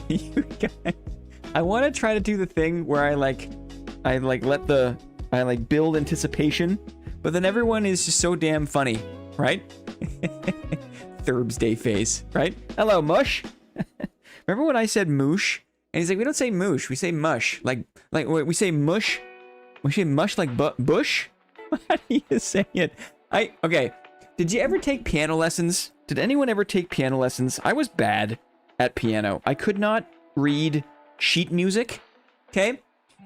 You guys, I want to try to do the thing where I build anticipation, but then everyone is just so damn funny, right? Thurbs Day face, right? Hello, Mush. Remember when I said moosh? And he's like, we don't say moosh, we say mush. Like we say mush. We say mush like bush. How do you say it? Okay. Did you ever take piano lessons? Did anyone ever take piano lessons? I was bad at piano. I could not read sheet music. Okay,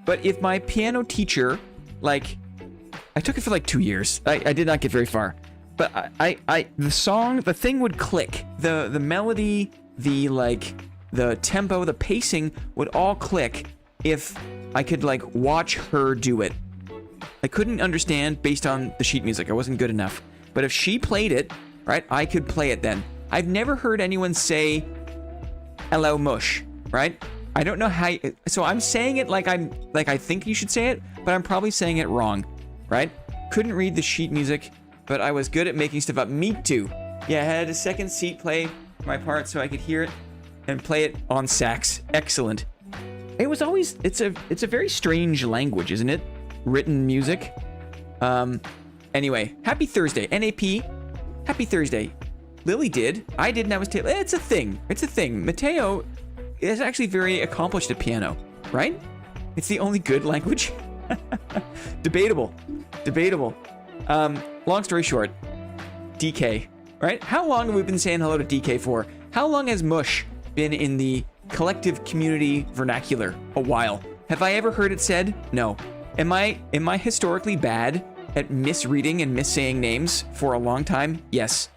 but if my piano teacher, like, I took it for like 2 years. I did not get very far. But the thing would click. The melody, the tempo, the pacing would all click if I could, like, watch her do it. I couldn't understand based on the sheet music. I wasn't good enough. But if she played it, right, I could play it then. I've never heard anyone say, hello, mush, right? I don't know how, so I'm saying it like I think you should say it, but I'm probably saying it wrong, right? Couldn't read the sheet music, but I was good at making stuff up. Me too. Yeah, I had a second seat play my part so I could hear it and play it on sax. Excellent. It was always, it's a very strange language, isn't it? Written music. Anyway, happy Thursday. NAP, happy Thursday. Lily did. I didn't. I was Taylor. It's a thing. It's a thing. Mateo is actually very accomplished at piano, right? It's the only good language. Debatable. Debatable. Long story short, DK, right? How long have we been saying hello to DK for? How long has Mush been in the collective community vernacular? A while. Have I ever heard it said? No. Am I historically bad at misreading and missaying names for a long time? Yes.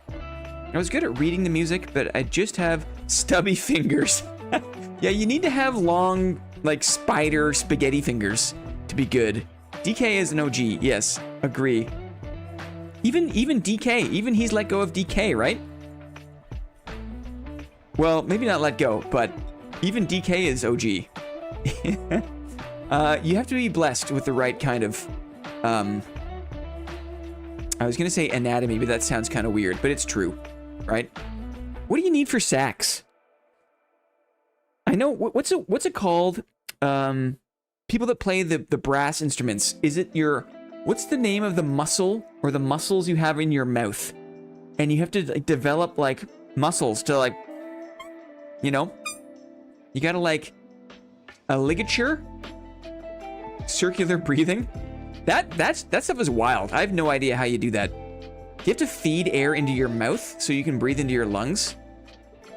I was good at reading the music, but I just have stubby fingers. Yeah, you need to have long, like, spider spaghetti fingers to be good. DK is an OG, yes, agree. Even DK, even he's let go of DK, right? Well, maybe not let go, but even DK is OG. You have to be blessed with the right kind of, I was gonna say anatomy, but that sounds kind of weird, but it's true, right? What do you need for sax? I know, what's it called? People that play the brass instruments. Is it what's the name of the muscle or the muscles you have in your mouth? And you have to, like, develop, like, muscles to, like, you know? You gotta, like, a ligature? Circular breathing? That stuff is wild. I have no idea how you do that. You have to feed air into your mouth so you can breathe into your lungs.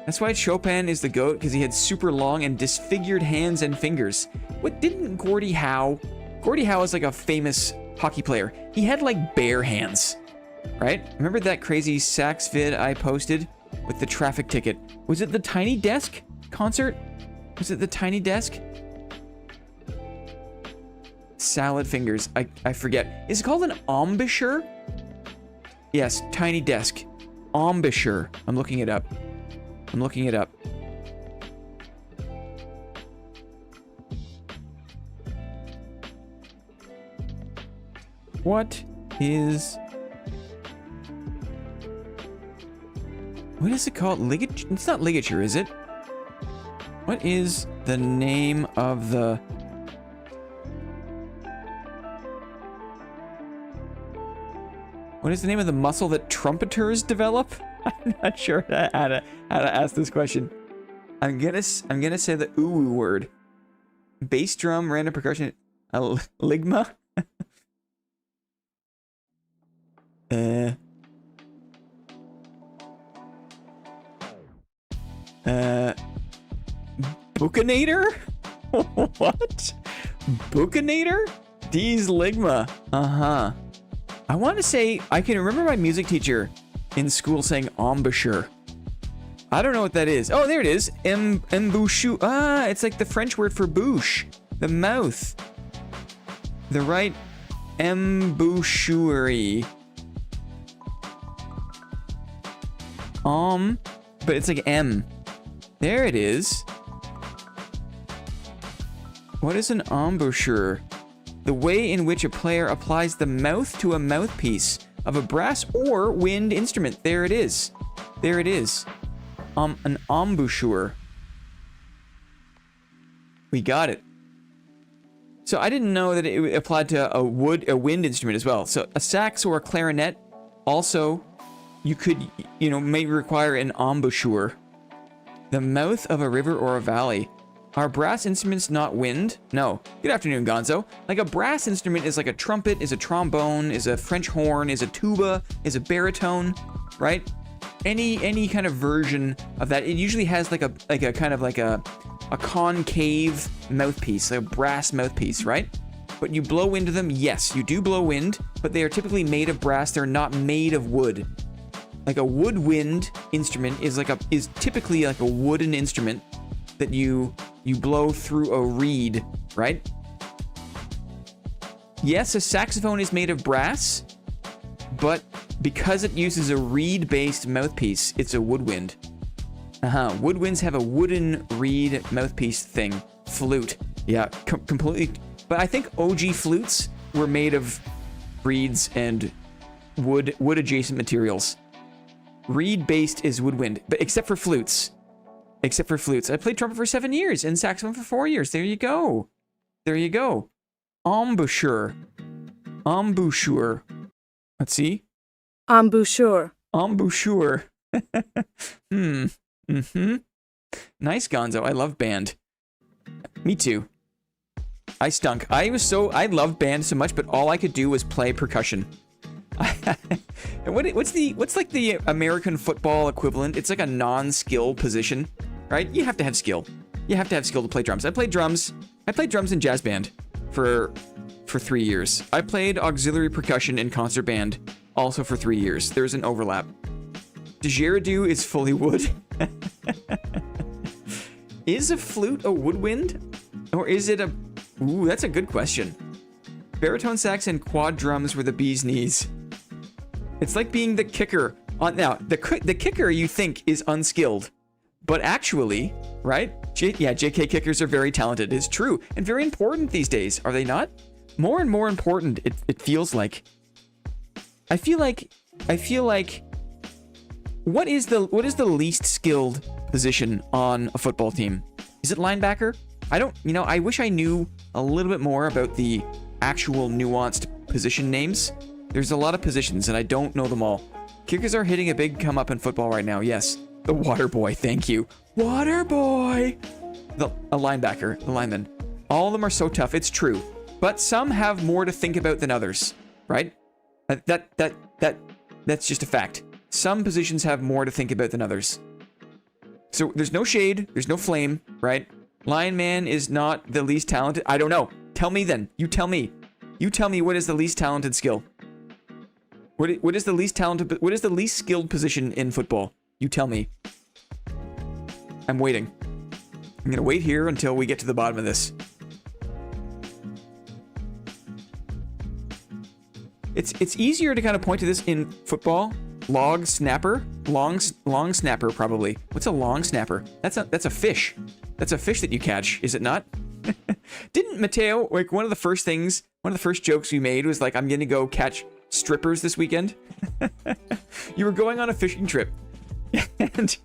That's why Chopin is the GOAT, because he had super long and disfigured hands and fingers. What didn't Gordie Howe? Gordie Howe is like a famous hockey player. He had like bare hands, right? Remember that crazy sax vid I posted with the traffic ticket? Was it the Tiny Desk concert? Was it the Tiny Desk? Salad fingers. I forget. Is it called an embouchure? Yes, Tiny Desk. Embouchure. I'm looking it up. I'm looking it up. What is it called? Ligature? It's not ligature, is it? What is the name of the... What is the name of the muscle that trumpeters develop? I'm not sure how to ask this question. I'm gonna say the ooh word. Bass drum, random percussion, ligma. Buccinator? What? Buccinator? D's ligma. Uh-huh. I want to say, I can remember my music teacher in school saying embouchure. I don't know what that is. Oh, there it is. Embouchure. Ah, it's like the French word for bouche. The mouth. The right embouchure. But it's like M. There it is. What is an embouchure? The way in which a player applies the mouth to a mouthpiece of a brass or wind instrument. There it is. There it is. An embouchure. We got it. So I didn't know that it applied to a wind instrument as well. So a sax or a clarinet, also, you could, may require an embouchure. The mouth of a river or a valley. Are brass instruments not wind? No. Good afternoon, Gonzo. Like a brass instrument is like a trumpet, is a trombone, is a French horn, is a tuba, is a baritone, right? Any kind of version of that. It usually has like a kind of like a concave mouthpiece, like a brass mouthpiece, right? But you blow into them, yes, you do blow wind, but they are typically made of brass. They're not made of wood. Like a woodwind instrument is typically like a wooden instrument that you blow through a reed, right? Yes, a saxophone is made of brass, but because it uses a reed-based mouthpiece, it's a woodwind. Woodwinds have a wooden reed mouthpiece thing. Flute. Yeah, completely. But I think OG flutes were made of reeds and wood-adjacent materials. Reed-based is woodwind, but except for flutes. Except for flutes. I played trumpet for 7 years and saxophone for 4 years. There you go. There you go. Embouchure. Embouchure. Let's see. Embouchure. Embouchure. Nice, Gonzo. I love band. Me too. I stunk. I loved band so much, but all I could do was play percussion. What's like the American football equivalent? It's like a non-skill position, right? You have to have skill. You have to have skill to play drums. I played drums in jazz band for 3 years. I played auxiliary percussion in concert band also for 3 years. There's an overlap. Didgeridoo is fully wood. Is a flute a woodwind? Or is it a... Ooh, that's a good question. Baritone sax and quad drums were the bee's knees. It's like being the kicker. Now, the kicker you think is unskilled. But actually, right? JK kickers are very talented. It's true. And very important these days, are they not? More and more important, it feels like. I feel like... What is the least skilled position on a football team? Is it linebacker? I wish I knew a little bit more about the actual nuanced position names. There's a lot of positions and I don't know them all. Kickers are hitting a big come up in football right now. Yes. The water boy. Thank you. Water boy. A linebacker, the lineman. All of them are so tough. It's true. But some have more to think about than others, right? That's just a fact. Some positions have more to think about than others. So there's no shade, there's no flame, right? Lineman is not the least talented. I don't know. Tell me then. You tell me. You tell me what is the least talented skill. What is the least talented? What is the least skilled position in football? You tell me. I'm waiting. I'm gonna wait here until we get to the bottom of this. It's easier to kind of point to this in football. Long snapper, long snapper probably. What's a long snapper? That's a fish. That's a fish that you catch, is it not? Didn't Mateo, like one of the first jokes we made was like, I'm gonna go catch strippers this weekend? You were going on a fishing trip. And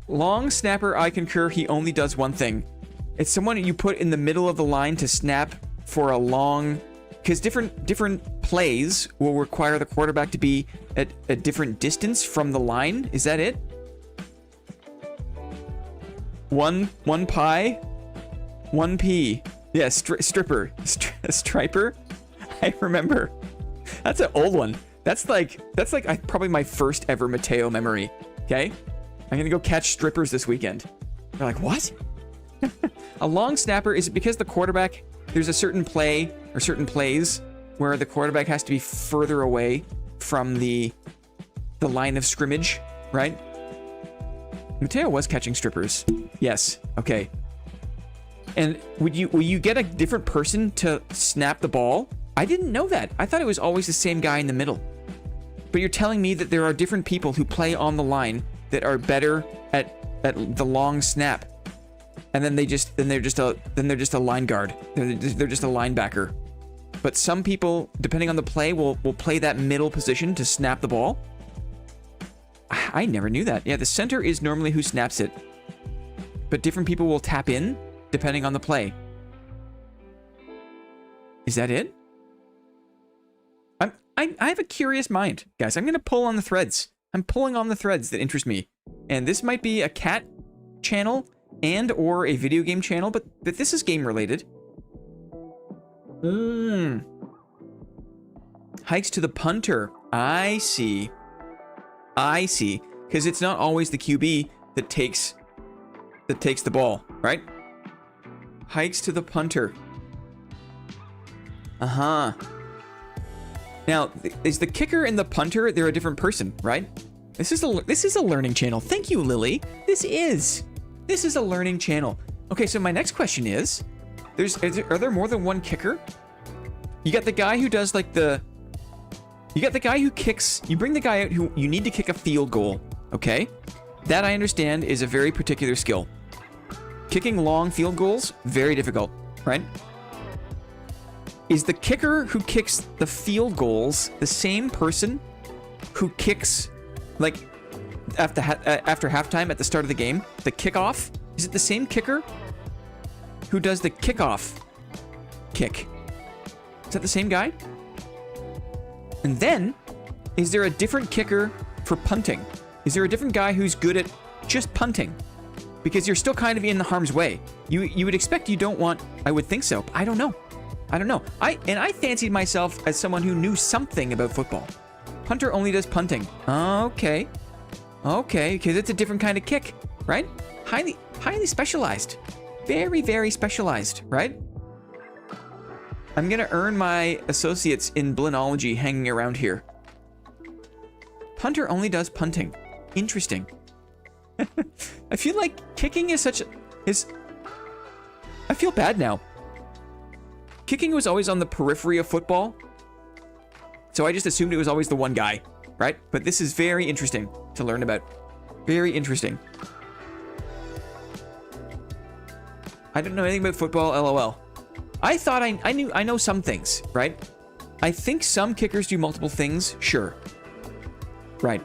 long snapper, I concur, he only does one thing. It's someone you put in the middle of the line to snap for a long... Because different plays will require the quarterback to be at a different distance from the line. Is that it? One pie, one pea. Yeah, stripper, striper. I remember. That's an old one. That's like probably my first ever Mateo memory. Okay, I'm gonna go catch strippers this weekend. They're like, what? A long snapper, is it because the quarterback? There's a certain play or certain plays where the quarterback has to be further away from the line of scrimmage, right? Mateo was catching strippers. Yes. Okay. And will you get a different person to snap the ball? I didn't know that. I thought it was always the same guy in the middle. But you're telling me that there are different people who play on the line that are better at the long snap. And then they're just a line guard. They're just a linebacker. But some people, depending on the play, will play that middle position to snap the ball. I never knew that. Yeah, the center is normally who snaps it. But different people will tap in. depending on the play. Is that it? I have a curious mind, guys. I'm going to pull on the threads. I'm pulling on the threads that interest me. And this might be a cat channel and or a video game channel, but this is game related. Hikes to the punter. I see. I see. Because it's not always the QB that takes the ball, right? Hikes to the punter. Uh-huh. Now, is the kicker and the punter, they're a different person, right? This is a learning channel. Thank you, Lily. This is a learning channel. Okay, so my next question is, are there more than one kicker? You got the guy who does like you got the guy who kicks, you bring the guy out who you need to kick a field goal, okay? That I understand is a very particular skill. Kicking long field goals, very difficult, right? Is the kicker who kicks the field goals the same person who kicks, like, after halftime at the start of the game, the kickoff? Is it the same kicker who does the kickoff kick? Is that the same guy? And then, is there a different kicker for punting? Is there a different guy who's good at just punting? Because you're still kind of in the harm's way. You would expect you don't want, I would think so. I don't know. I fancied myself as someone who knew something about football. Punter only does punting. Okay, because it's a different kind of kick, right? Highly specialized. Very, very specialized, right? I'm gonna earn my associates in blinology hanging around here. Punter only does punting. Interesting. I feel like kicking is I feel bad now. Kicking was always on the periphery of football, so I just assumed it was always the one guy, right? But this is very interesting to learn about. Very interesting. I don't know anything about football, LOL. I thought I know some things, right? I think some kickers do multiple things, sure. Right.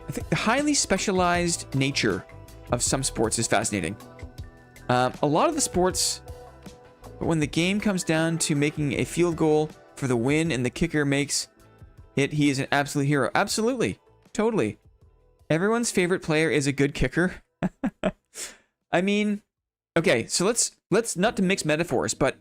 I think the highly specialized nature of some sports is fascinating. A lot of the sports, but when the game comes down to making a field goal for the win and the kicker makes it, he is an absolute hero. Absolutely. Totally. Everyone's favorite player is a good kicker. I mean, okay, so let's not to mix metaphors, but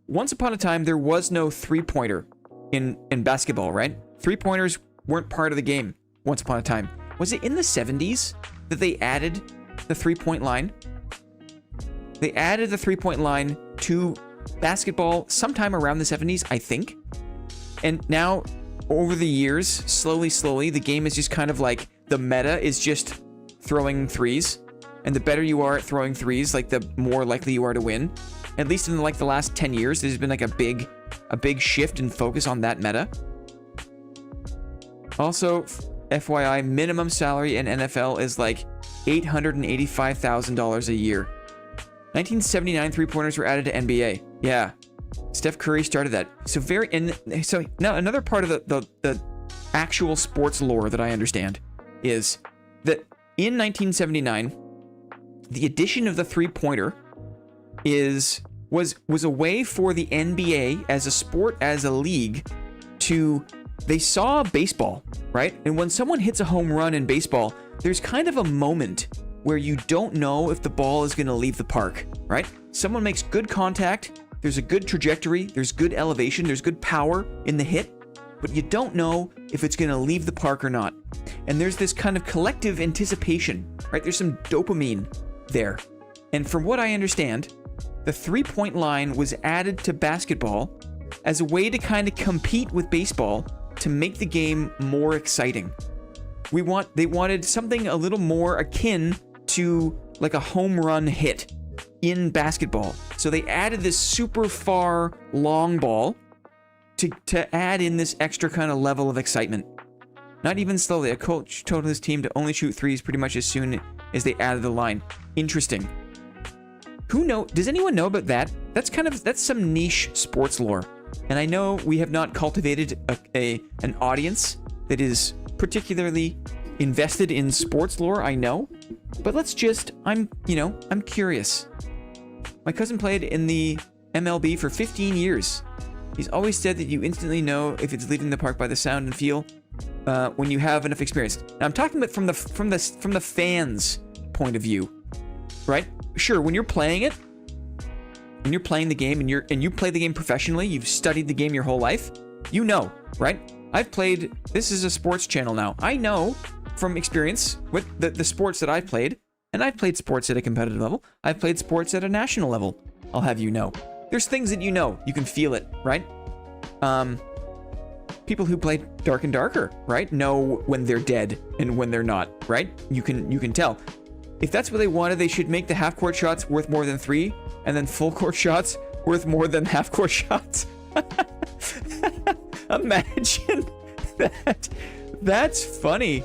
once upon a time there was no three-pointer in basketball, right? Three-pointers weren't part of the game once upon a time. Was it in the 70s that they added the three-point line? They added the three-point line to basketball sometime around the 70s, I think. And now, over the years, slowly, the game is just kind of like, the meta is just throwing threes. And the better you are at throwing threes, like the more likely you are to win. At least in like the last 10 years, there's been like a big shift in focus on that meta. Also, FYI, minimum salary in NFL is like $885,000 a year. 1979 three-pointers were added to NBA. Yeah. Steph Curry started that. So now another part of the actual sports lore that I understand is that in 1979, the addition of the three-pointer was a way for the NBA as a sport, as a league, they saw baseball, right? And when someone hits a home run in baseball, there's kind of a moment where you don't know if the ball is going to leave the park, right? Someone makes good contact, there's a good trajectory, there's good elevation, there's good power in the hit, but you don't know if it's going to leave the park or not. And there's this kind of collective anticipation, right? There's some dopamine there. And from what I understand, the three-point line was added to basketball as a way to kind of compete with baseball to make the game more exciting. They wanted something a little more akin to like a home run hit in basketball. So they added this super far long ball to add in this extra kind of level of excitement. Not even slowly, a coach told his team to only shoot threes pretty much as soon as they added the line. Interesting. Does anyone know about that? That's some niche sports lore. And I know we have not cultivated an audience that is particularly invested in sports lore, I know. But let's just, I'm curious. My cousin played in the MLB for 15 years. He's always said that you instantly know if it's leaving the park by the sound and feel when you have enough experience. Now, I'm talking about from the fans' point of view, right? Sure, when you're playing it, when you're playing the game and you play the game professionally, you've studied the game your whole life, you know, right? I've played, this is a sports channel now. I know from experience with the sports that I've played, and I've played sports at a competitive level. I've played sports at a national level. I'll have you know. There's things that you know. You can feel it, right? People who play Dark and Darker, right, know when they're dead and when they're not, right? You can tell. If that's what they wanted, they should make the half-court shots worth more than 3, and then full-court shots worth more than half-court shots. Imagine that. That's funny.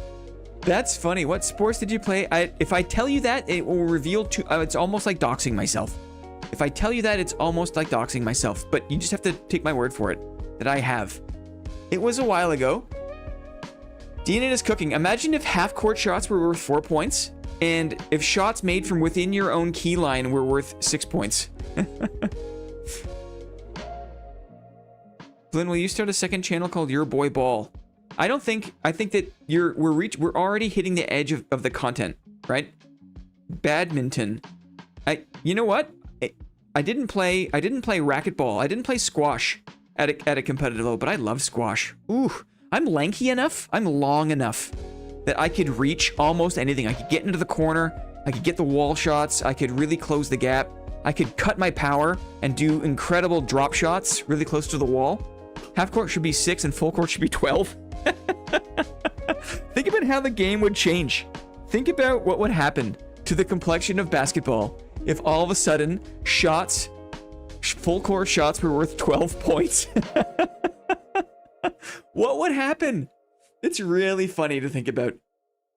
That's funny. What sports did you play? If I tell you that, it will reveal to... it's almost like doxing myself. If I tell you that, it's almost like doxing myself. But you just have to take my word for it, that I have. It was a while ago. DNA is cooking. Imagine if half-court shots were worth 4 points, and if shots made from within your own key line were worth 6 points. Flynn, will you start a second channel called Your Boy Ball? I think that we're already hitting the edge of the content, right? Badminton. You know what? I didn't play racquetball. I didn't play squash at a competitive level, but I love squash. Ooh, I'm lanky enough. I'm long enough that I could reach almost anything. I could get into the corner. I could get the wall shots. I could really close the gap. I could cut my power and do incredible drop shots really close to the wall. Half court should be 6 and full court should be 12. Think about how the game would change. Think about what would happen to the complexion of basketball if all of a sudden full court shots were worth 12 points. What would happen? It's really funny to think about.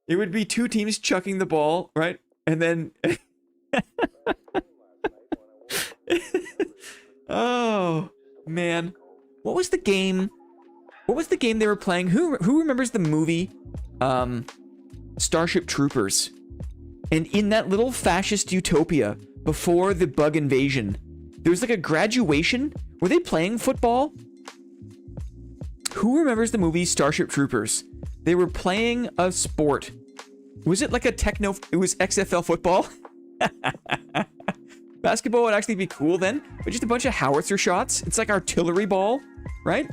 It would be 2 teams chucking the ball, right? And then... Oh, man. What was the game? What was the game they were playing? Who remembers the movie Starship Troopers? And in that little fascist utopia before the bug invasion, there was like a graduation. Were they playing football? Who remembers the movie Starship Troopers? They were playing a sport. Was it like a techno... It was XFL football? Basketball would actually be cool then, but just a bunch of howitzer shots. It's like artillery ball, right?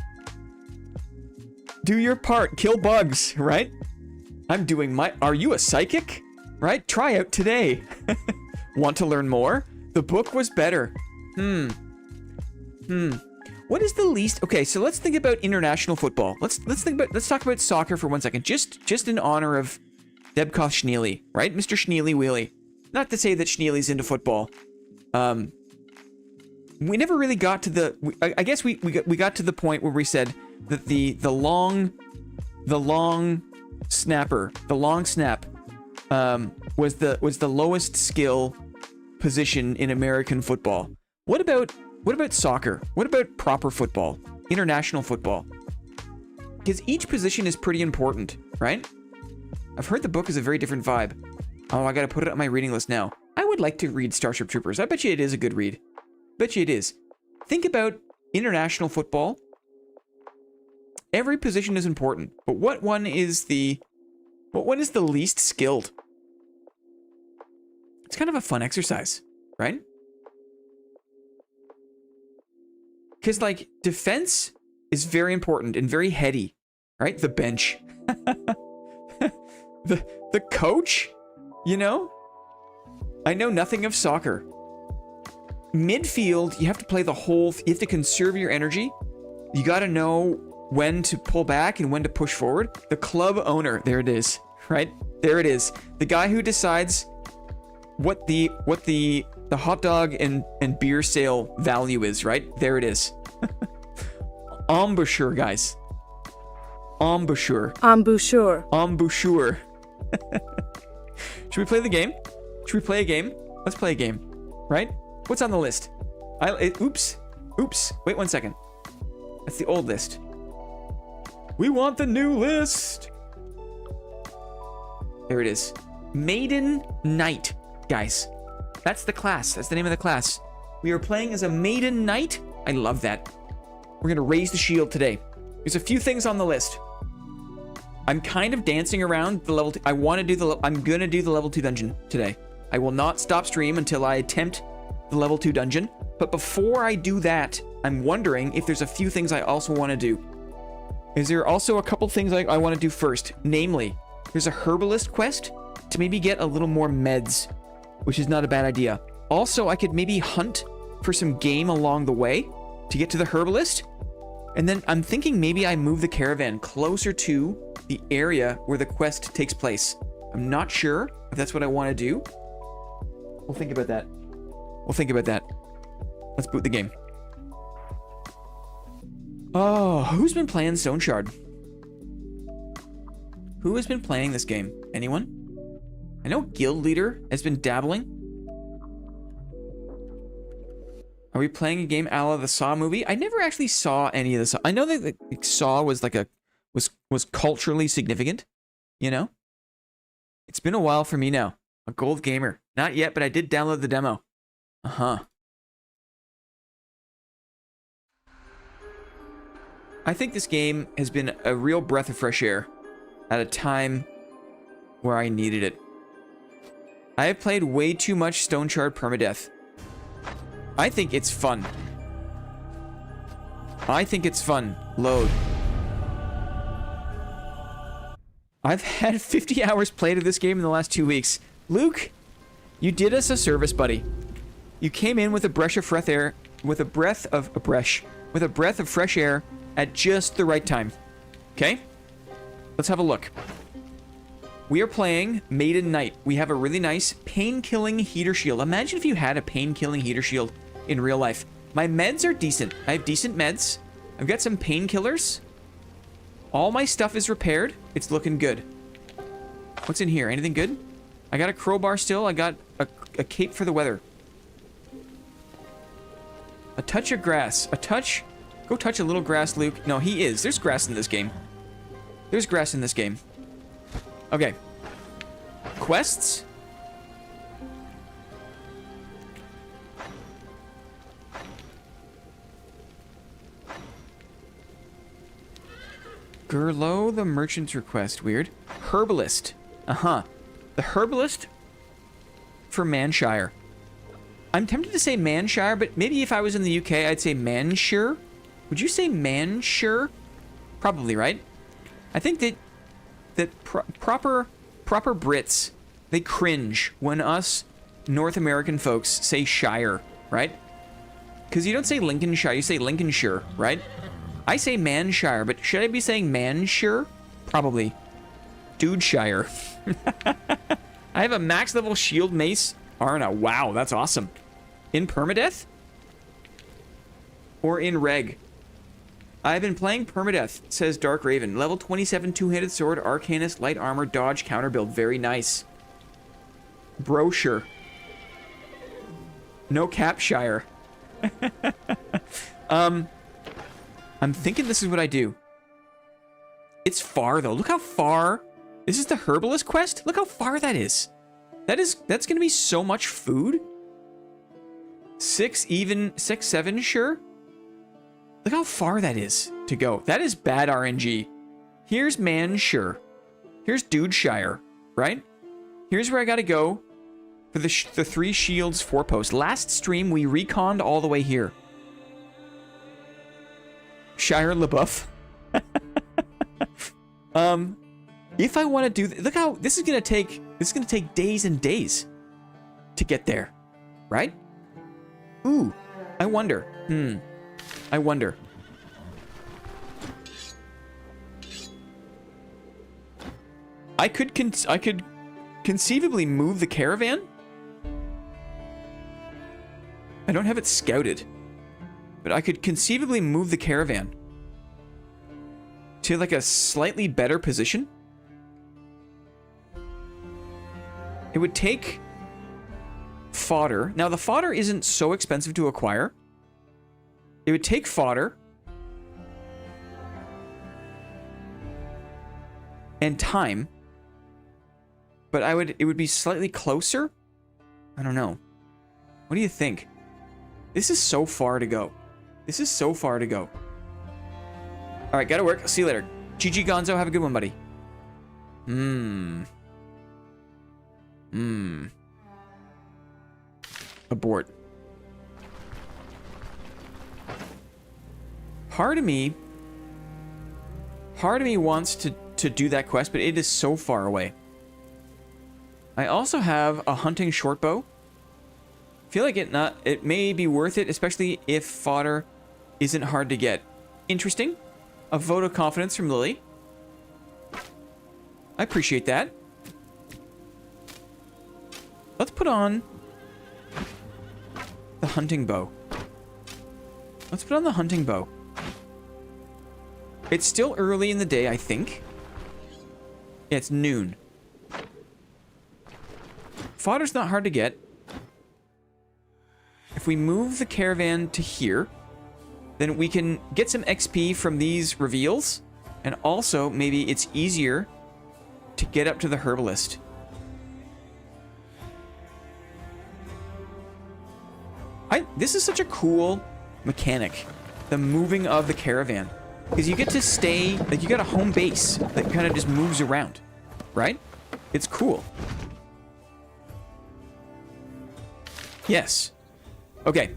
Do your part, kill bugs, right? I'm doing my... Are you a psychic? Right? Try out today. Want to learn more? The book was better. What is the least... Okay, so let's think about international football. Let's talk about soccer for 1 second. Just in honor of Debkoff Schneely, right? Mr. Schneely Wheely. Not to say that Schneely's into football. We never really got to the... I guess we got to the point where we said that the long snap was the lowest skill position in American football. What about soccer? What about proper football? International football? Because each position is pretty important, right? I've heard the book is a very different vibe. Oh, I gotta put it on my reading list now. I would like to read Starship Troopers. I bet you it is a good read. Bet you it is. Think about international football. Every position is important, but what one is the least skilled? It's kind of a fun exercise, right? Because, like, defense is very important and very heady, right? The bench. the coach, you know? I know nothing of soccer. Midfield, you have to play the whole... You have to conserve your energy. You got to know when to pull back and when to push forward. The club owner, there it is, right? There it is. The guy who decides what the hot dog and beer sale value is, right? There it is. Embouchure, guys. Embouchure. Embouchure. Embouchure. Should we play the game? Should we play a game? Let's play a game, right? What's on the list? Oops. Wait 1 second. That's the old list. We want the new list. There it is. Maiden Knight, guys. That's the class. That's the name of the class. We are playing as a Maiden Knight. I love that. We're going to raise the shield today. There's a few things on the list. I'm kind of dancing around the level 2. I'm going to do the level 2 dungeon today. I will not stop stream until I attempt the level 2 dungeon. But before I do that, I'm wondering if there's a few things I also want to do. Is there also a couple things I want to do first? Namely, there's a herbalist quest to maybe get a little more meds, which is not a bad idea. Also, I could maybe hunt for some game along the way to get to the herbalist. And then I'm thinking maybe I move the caravan closer to the area where the quest takes place. I'm not sure if that's what I want to do. We'll think about that. We'll think about that. Let's boot the game. Oh, who's been playing Stoneshard? Who has been playing this game? Anyone? I know Guild Leader has been dabbling. Are we playing a game a la the Saw movie? I never actually saw any of the Saw. I know that the Saw was like was culturally significant, you know? It's been a while for me now. A gold gamer. Not yet, but I did download the demo. Uh-huh. I think this game has been a real breath of fresh air at a time where I needed it. I have played way too much Stoneshard Permadeath. I think it's fun. I think it's fun. Load. I've had 50 hours played of this game in the last 2 weeks. Luke, you did us a service, buddy. You came in with a breath of fresh air, with a breath of fresh air at just the right time. Okay? Let's have a look. We are playing Maiden Knight. We have a really nice pain-killing heater shield. Imagine if you had a pain-killing heater shield in real life. My meds are decent. I have decent meds. I've got some painkillers. All my stuff is repaired. It's looking good. What's in here? Anything good? I got a crowbar still. I got a cape for the weather. A touch of grass. A touch... Go touch a little grass, Luke. No, he is. There's grass in this game. There's grass in this game. Okay. Quests. Gerlo, the merchant's request. Weird. Herbalist. Uh-huh. The herbalist for Manshire. I'm tempted to say Manshire, but maybe if I was in the UK, I'd say Manshire. Would you say Manshire? Probably, right? I think that proper Brits, they cringe when us North American folks say Shire, right? Because you don't say Lincolnshire, you say Lincolnshire, right? I say Manshire, but should I be saying Manshire? Probably. Dudeshire. I have a max level shield mace. Arna, wow, that's awesome. In Permadeath? Or in Reg? I've been playing Permadeath, says Dark Raven. Level 27 two-handed sword, Arcanist, light armor, dodge, counter build. Very nice. Brochure. No Capshire. I'm thinking this is what I do. It's far, though. Look how far. This is the Herbalist quest? Look how far that is. That's going to be so much food. 6, 7, sure. Look how far that is to go. That is bad RNG. Here's Manshire. Here's Dudeshire, right? Here's where I got to go for the 3 shields 4-post. Last stream, we reconned all the way here. Shire LaBeouf. If I want to do... Look how... This is going to take days and days to get there, right? Ooh, I wonder. I wonder. I could conceivably move the caravan. I don't have it scouted, but I could conceivably move the caravan to like a slightly better position. It would take fodder. Now the fodder isn't so expensive to acquire. It would take fodder and time but it would be slightly closer. I don't know. What do you think? This is so far to go. This is so far to go. All right, gotta work. See you later. GG Gonzo, have a good one, buddy. Abort. Part of me wants to do that quest, but it is so far away. I also have a hunting short bow. Feel like it may be worth it, especially if fodder isn't hard to get. Interesting. A vote of confidence from Lily. I appreciate that. Let's put on the hunting bow. Let's put on the hunting bow. It's still early in the day, I think. Yeah, it's noon. Fodder's not hard to get. If we move the caravan to here, then we can get some XP from these reveals. And also, maybe it's easier to get up to the herbalist. This is such a cool mechanic. The moving of the caravan. Because you get to stay, like you got a home base that kind of just moves around. Right? It's cool. Yes. Okay.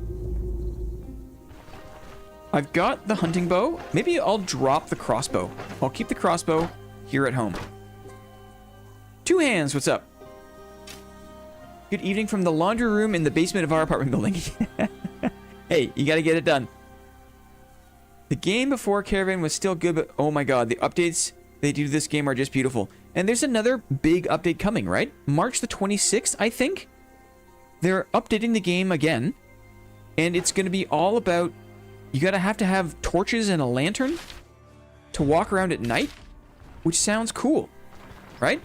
I've got the hunting bow. Maybe I'll drop the crossbow. I'll keep the crossbow here at home. Two Hands, what's up? Good evening from the laundry room in the basement of our apartment building. Hey, you gotta get it done. The game before Caravan was still good, but oh my god, the updates they do to this game are just beautiful. And there's another big update coming, right? March the 26th, I think? They're updating the game again. And it's going to be all about... You gotta have to have torches and a lantern to walk around at night, which sounds cool, right?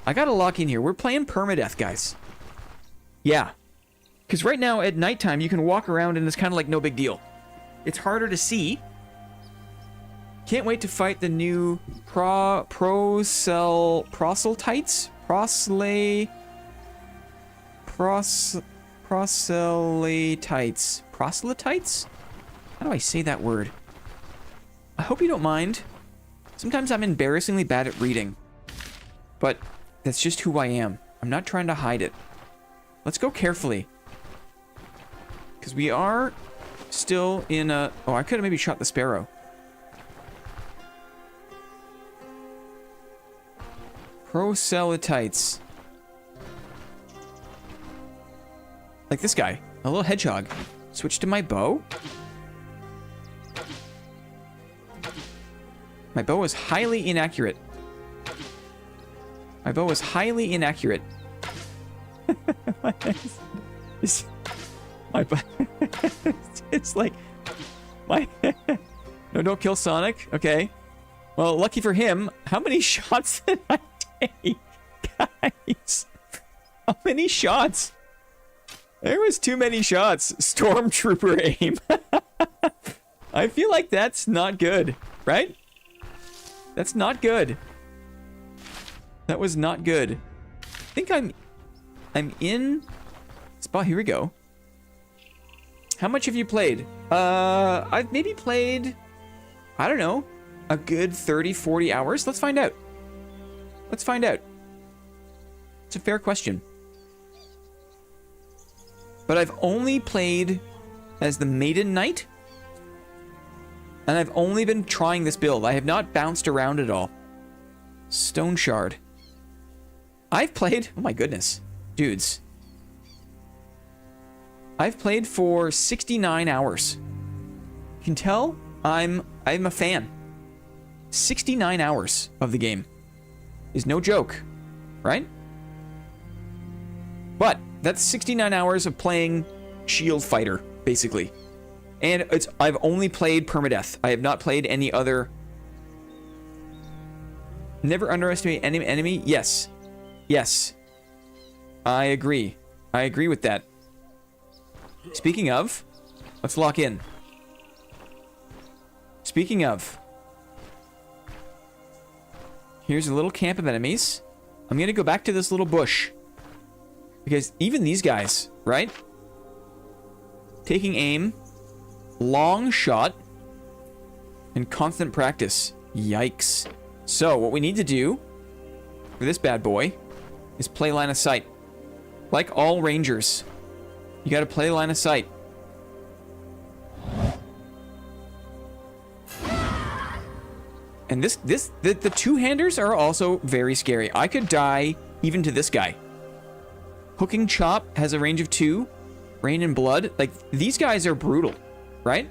I gotta lock in here. We're playing Permadeath, guys. Yeah. Because right now, at nighttime, you can walk around and it's kind of like no big deal. It's harder to see. Can't wait to fight the new proselytes? Proselytites? How do I say that word? I hope you don't mind. Sometimes I'm embarrassingly bad at reading. But that's just who I am. I'm not trying to hide it. Let's go carefully. Because we are still in a... Oh, I could have maybe shot the sparrow. Proselytites. Like this guy. A little hedgehog. Switch to my bow. My bow is highly inaccurate. My bow is highly inaccurate. It's like... No, don't kill Sonic. Okay. Well, lucky for him, how many shots did I take? Guys. How many shots? There was too many shots. Stormtrooper aim. I feel like that's not good, right? That's not good. That was not good. I think I'm in spot. Here we go. How much have you played? I've maybe played, I don't know, a good 30, 40 hours. Let's find out. Let's find out. It's a fair question. But I've only played as the Maiden Knight. And I've only been trying this build. I have not bounced around at all. Stoneshard. I've played... Oh my goodness. Dudes. I've played for 69 hours. You can tell I'm a fan. 69 hours of the game is no joke, right? But that's 69 hours of playing Shield Fighter, basically. And I've only played Permadeath. I have not played any other... Never underestimate any enemy? Yes. Yes. I agree. I agree with that. Speaking of, let's lock in. Speaking of, here's a little camp of enemies. I'm gonna go back to this little bush. Because even these guys, right? Taking aim, long shot, and constant practice. Yikes. So, what we need to do for this bad boy is play line of sight. Like all rangers, you gotta play line of sight. And the two-handers are also very scary. I could die even to this guy. Hooking Chop has a range of 2. Rain and Blood. Like, these guys are brutal, right?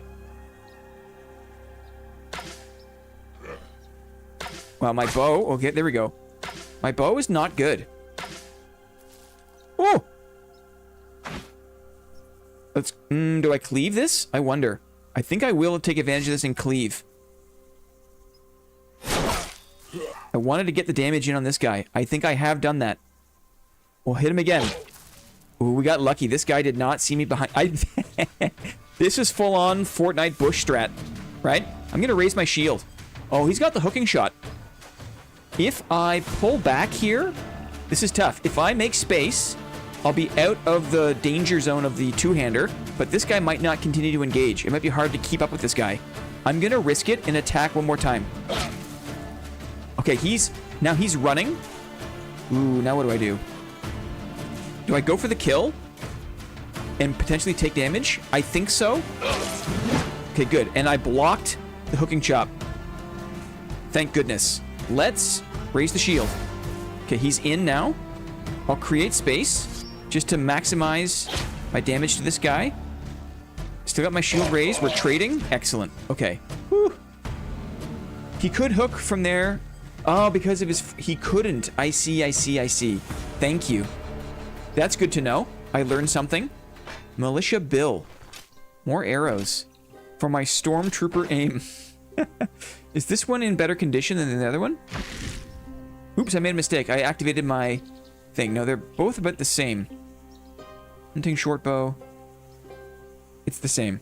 Well, my bow... Okay, there we go. My bow is not good. Oh! Let's... do I cleave this? I wonder. I think I will take advantage of this and cleave. I wanted to get the damage in on this guy. I think I have done that. We'll hit him again. Ooh, we got lucky. This guy did not see me behind... This is full-on Fortnite bush strat, right? I'm gonna raise my shield. Oh, he's got the hooking shot. If I pull back here... This is tough. If I make space, I'll be out of the danger zone of the two-hander, but this guy might not continue to engage. It might be hard to keep up with this guy. I'm gonna risk it and attack one more time. Okay, now he's running. Ooh, now what do I do? Do I go for the kill and potentially take damage? I think so. Okay, good. And I blocked the hooking chop. Thank goodness. Let's raise the shield. Okay, he's in now. I'll create space just to maximize my damage to this guy. Still got my shield raised. We're trading. Excellent. Okay. Whew. He could hook from there. Oh, because of his... He couldn't. I see. Thank you. That's good to know. I learned something. Militia Bill. More arrows. For my stormtrooper aim. Is this one in better condition than the other one? Oops, I made a mistake. I activated my thing. No, they're both about the same. Hunting short bow. It's the same.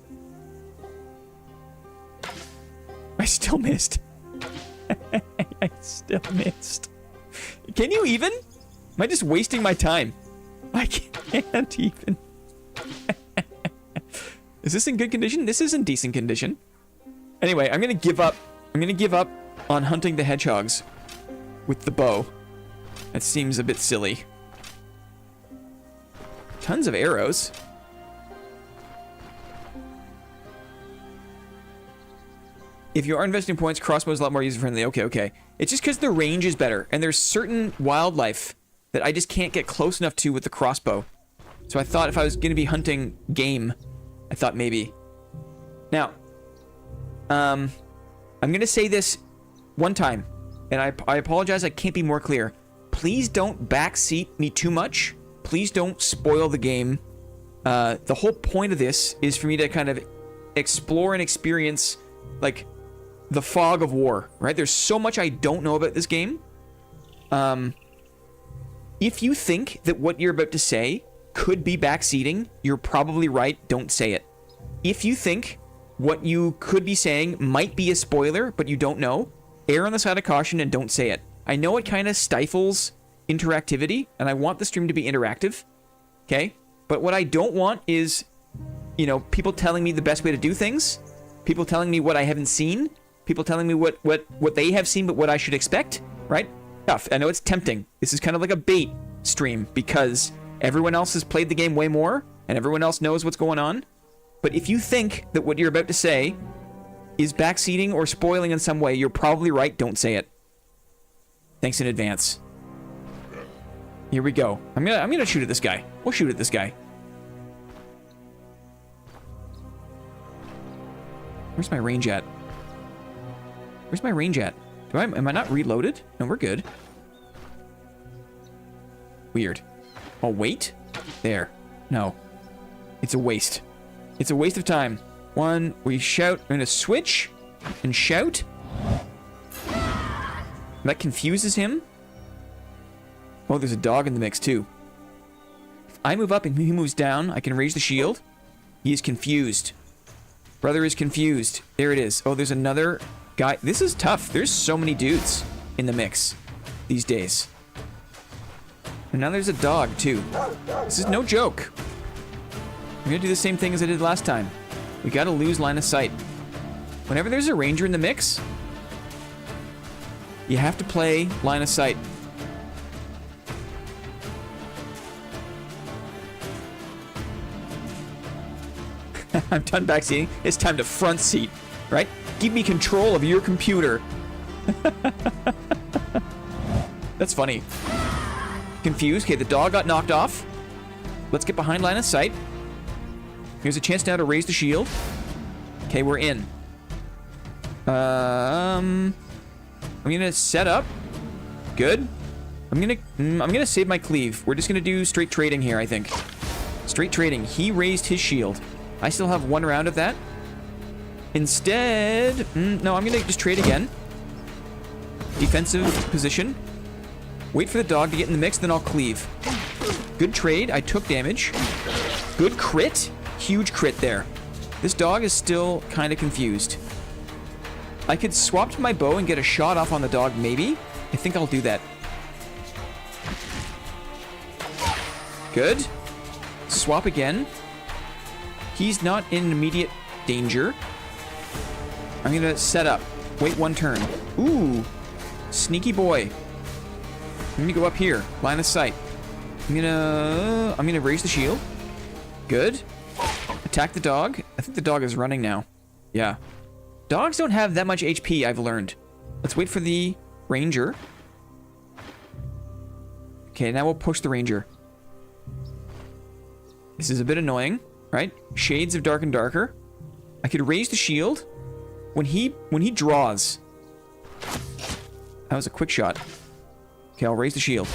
I still missed. I still missed. Can you even? Am I just wasting my time? I can't even. Is this in good condition? This is in decent condition. Anyway, I'm gonna give up. I'm gonna give up on hunting the hedgehogs with the bow. That seems a bit silly. Tons of arrows. If you are investing points, crossbow is a lot more user-friendly. Okay. It's just because the range is better, and there's certain wildlife that I just can't get close enough to with the crossbow. So I thought if I was going to be hunting game, I thought maybe. Now, I'm going to say this one time, and I apologize, I can't be more clear. Please don't backseat me too much. Please don't spoil the game. The whole point of this is for me to kind of explore and experience, like, the fog of war, right? There's so much I don't know about this game. If you think that what you're about to say could be backseating, you're probably right. Don't say it. If you think what you could be saying might be a spoiler, but you don't know, err on the side of caution and don't say it. I know it kind of stifles interactivity, and I want the stream to be interactive, okay? But what I don't want is, you know, people telling me the best way to do things, people telling me what I haven't seen, people telling me what they have seen, but what I should expect, right? Tough. I know it's tempting. This is kind of like a bait stream because everyone else has played the game way more and everyone else knows what's going on. But if you think that what you're about to say is backseating or spoiling in some way, you're probably right. Don't say it. Thanks in advance. Here we go. I'm gonna shoot at this guy. We'll shoot at this guy. Where's my range at? Where's my range at? Am I not reloaded? No, we're good. Weird. Oh, wait? There. No. It's a waste. It's a waste of time. One, we shout. I'm gonna switch and shout. That confuses him. Oh, there's a dog in the mix, too. If I move up and he moves down, I can raise the shield. He is confused. Brother is confused. There it is. Oh, there's another guy. This is tough. There's so many dudes in the mix these days. And now there's a dog, too. This is no joke. I'm gonna do the same thing as I did last time. We gotta lose line of sight. Whenever there's a ranger in the mix, you have to play line of sight. I'm done backseating. It's time to front seat, right? Give me control of your computer. That's funny. Confused. Okay, the dog got knocked off. Let's get behind line of sight. Here's a chance now to raise the shield. Okay, we're in. I'm gonna set up. Good. I'm gonna save my cleave. We're just gonna do straight trading here, I think. Straight trading. He raised his shield. I still have one round of that. Instead, no, I'm gonna just trade again. Defensive position. Wait for the dog to get in the mix, then I'll cleave. Good trade. I took damage. Good crit. Huge crit there. This dog is still kind of confused. I could swap to my bow and get a shot off on the dog, maybe. I think I'll do that. Good. Swap again. He's not in immediate danger. I'm gonna set up. Wait one turn. Ooh. Sneaky boy. I'm gonna go up here. Line of sight. I'm gonna raise the shield. Good. Attack the dog. I think the dog is running now. Yeah. Dogs don't have that much HP, I've learned. Let's wait for the ranger. Okay, now we'll push the ranger. This is a bit annoying, right? Shades of dark and darker. I could raise the shield when he draws. That was a quick shot. Okay, I'll raise the shield.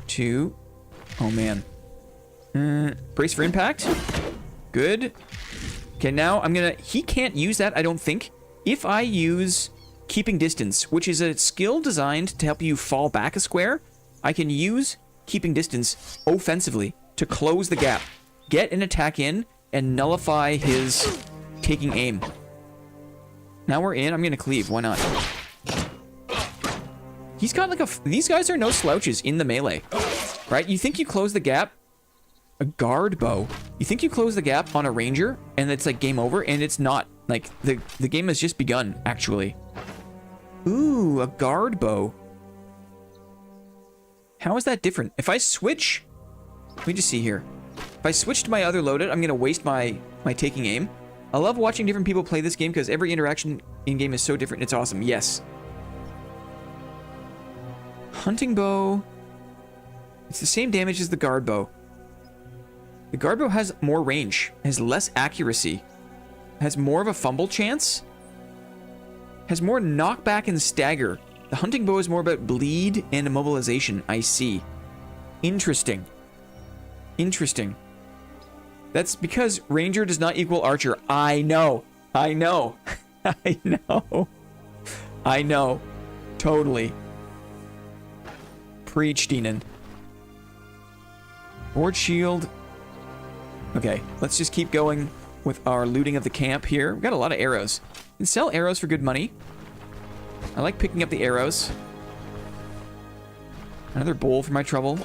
2. Oh, man. Brace for impact. Good. Okay, now I'm gonna... He can't use that, I don't think. If I use keeping distance, which is a skill designed to help you fall back a square, I can use keeping distance offensively to close the gap, get an attack in, and nullify his taking aim. Now we're in. I'm gonna cleave. Why not? He's got like a... These guys are no slouches in the melee, right? You think you close the gap? A guard bow. You think you close the gap on a ranger and it's like game over, and it's not. Like the game has just begun, actually. Ooh, a guard bow. How is that different? If I switch... Let me just see here. If I switch to my other loaded, I'm gonna waste my taking aim. I love watching different people play this game because every interaction in-game is so different. It's awesome. Yes. Hunting bow. It's the same damage as the guard bow. The guard bow has more range, has less accuracy, has more of a fumble chance, has more knockback and stagger. The hunting bow is more about bleed and immobilization, I see. Interesting. Interesting. That's because ranger does not equal archer. I know. I know. I know. I know. Totally. Preach, Deanon. Board shield. Okay, let's just keep going with our looting of the camp here. We've got a lot of arrows. You can sell arrows for good money. I like picking up the arrows. Another bowl for my trouble.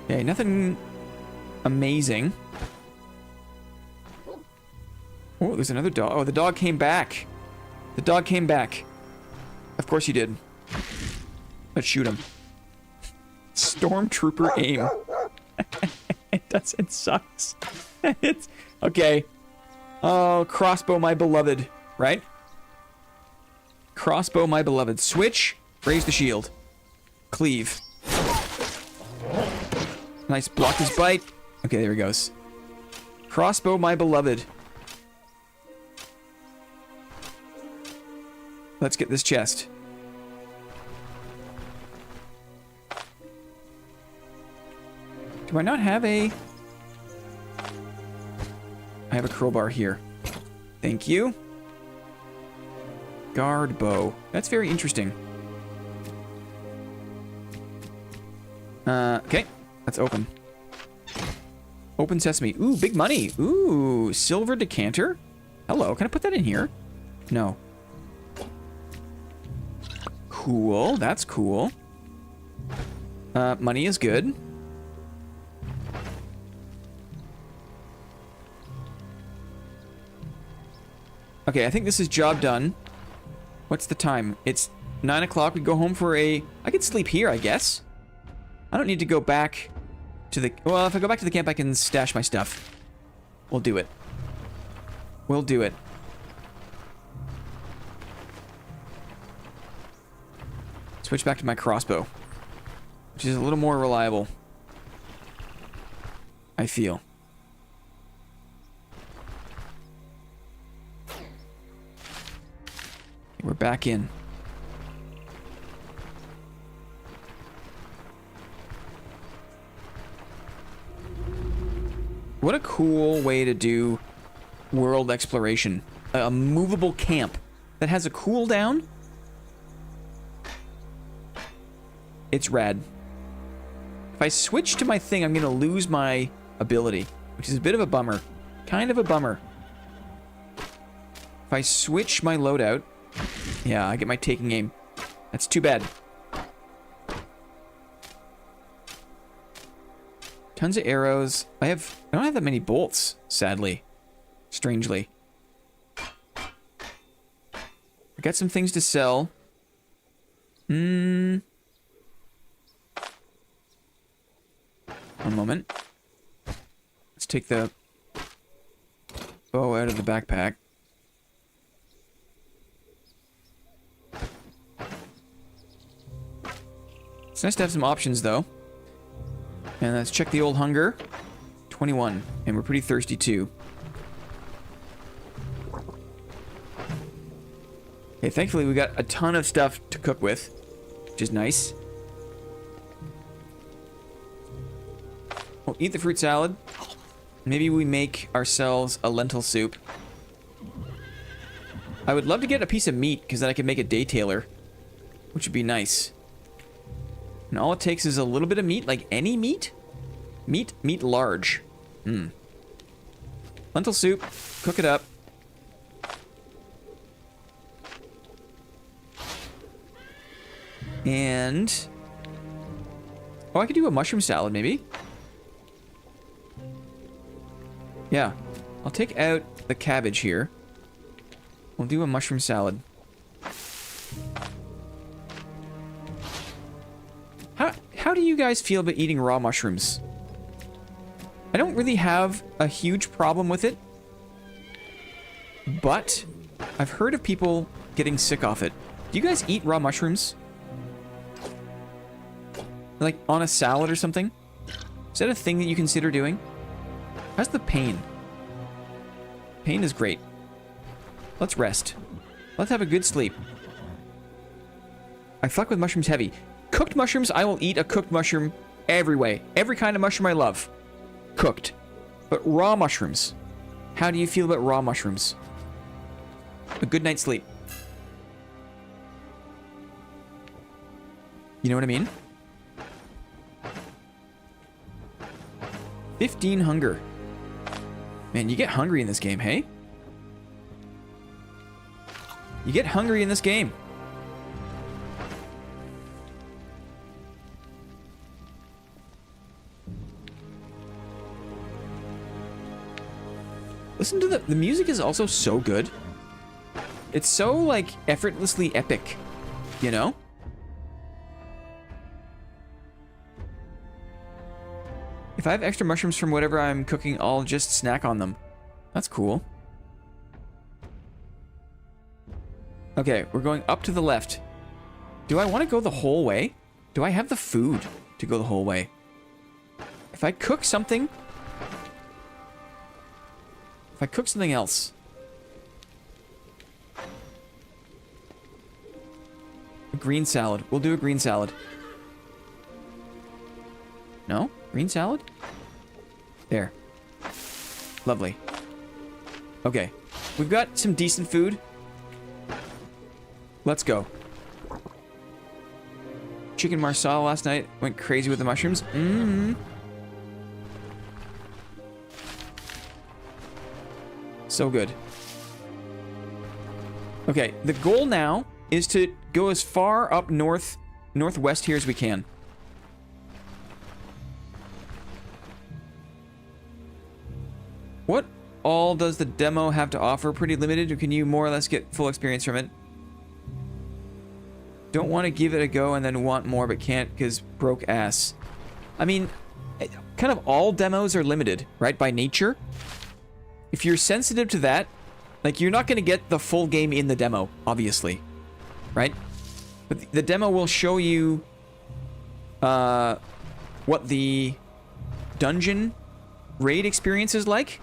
Okay, nothing amazing. Oh, there's another dog. Oh, the dog came back. The dog came back. Of course he did. Let's shoot him. Stormtrooper aim. It sucks. It's okay. Oh, crossbow, my beloved. Right? Crossbow, my beloved. Switch. Raise the shield. Cleave. Nice. Block his bite. Okay, there he goes. Crossbow, my beloved. Let's get this chest. Do I not have a... I have a crowbar here. Thank you. Guard bow. That's very interesting. Okay. Let's open. Open sesame. Ooh, big money. Ooh, silver decanter. Hello. Can I put that in here? No. Cool. That's cool. Money is good. Okay, I think this is job done. What's the time? It's 9 o'clock. We go home for a... I could sleep here, I guess. I don't need to go back to the... Well, if I go back to the camp, I can stash my stuff. We'll do it. We'll do it. Switch back to my crossbow, which is a little more reliable, I feel. We're back in. What a cool way to do world exploration. A movable camp that has a cooldown. It's rad. If I switch to my thing, I'm going to lose my ability, which is a bit of a bummer. Kind of a bummer. If I switch my loadout, yeah, I get my taking aim. That's too bad. Tons of arrows. I don't have that many bolts, sadly. Strangely. I got some things to sell. One moment. Let's take the bow out of the backpack. It's nice to have some options, though. And let's check the old hunger. 21. And we're pretty thirsty, too. Okay, thankfully we got a ton of stuff to cook with, which is nice. We'll eat the fruit salad. Maybe we make ourselves a lentil soup. I would love to get a piece of meat, because then I can make a day-tailer, which would be nice. And all it takes is a little bit of meat, like any meat? Meat large. Lentil soup, cook it up. And... oh, I could do a mushroom salad, maybe. Yeah. I'll take out the cabbage here. We'll do a mushroom salad. How do you guys feel about eating raw mushrooms? I don't really have a huge problem with it. But I've heard of people getting sick off it. Do you guys eat raw mushrooms? Like on a salad or something? Is that a thing that you consider doing? How's the pain? Pain is great. Let's rest. Let's have a good sleep. I fuck with mushrooms heavy. Cooked mushrooms, I will eat a cooked mushroom every way. Every kind of mushroom I love. Cooked. But raw mushrooms. How do you feel about raw mushrooms? A good night's sleep. You know what I mean? 15 hunger. Man, you get hungry in this game, hey? You get hungry in this game. Listen to the music is also so good. It's so, like, effortlessly epic, you know? If I have extra mushrooms from whatever I'm cooking, I'll just snack on them. That's cool. Okay, we're going up to the left. Do I want to go the whole way? Do I have the food to go the whole way? If I cook something... if I cook something else... a green salad. We'll do a green salad. No? Green salad? There. Lovely. Okay. We've got some decent food. Let's go. Chicken marsala last night. Went crazy with the mushrooms. So good. Okay, the goal now is to go as far up northwest here as we can. What all does the demo have to offer? Pretty limited, or can you more or less get full experience from it? Don't want to give it a go and then want more but can't because broke ass. I mean, kind of all demos are limited, right? By nature. If you're sensitive to that, like, you're not going to get the full game in the demo, obviously. Right? But the demo will show you what the dungeon raid experience is like.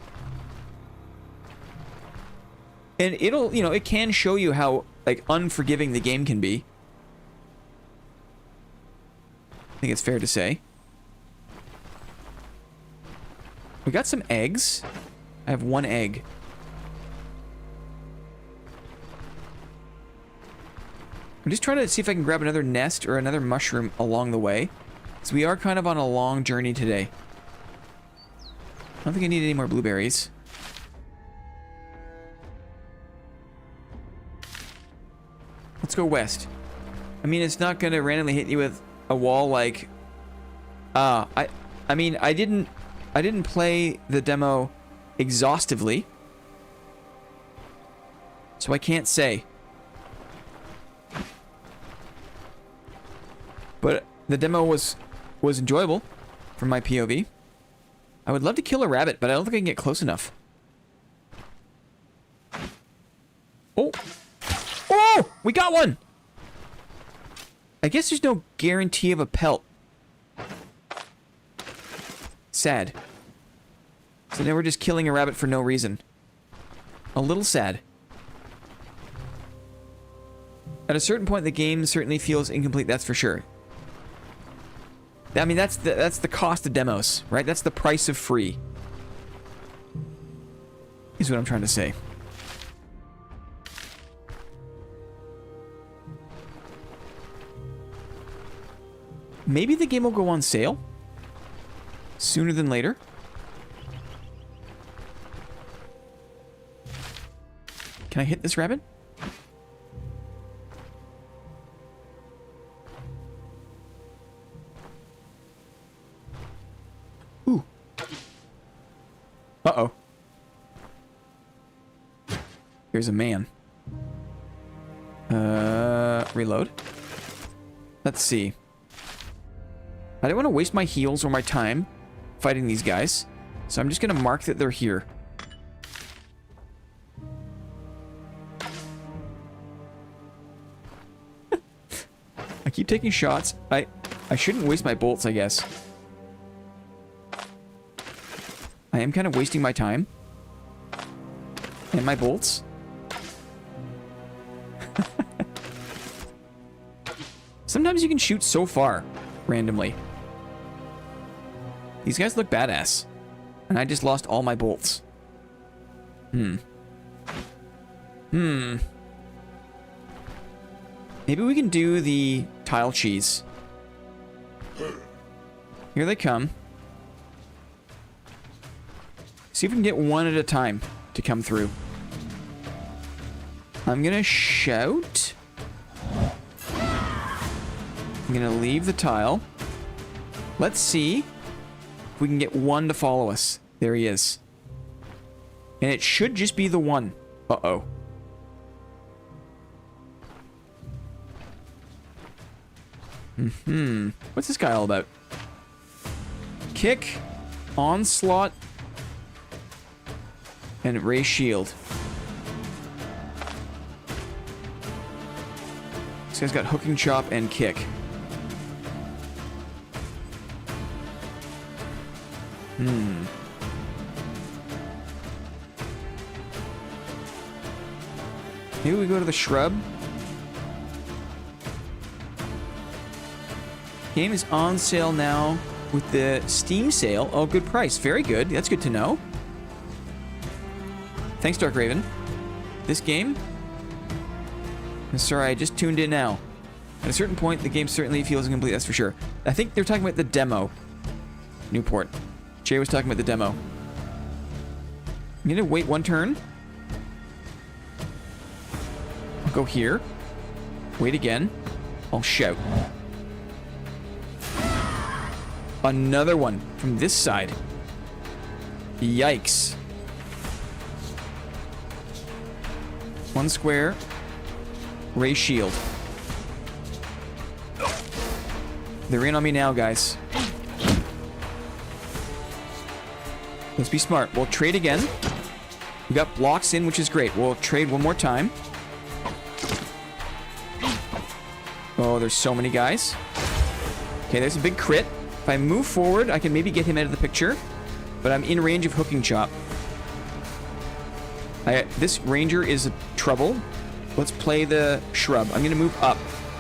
And it'll, you know, it can show you how, like, unforgiving the game can be. I think it's fair to say. We got some eggs. I have 1 egg. I'm just trying to see if I can grab another nest or another mushroom along the way. So we are kind of on a long journey today. I don't think I need any more blueberries. Let's go west. I mean, it's not going to randomly hit you with a wall like... I mean, I didn't play the demo exhaustively. So I can't say. But the demo was enjoyable from my POV. I would love to kill a rabbit, but I don't think I can get close enough. Oh! Oh! We got one! I guess there's no guarantee of a pelt. Sad. So now we're just killing a rabbit for no reason. A little sad. At a certain point, the game certainly feels incomplete, that's for sure. I mean, that's the cost of demos, right? That's the price of free. Is what I'm trying to say. Maybe the game will go on sale sooner than later. Can I hit this rabbit? Ooh. Uh-oh. Here's a man. Reload. Let's see. I don't want to waste my heals or my time fighting these guys, so I'm just going to mark that they're here. I keep taking shots. I shouldn't waste my bolts, I guess. I am kind of wasting my time. And my bolts. Sometimes you can shoot so far, randomly. These guys look badass. And I just lost all my bolts. Maybe we can do the tile cheese. Here they come. See if we can get one at a time to come through. I'm gonna shout. I'm gonna leave the tile. Let's see if we can get one to follow us. There he is. And it should just be the one. Uh-oh. What's this guy all about? Kick, onslaught, and ray shield. This guy's got hooking chop and kick. Maybe we go to the shrub. Game is on sale now with the Steam sale. Oh, good price. Very good. That's good to know. Thanks, Dark Raven. This game? Sorry, I just tuned in now. At a certain point, the game certainly feels incomplete, that's for sure. I think they're talking about the demo. Newport. Jay was talking about the demo. I'm gonna wait one turn. I'll go here. Wait again. I'll shout. Another one from this side. Yikes. One square. Ray shield. They're in on me now, guys. Let's be smart. We'll trade again. We got blocks in, which is great. We'll trade one more time. Oh, there's so many guys. Okay, there's a big crit. If I move forward, I can maybe get him out of the picture. But I'm in range of hooking chop. This ranger is trouble. Let's play the shrub. I'm going to move up.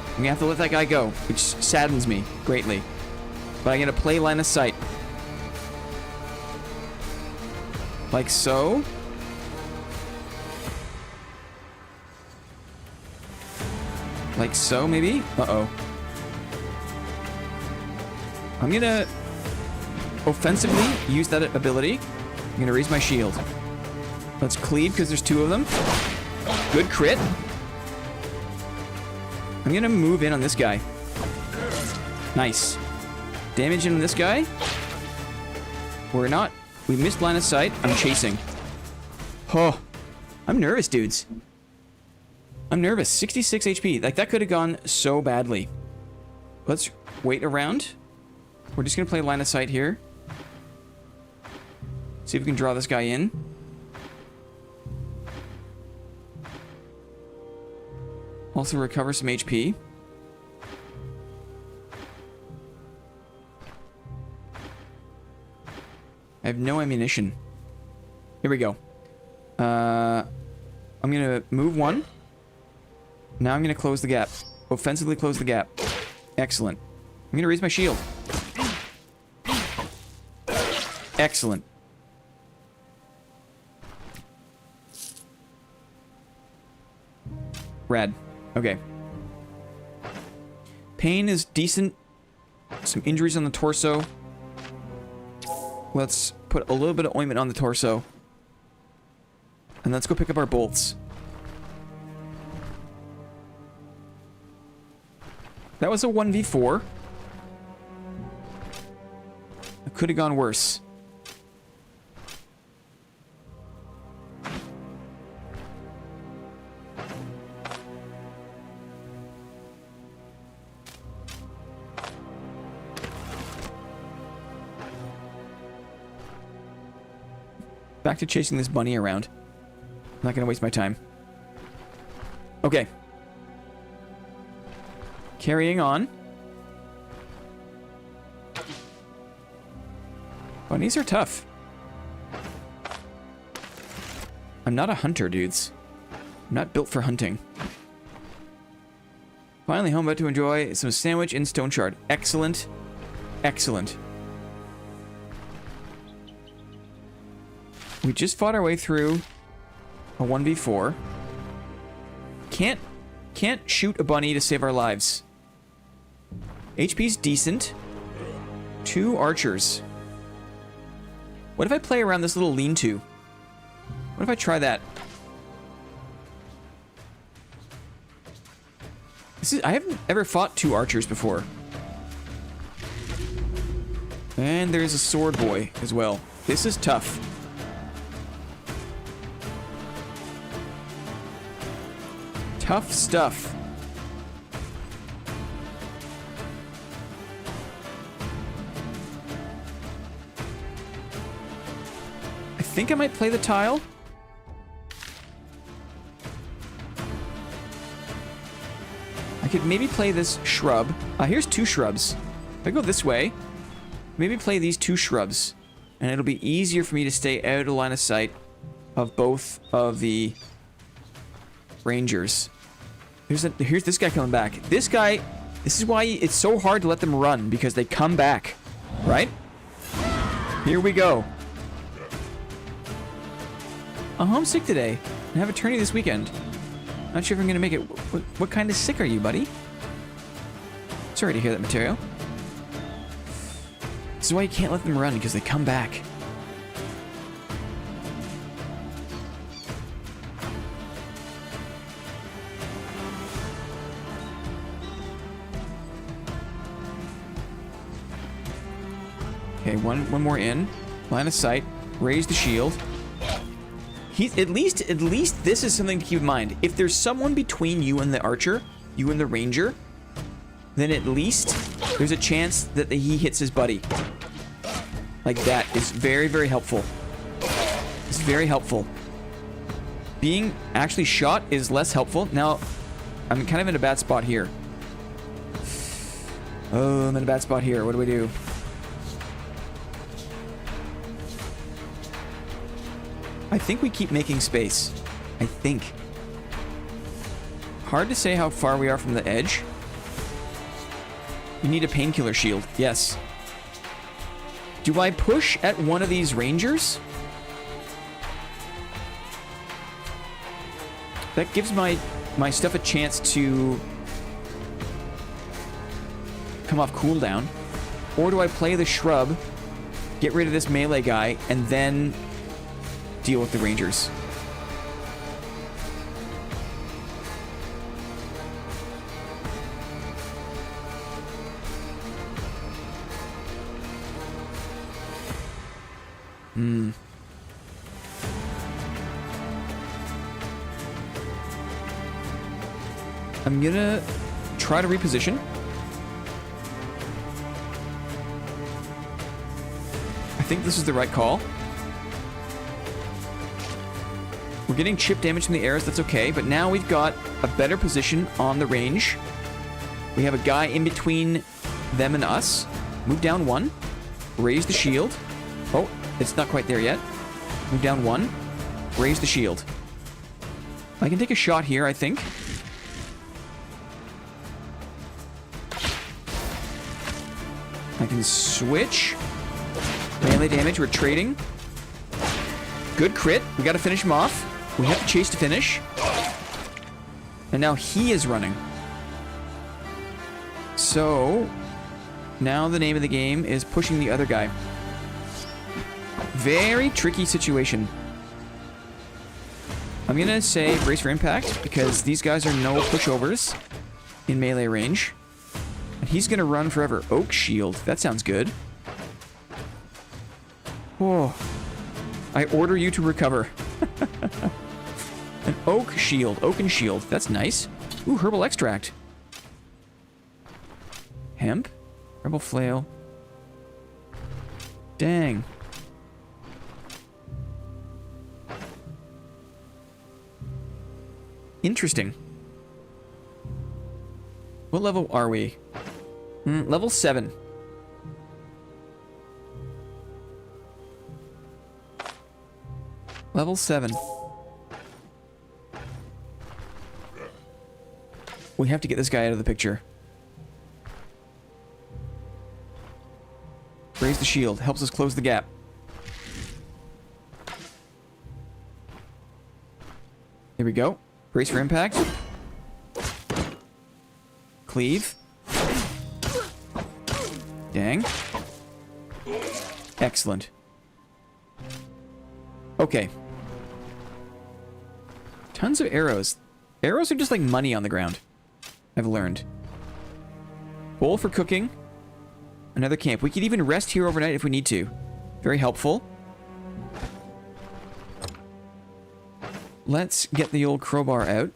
I'm going to have to let that guy go, which saddens me greatly. But I'm going to play line of sight. Like so. Like so, maybe? Uh-oh. I'm going to offensively use that ability. I'm going to raise my shield. Let's cleave because there's two of them. Good crit. I'm going to move in on this guy. Nice. Damage in on this guy. We're not. We missed line of sight. I'm chasing. Oh. I'm nervous, dudes. I'm nervous. 66 HP. Like, that could have gone so badly. Let's wait around. We're just going to play line of sight here. See if we can draw this guy in. Also recover some HP. I have no ammunition. Here we go. I'm going to move one. Now I'm going to close the gap. Offensively close the gap. Excellent. I'm going to raise my shield. Excellent. Rad. Okay. Pain is decent. Some injuries on the torso. Let's put a little bit of ointment on the torso. And let's go pick up our bolts. That was a 1v4. It could have gone worse. Back to chasing this bunny around. I'm not going to waste my time. Okay. Carrying on. Bunnies are tough. I'm not a hunter, dudes. I'm not built for hunting. Finally home, about to enjoy some sandwich in Stoneshard. Excellent. Excellent. We just fought our way through a 1v4. Can't shoot a bunny to save our lives. HP's decent. 2 archers. What if I play around this little lean-to? What if I try that? I haven't ever fought 2 archers before. And there's a sword boy as well. This is tough. Tough stuff. I think I might play the tile. I could maybe play this shrub. Here's 2 shrubs. If I go this way, maybe play these 2 shrubs. And it'll be easier for me to stay out of line of sight of both of the rangers. Here's this guy coming back. This guy, this is why it's so hard to let them run, because they come back, right? Here we go. I'm homesick today. I have a tourney this weekend. Not sure if I'm gonna make it. What kind of sick are you, buddy? Sorry to hear that, material. This is why you can't let them run, because they come back. Okay, one more in. Line of sight. Raise the shield. He's at least this is something to keep in mind. If there's someone between you and the archer, you and the ranger, then at least there's a chance that he hits his buddy. Like that is very, very helpful. It's very helpful. Being actually shot is less helpful. Now, I'm kind of in a bad spot here. Oh, I'm in a bad spot here. What do we do? I think we keep making space. I think. Hard to say how far we are from the edge. You need a painkiller shield. Yes. Do I push at one of these rangers? That gives my stuff a chance to come off cooldown. Or do I play the shrub, get rid of this melee guy, and then deal with the rangers? I'm gonna try to reposition. I think this is the right call. We're getting chip damage from the arrows, that's okay, but now we've got a better position on the range. We have a guy in between them and us. Move down one. Raise the shield. Oh, it's not quite there yet. Move down one. Raise the shield. I can take a shot here, I think. I can switch. Melee damage, we're trading. Good crit. We gotta finish him off. We have to chase to finish. And now he is running. So, now the name of the game is pushing the other guy. Very tricky situation. I'm gonna say brace for impact, because these guys are no pushovers in melee range. And he's gonna run forever. Oak shield. That sounds good. Whoa. I order you to recover. An oak shield. Oaken shield. That's nice. Ooh, herbal extract. Hemp. Rebel flail. Dang. Interesting. What level are we? Level 7. Level 7. We have to get this guy out of the picture. Raise the shield. Helps us close the gap. Here we go. Brace for impact. Cleave. Dang. Excellent. Okay. Tons of arrows. Arrows are just like money on the ground. I've learned. Bowl for cooking. Another camp. We could even rest here overnight if we need to. Very helpful. Let's get the old crowbar out.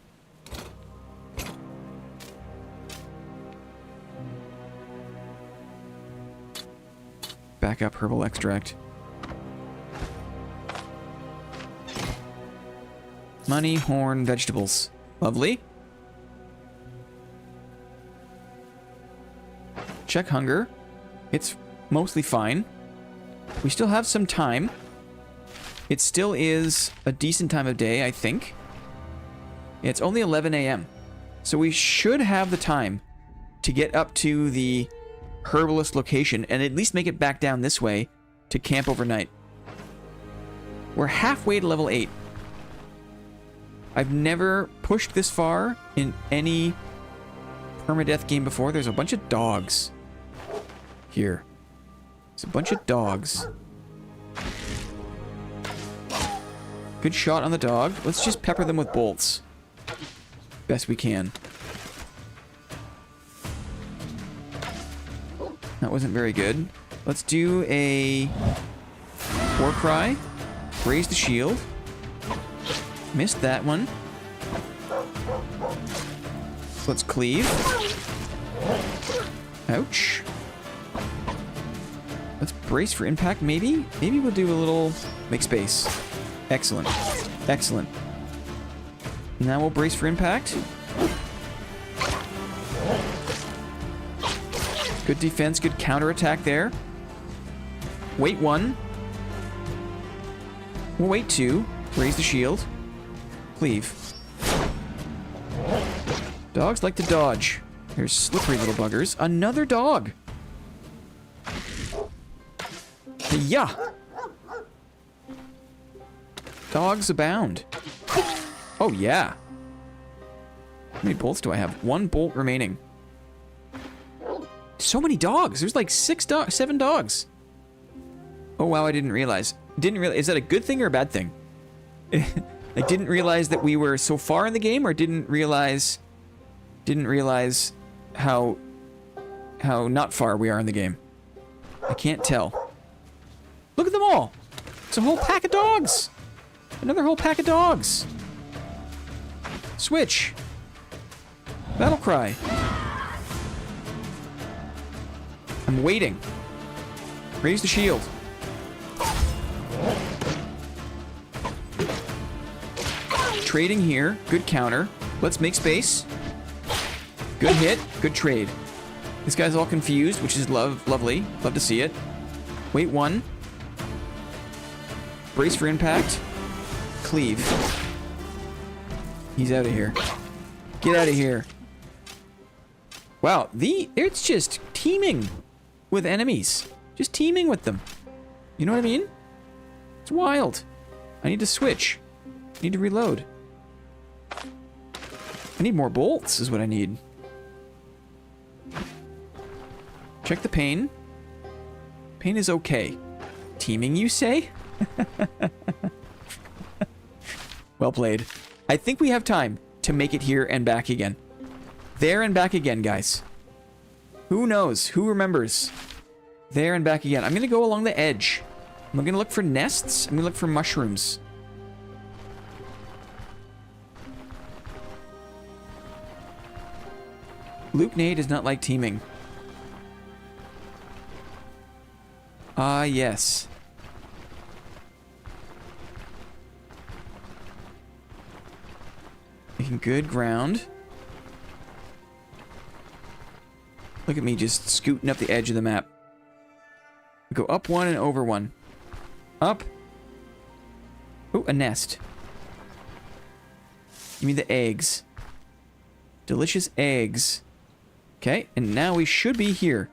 Back up herbal extract. Money, horn, vegetables. Lovely. Check hunger. It's mostly fine. We still have some time. It still is a decent time of day, I think. It's only 11 a.m. So we should have the time to get up to the herbalist location and at least make it back down this way to camp overnight. We're halfway to level 8. I've never pushed this far in any permadeath game before. There's a bunch of dogs here. There's a bunch of dogs. Good shot on the dog. Let's just pepper them with bolts. Best we can. That wasn't very good. Let's do a war cry. Raise the shield. Missed that one. Let's cleave. Ouch. Let's brace for impact, maybe? Maybe we'll do a little... Make space. Excellent. Excellent. Now we'll brace for impact. Good defense, good counterattack there. Wait 1. We'll wait 2. Raise the shield. Cleave. Dogs like to dodge. There's slippery little buggers. Another dog! Yeah! Dogs abound. Oh, yeah. How many bolts do I have? 1 bolt remaining. So many dogs! There's like 7 dogs. Oh, wow, I didn't realize. Is that a good thing or a bad thing? I didn't realize that we were so far in the game, or didn't realize how not far we are in the game. I can't tell. Look at them all! It's a whole pack of dogs! Another whole pack of dogs! Switch! Battle cry! I'm waiting. Raise the shield. Trading here. Good counter. Let's make space. Good hit. Good trade. This guy's all confused, which is lovely. Love to see it. Wait 1. Brace for impact. Cleave. He's out of here. Get out of here. Wow, it's just teeming with enemies. Just teeming with them. You know what I mean? It's wild. I need to switch. I need to reload. I need more bolts is what I need. Check the pain. Pain is okay. Teeming, you say? Well played. I think we have time to make it here and back again. There and back again, guys. Who knows? Who remembers? There and back again. I'm going to go along the edge. I'm going to look for nests. I'm going to look for mushrooms. Luke Nate does not like teaming. Ah, yes. Making good ground. Look at me just scooting up the edge of the map. Go up 1 and over 1. Up. Ooh, a nest. Give me the eggs. Delicious eggs. Okay, and now we should be here.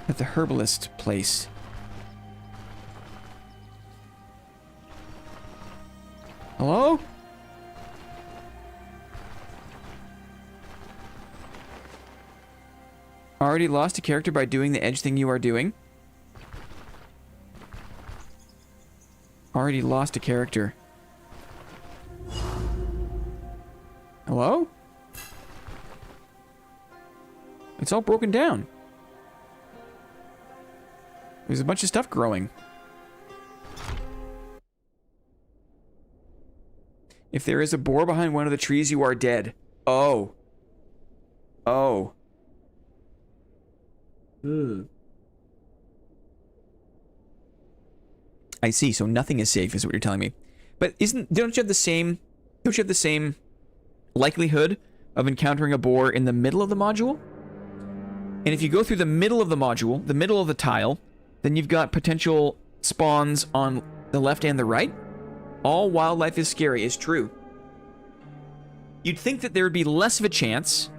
At the herbalist place. Hello? Already lost a character by doing the edge thing you are doing? Already lost a character. Hello? It's all broken down. There's a bunch of stuff growing. If there is a boar behind one of the trees, you are dead. Oh. Oh. I see. So nothing is safe, is what you're telling me. But don't you have the same likelihood of encountering a boar in the middle of the module? And if you go through the middle of the module, the middle of the tile, then you've got potential spawns on the left and the right. All wildlife is scary is true. You'd think that there would be less of a chance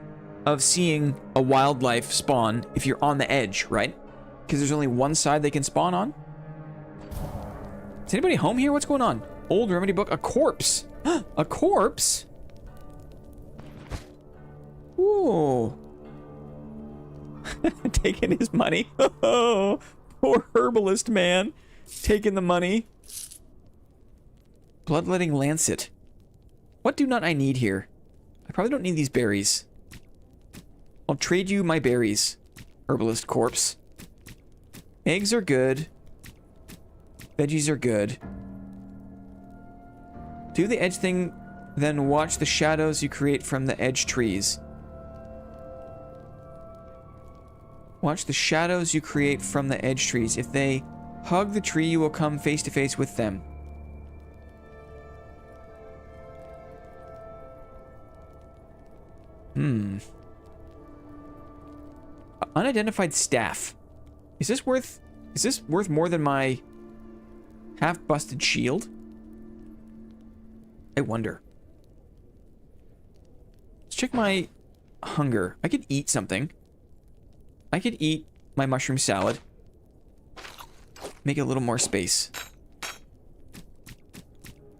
of seeing a wildlife spawn if you're on the edge, right? Because there's only one side they can spawn on. Is anybody home here? What's going on? Old remedy book. A corpse. A corpse? Ooh. Taking his money. Oh, poor herbalist man. Taking the money. Bloodletting lancet. What do not I need here? I probably don't need these berries. I'll trade you my berries, herbalist corpse. Eggs are good. Veggies are good. Do the edge thing, then watch the shadows you create from the edge trees. Watch the shadows you create from the edge trees. If they hug the tree, you will come face to face with them. Unidentified staff. Is this worth more than my half-busted shield? I wonder. Let's check my hunger. I could eat something. I could eat my mushroom salad. Make a little more space.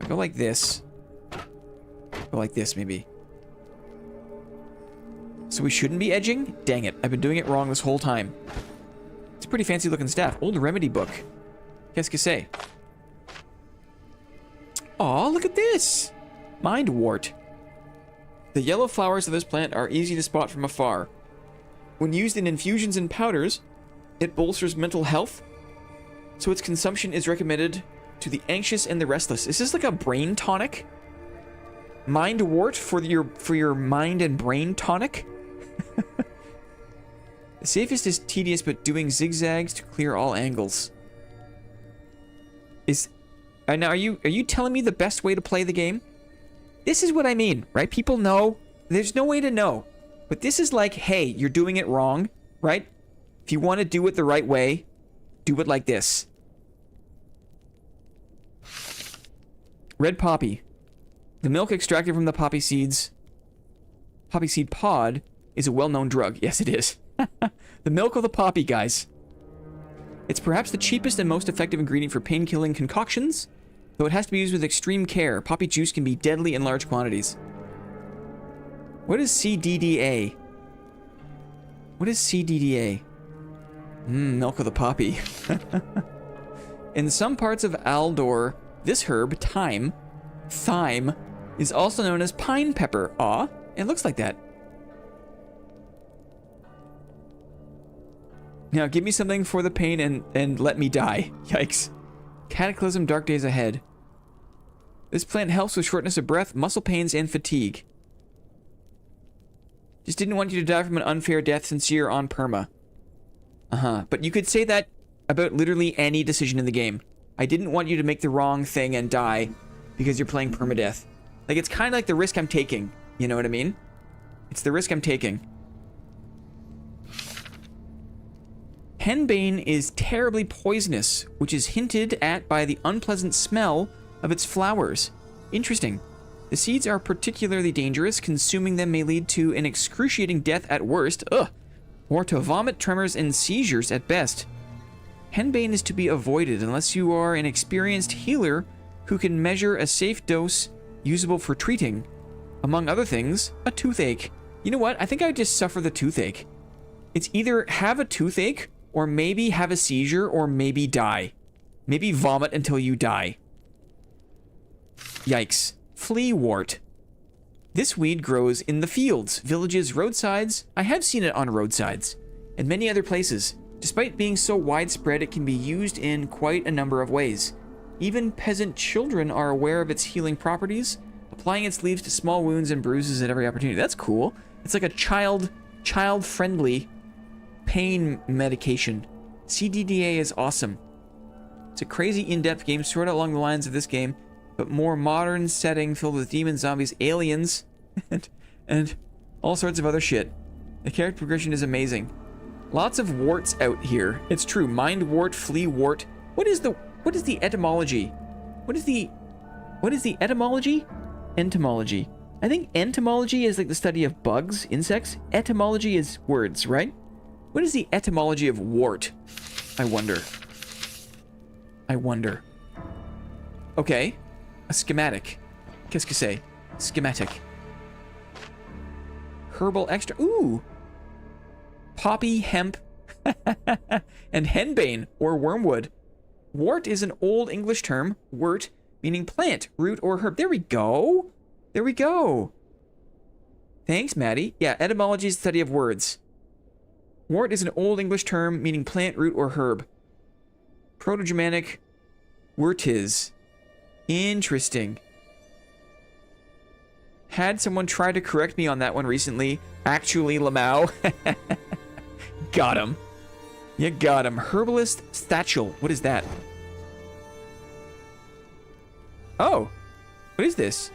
Go like this. Go like this, maybe. So we shouldn't be edging? Dang it, I've been doing it wrong this whole time. It's a pretty fancy looking staff. Old remedy book. Qu'est-ce que c'est? Aw, look at this! Mind wart. The yellow flowers of this plant are easy to spot from afar. When used in infusions and powders, it bolsters mental health, so its consumption is recommended to the anxious and the restless. Is this like a brain tonic? Mind wart for your mind and brain tonic? The safest is tedious, but doing zigzags to clear all angles. Now, are you telling me the best way to play the game? This is what I mean, right? People know. There's no way to know. But this is like, hey, you're doing it wrong, right? If you want to do it the right way, do it like this. Red poppy. The milk extracted from the poppy seed pod is a well-known drug. Yes, it is. The milk of the poppy, guys. It's perhaps the cheapest and most effective ingredient for pain-killing concoctions, though it has to be used with extreme care. Poppy juice can be deadly in large quantities. What is CDDA? What is CDDA? Milk of the poppy. In some parts of Aldor, this herb, thyme, is also known as pine pepper. Aw, it looks like that. Now, give me something for the pain and let me die. Yikes. Cataclysm, dark days ahead. This plant helps with shortness of breath, muscle pains, and fatigue. Just didn't want you to die from an unfair death, sincere on perma. But you could say that about literally any decision in the game. I didn't want you to make the wrong thing and die because you're playing permadeath. Like, it's kind of like the risk I'm taking. You know what I mean? It's the risk I'm taking. Henbane is terribly poisonous, which is hinted at by the unpleasant smell of its flowers. Interesting. The seeds are particularly dangerous. Consuming them may lead to an excruciating death at worst, or to vomit, tremors, and seizures at best. Henbane is to be avoided unless you are an experienced healer who can measure a safe dose usable for treating, among other things, a toothache. You know what? I think I would just suffer the toothache. It's either have a toothache, or maybe have a seizure, or maybe die. Maybe vomit until you die. Yikes. Flea wart. This weed grows in the fields, villages, roadsides. I have seen it on roadsides, and many other places. Despite being so widespread, it can be used in quite a number of ways. Even peasant children are aware of its healing properties, applying its leaves to small wounds and bruises at every opportunity. That's cool. It's like a child-friendly pain medication. CDDA is awesome. It's a crazy in-depth game, sort of along the lines of this game, but more modern setting filled with demons, zombies, aliens, and all sorts of other shit. The character progression is amazing. Lots of warts out here. It's true. Mind wart, flea wart. What is the etymology? What is the etymology? Entomology. I think entomology is like the study of bugs, insects. Etymology is words, right? What is the etymology of wart? I wonder. Okay. A schematic. Qu'est-ce que c'est? Schematic. Herbal extra. Ooh. Poppy, hemp, and henbane, or wormwood. Wart is an old English term, wort, meaning plant, root, or herb. There we go. There we go. Thanks, Maddie. Yeah, etymology is the study of words. Wart is an old English term, meaning plant, root, or herb. Proto-Germanic Wurtiz. Interesting. Had someone try to correct me on that one recently. Actually, Lamau. Got him. You got him. Herbalist Satchel. What is that? Oh. What is this?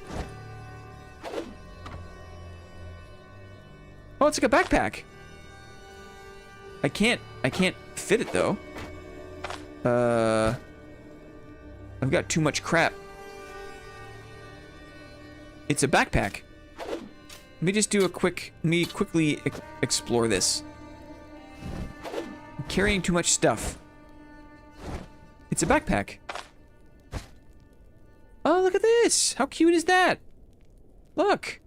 Oh, it's like a backpack. I can't fit it though. I've got too much crap. It's a backpack. Let me just do a quickly explore this. I'm carrying too much stuff. It's a backpack. Oh, look at this! How cute is that? Look!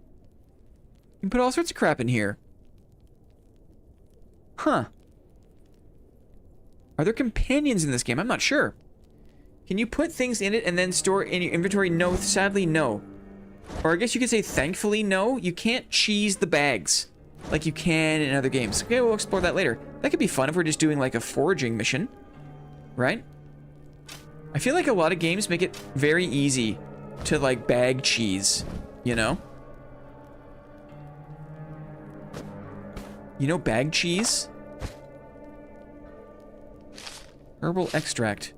You can put all sorts of crap in here. Huh. Are there companions in this game? I'm not sure. Can you put things in it and then store in your inventory? No, sadly, no. Or I guess you could say thankfully, no. You can't cheese the bags like you can in other games. Okay, we'll explore that later. That could be fun if we're just doing like a foraging mission. Right? I feel like a lot of games make it very easy to like bag cheese, you know? You know bag cheese? Herbal extract.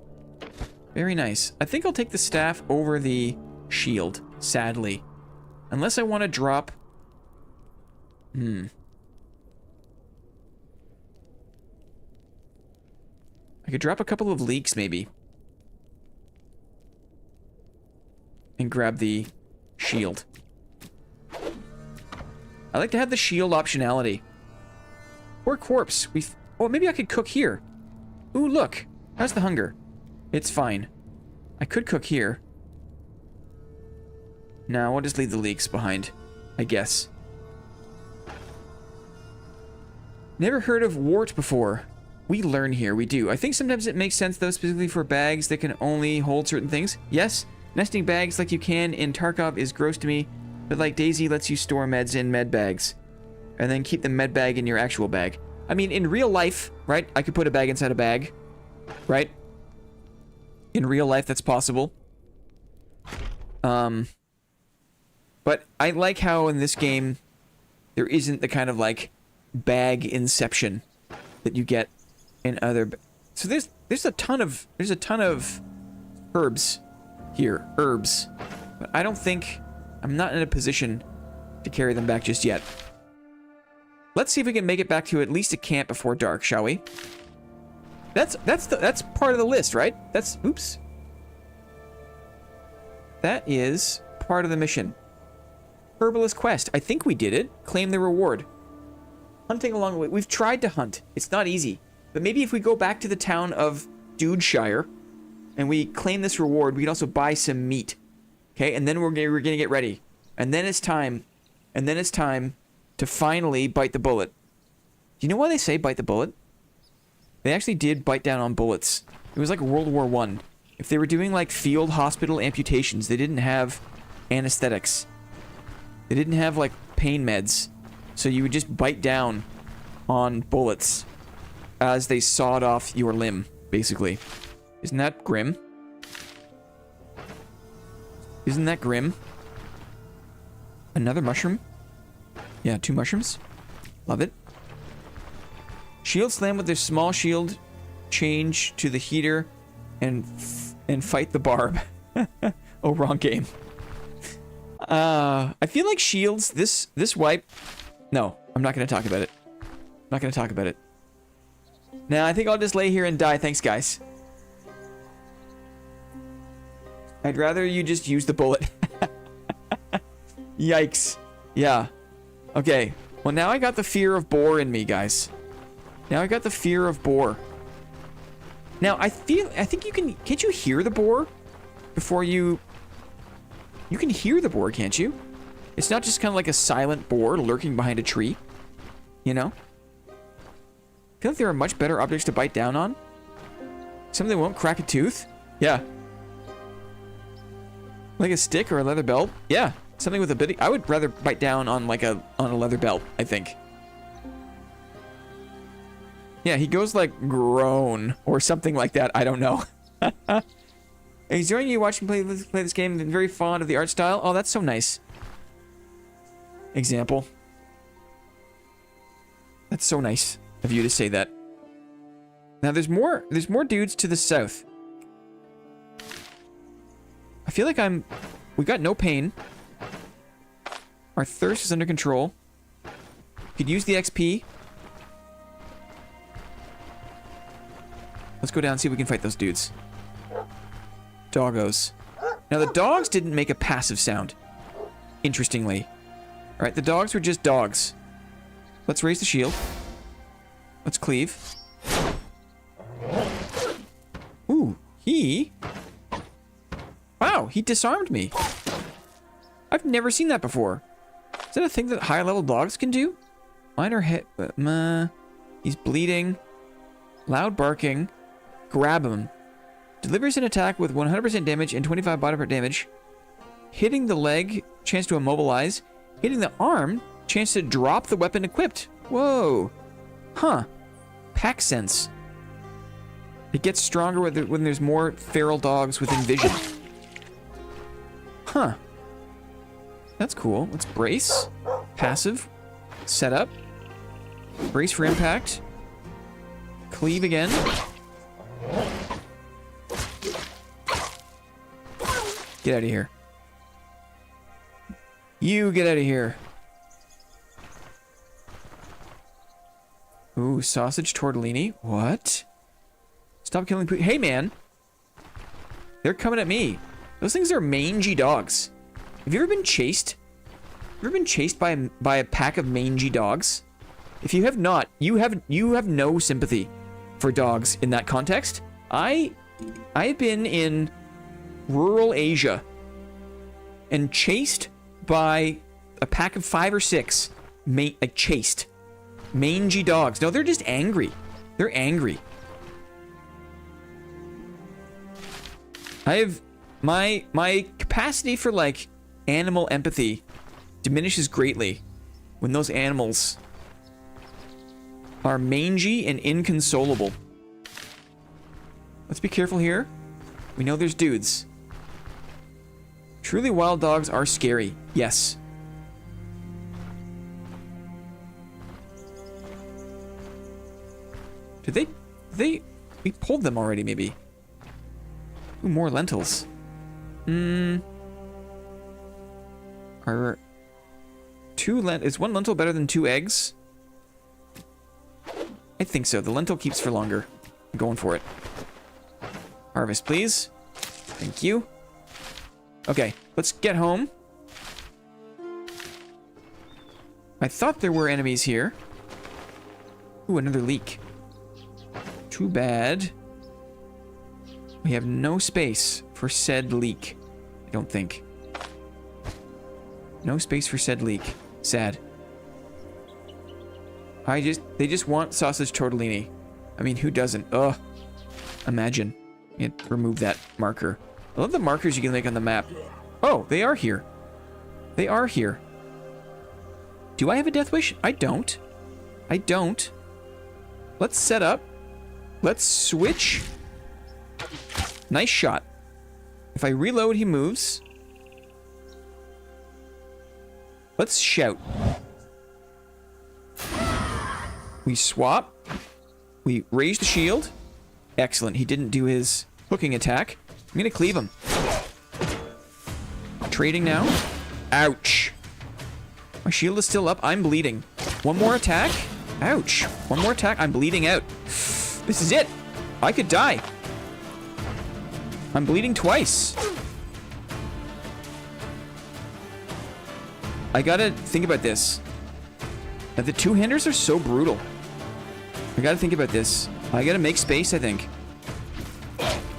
Very nice. I think I'll take the staff over the shield, sadly. Unless I want to drop... I could drop a couple of leeks, maybe. And grab the shield. I like to have the shield optionality. Or corpse. Oh, maybe I could cook here. Ooh, look. How's the hunger? It's fine. I could cook here. No, we'll just leave the leeks behind, I guess. Never heard of wart before. We learn here, we do. I think sometimes it makes sense, though, specifically for bags that can only hold certain things. Yes, nesting bags like you can in Tarkov is gross to me, but like Daisy lets you store meds in med bags, and then keep the med bag in your actual bag. I mean, in real life, right, I could put a bag inside a bag, right? In real life, that's possible. But I like how in this game, there isn't the kind of, like, bag inception that you get in other... So there's a ton of herbs here. Herbs. But I don't think... I'm not in a position to carry them back just yet. Let's see if we can make it back to at least a camp before dark, shall we? That's part of the list, right? Oops. That is part of the mission. Herbalist quest. I think we did it. Claim the reward. Hunting along the way. We've tried to hunt. It's not easy. But maybe if we go back to the town of Dudeshire and we claim this reward, we can also buy some meat. Okay, and then we're gonna get ready. And then it's time. And then it's time to finally bite the bullet. Do you know why they say bite the bullet? They actually did bite down on bullets. It was like World War I. If they were doing like field hospital amputations, they didn't have anesthetics. They didn't have like pain meds. So you would just bite down on bullets as they sawed off your limb, basically. Isn't that grim? Isn't that grim? Another mushroom? Yeah, 2 mushrooms. Love it. Shield slam with their small shield. Change to the heater and fight the barb. Oh, wrong game. I feel like shields, this wipe... No, I'm not going to talk about it. I'm not going to talk about it. Nah, I think I'll just lay here and die. Thanks, guys. I'd rather you just use the bullet. Yikes. Yeah. Okay. Well, now I got the fear of boar in me, guys. Now I got the fear of boar. Now, I think you can... Can't you hear the boar before you... You can hear the boar, can't you? It's not just kind of like a silent boar lurking behind a tree. You know? I feel like there are much better objects to bite down on. Something that won't crack a tooth? Yeah. Like a stick or a leather belt? Yeah. Something with a bit... I would rather bite down on like on a leather belt, I think. Yeah, he goes like groan or something like that. I don't know. Enjoying you watching play this game and very fond of the art style. Oh, that's so nice. Example. That's so nice of you to say that. Now there's more dudes to the south. I feel like we got no pain. Our thirst is under control. Could use the XP. Let's go down and see if we can fight those dudes. Doggos. Now the dogs didn't make a passive sound. Interestingly. Alright, the dogs were just dogs. Let's raise the shield. Let's cleave. Ooh, wow, he disarmed me. I've never seen that before. Is that a thing that high level dogs can do? Minor hit, he's bleeding. Loud barking. Grab him. Delivers an attack with 100% damage and 25 body part damage. Hitting the leg, chance to immobilize. Hitting the arm, chance to drop the weapon equipped. Whoa. Huh. Pack sense. It gets stronger when there's more feral dogs within vision. Huh. That's cool. Let's brace. Passive. Setup. Brace for impact. Cleave again. Get out of here. You get out of here. Ooh, sausage tortellini. What? Stop killing people. Hey, man. They're coming at me. Those things are mangy dogs. Have you ever been chased? Have you ever been chased by a pack of mangy dogs? If you have not, you have no sympathy for dogs in that context. I've been in rural Asia and chased by a pack of 5 or 6 chased mangy dogs. No, they're just angry. They're angry. I have my capacity for like animal empathy diminishes greatly when those animals are mangy and inconsolable. Let's be careful here. We know there's dudes. Truly wild dogs are scary. Yes. Did they we pulled them already maybe. Ooh, more lentils. Are is one lentil better than 2 eggs? I think so. The lentil keeps for longer. I'm going for it. Harvest, please. Thank you. Okay, let's get home. I thought there were enemies here. Ooh, another leak. Too bad. We have no space for said leak. I don't think. No space for said leak. Sad. They just want sausage tortellini. I mean, who doesn't? Ugh. Imagine. Remove that marker. I love the markers you can make on the map. Oh, they are here. They are here. Do I have a death wish? I don't. I don't. Let's set up. Let's switch. Nice shot. If I reload, he moves. Let's shout. We swap. We raise the shield. Excellent. He didn't do his hooking attack. I'm gonna cleave him. Trading now. Ouch. My shield is still up. I'm bleeding. One more attack. Ouch. One more attack. I'm bleeding out. This is it. I could die. I'm bleeding twice. I gotta think about this. Now, the two-handers are so brutal. I gotta think about this. I gotta make space, I think.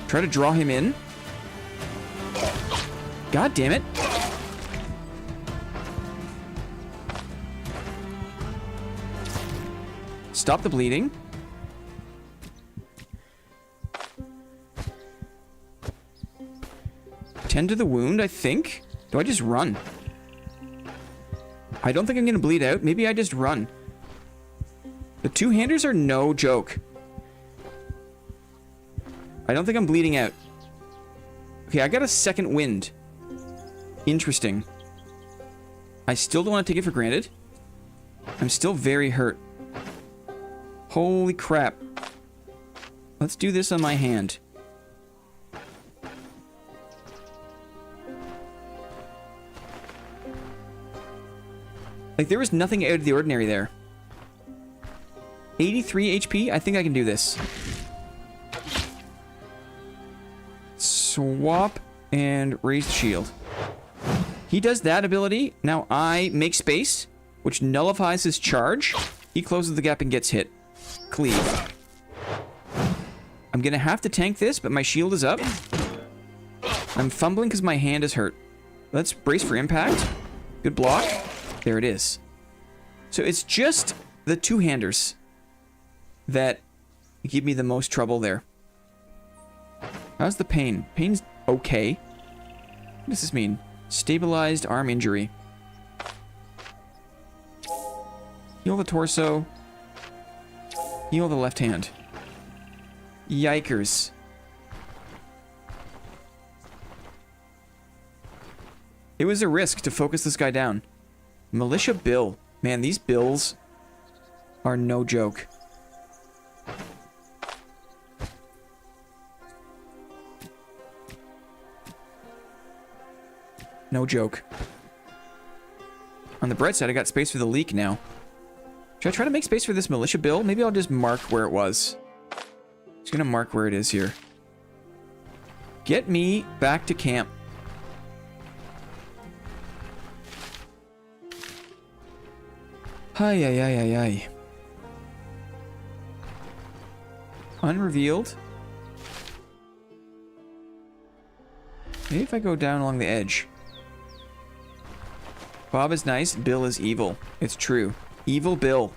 Try to draw him in. God damn it. Stop the bleeding. Tend to the wound, I think. Do I just run? I don't think I'm gonna bleed out. Maybe I just run. The two-handers are no joke. I don't think I'm bleeding out. Okay, I got a second wind. Interesting. I still don't want to take it for granted. I'm still very hurt. Holy crap. Let's do this on my hand. Like, there was nothing out of the ordinary there. 83 HP? I think I can do this. Swap and raise the shield. He does that ability. Now I make space, which nullifies his charge. He closes the gap and gets hit. Cleave. I'm gonna have to tank this, but my shield is up. I'm fumbling because my hand is hurt. Let's brace for impact. Good block. There it is. So it's just the two-handers that give me the most trouble there. How's the pain? Pain's okay. What does this mean? Stabilized arm injury. Heal the torso. Heal the left hand. Yikers. It was a risk to focus this guy down. Militia Bill. Man, these bills are no joke. No joke. On the bright side, I got space for the leak now. Should I try to make space for this militia bill? Maybe I'll just mark where it was. Just gonna mark where it is here. Get me back to camp. Hi, ay, ay, ay, ay. Unrevealed. Maybe if I go down along the edge. Bob is nice, Bill is evil. It's true. Evil Bill.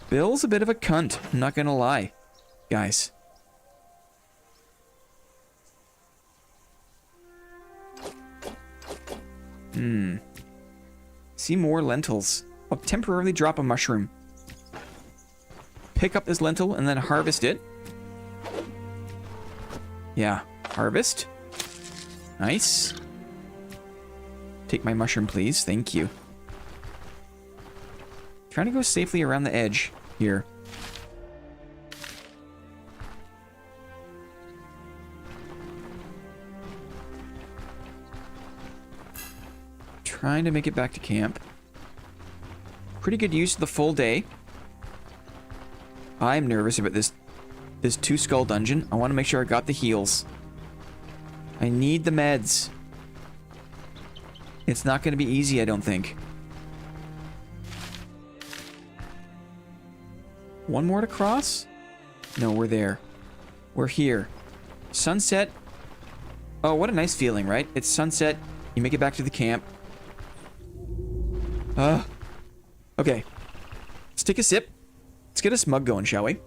Bill's a bit of a cunt, I'm not gonna lie, guys. See more lentils. I'll temporarily drop a mushroom. Pick up this lentil and then harvest it. Yeah, harvest. Nice. Take my mushroom, please. Thank you. Trying to go safely around the edge here. Trying to make it back to camp. Pretty good use of the full day. I'm nervous about this two skull dungeon. I want to make sure I got the heals. I need the meds. It's not going to be easy, I don't think. One more to cross? No, we're there. We're here. Sunset. Oh, what a nice feeling, right? It's sunset. You make it back to the camp. Okay. Let's take a sip. Let's get a smug going, shall we?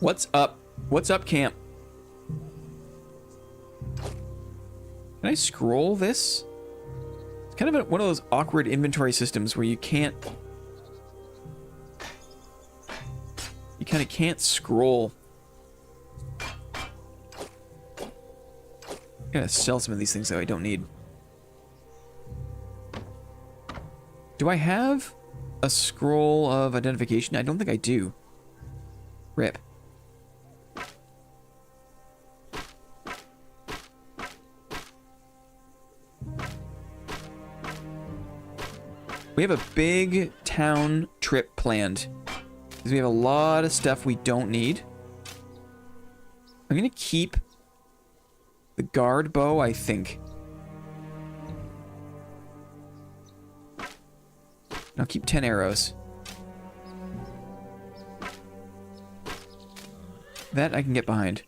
What's up? What's up, camp? Can I scroll this? It's kind of one of those awkward inventory systems where you can't... You kind of can't scroll. I'm gonna sell some of these things that I don't need. Do I have a scroll of identification? I don't think I do. Rip. We have a big town trip planned. Because we have a lot of stuff we don't need. I'm gonna keep the guard bow, I think. I'll keep 10 arrows. That I can get behind.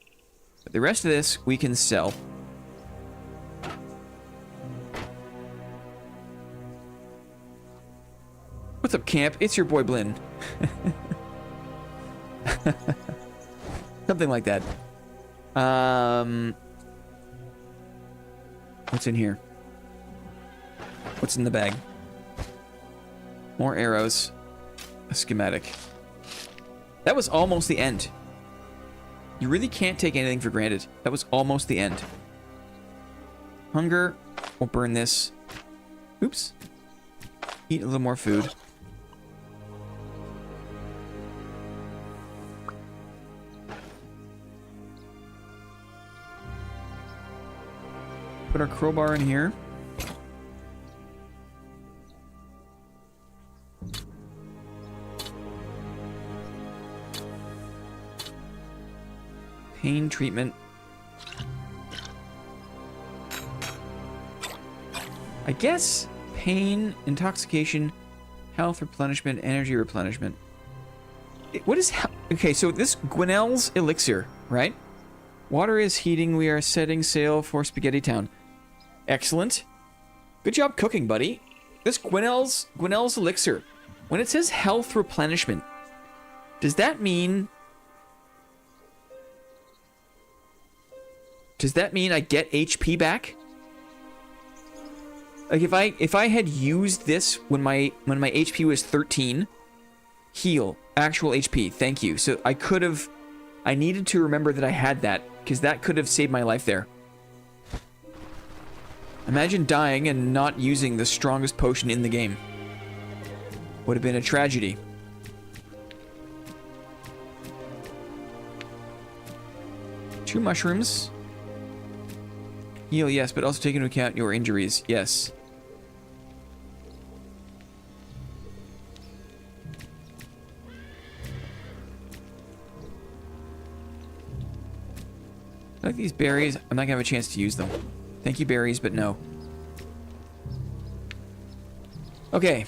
But the rest of this, we can sell. What's up, camp? It's your boy Blinn. Something like that. What's in here? What's in the bag? More arrows. A schematic. That was almost the end. You really can't take anything for granted. That was almost the end. Hunger. We'll burn this. Oops. Eat a little more food. Put our crowbar in here. Pain treatment. I guess pain, intoxication, health replenishment, energy replenishment. What is... Okay, so this Gwinnell's elixir, right? Water is heating. We are setting sail for Spaghetti Town. Excellent. Good job cooking, buddy. This Gwinnell's elixir. When it says health replenishment, does that mean... Does that mean I get HP back? Like if I had used this when my HP was 13, heal, actual HP, thank you. So I needed to remember that I had that, because that could have saved my life there. Imagine dying and not using the strongest potion in the game. Would have been a tragedy. Two mushrooms. Heal, yes, but also take into account your injuries. Yes. I like these berries. I'm not gonna have a chance to use them. Thank you, berries, but no. Okay.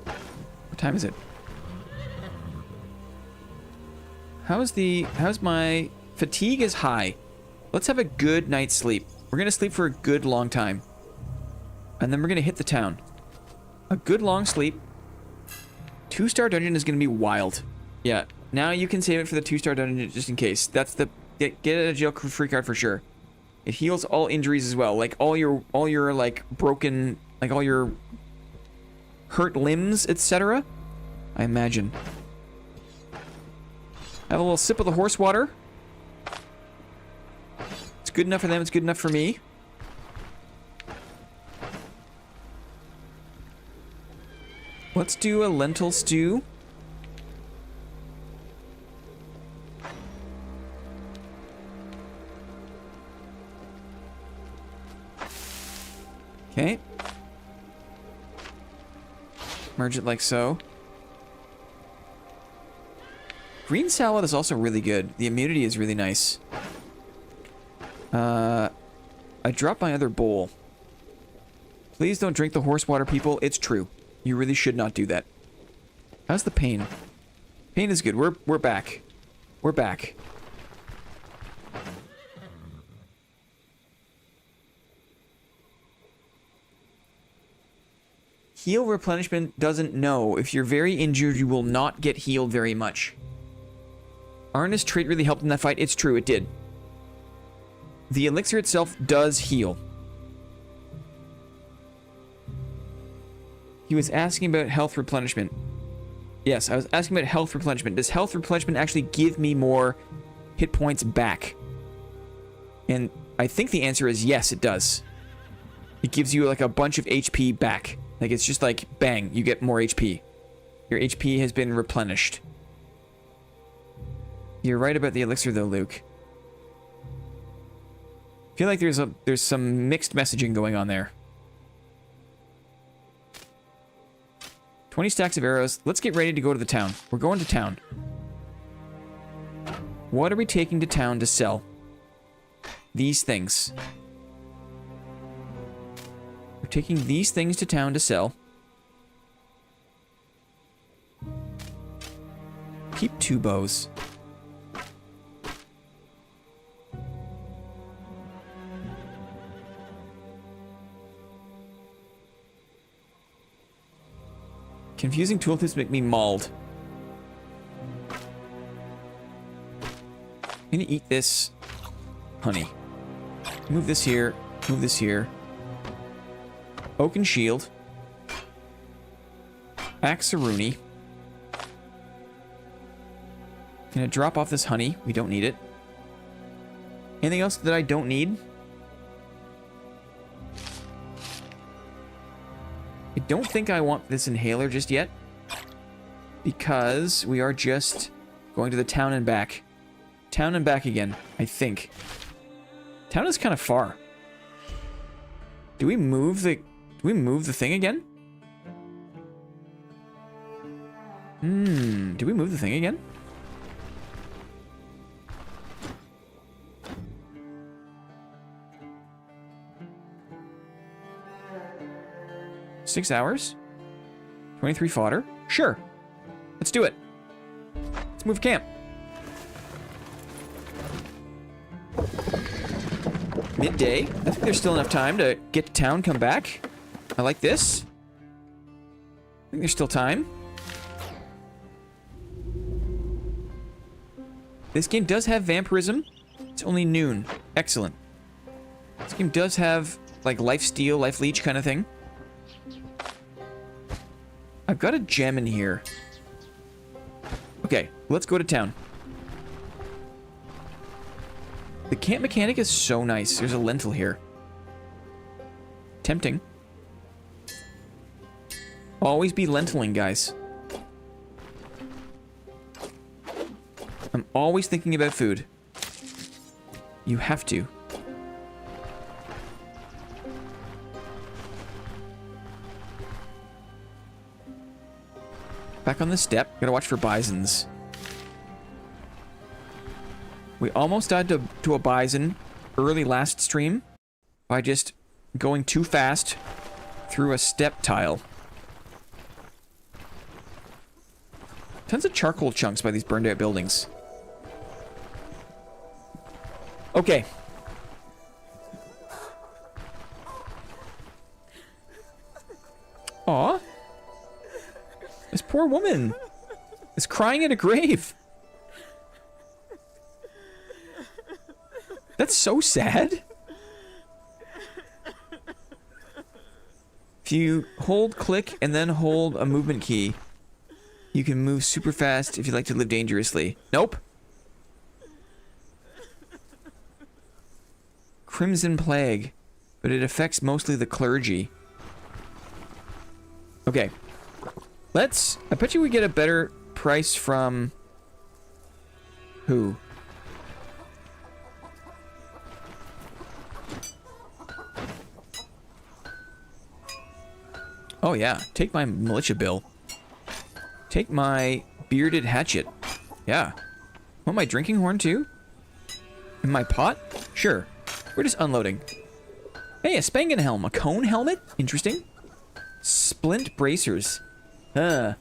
What time is it? How's my fatigue is high. Let's have a good night's sleep. We're gonna sleep for a good long time. And then we're gonna hit the town. A good long sleep. 2-star dungeon is gonna be wild. Yeah, now you can save it for the 2-star dungeon just in case. That's the get a jail free card for sure. It heals all injuries as well, like all your like broken, like all your hurt limbs, etc. I imagine. Have a little sip of the horse water. It's good enough for them, it's good enough for me. Let's do a lentil stew. Okay. Merge it like so. Green salad is also really good. The immunity is really nice. I dropped my other bowl. Please don't drink the horse water, people. It's true. You really should not do that. How's the pain? Pain is good. We're back. We're back. Heal replenishment doesn't know. If you're very injured, you will not get healed very much. Arnis trait really helped in that fight. It's true, it did. The elixir itself does heal. He was asking about health replenishment. Yes, I was asking about health replenishment. Does health replenishment actually give me more hit points back? And I think the answer is yes, it does. It gives you like a bunch of HP back. Like it's just like, bang, you get more HP. Your HP has been replenished. You're right about the elixir though, Luke. I feel like there's some mixed messaging going on there. 20 stacks of arrows. Let's get ready to go to the town. We're going to town. What are we taking to town to sell? These things. We're taking these things to town to sell. Keep 2 bows. Confusing tooltips make me mauled. I'm gonna eat this honey. Move this here. Move this here. Oaken shield. Axaruni. Gonna drop off this honey. We don't need it. Anything else that I don't need? I don't think I want this inhaler just yet. Because we are just going to the town and back. Town and back again, I think. Town is kind of far. Do we move the thing again? Do we move the thing again? Six hours? 23 fodder? Sure. Let's do it. Let's move camp. Midday. I think there's still enough time to get to town, come back. I like this. I think there's still time. This game does have vampirism. It's only noon. Excellent. This game does have, like, life steal, life leech kind of thing. I've got a gem in here. Okay, let's go to town. The camp mechanic is so nice. There's a lentil here. Tempting. Always be lentiling, guys. I'm always thinking about food. You have to. Back on the step. Gotta watch for bisons. We almost died to a bison early last stream by just going too fast through a step tile. Tons of charcoal chunks by these burned out buildings. Okay. Aw. This poor woman is crying in a grave. That's so sad. If you hold click and then hold a movement key, you can move super fast if you like to live dangerously. Nope. Crimson Plague, but it affects mostly the clergy. Okay. Let's... I bet you we get a better price from... Who? Oh yeah, take my militia bill. Take my bearded hatchet. Yeah. Want my drinking horn too? And my pot? Sure. We're just unloading. Hey, a Spangen helm. A cone helmet? Interesting. Splint bracers. Does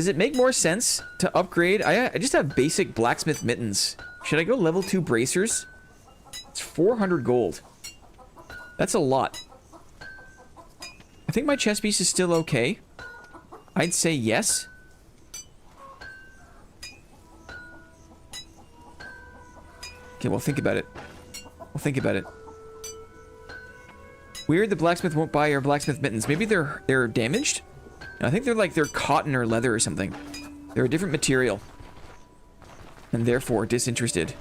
it make more sense to upgrade? I just have basic blacksmith mittens. Should I go level 2 bracers? It's 400 gold. That's a lot. I think my chest piece is still okay. I'd say yes. Okay, we'll think about it. We'll think about it. Weird the blacksmith won't buy your blacksmith mittens. Maybe they're damaged? I think they're cotton or leather or something. They're a different material. And therefore disinterested.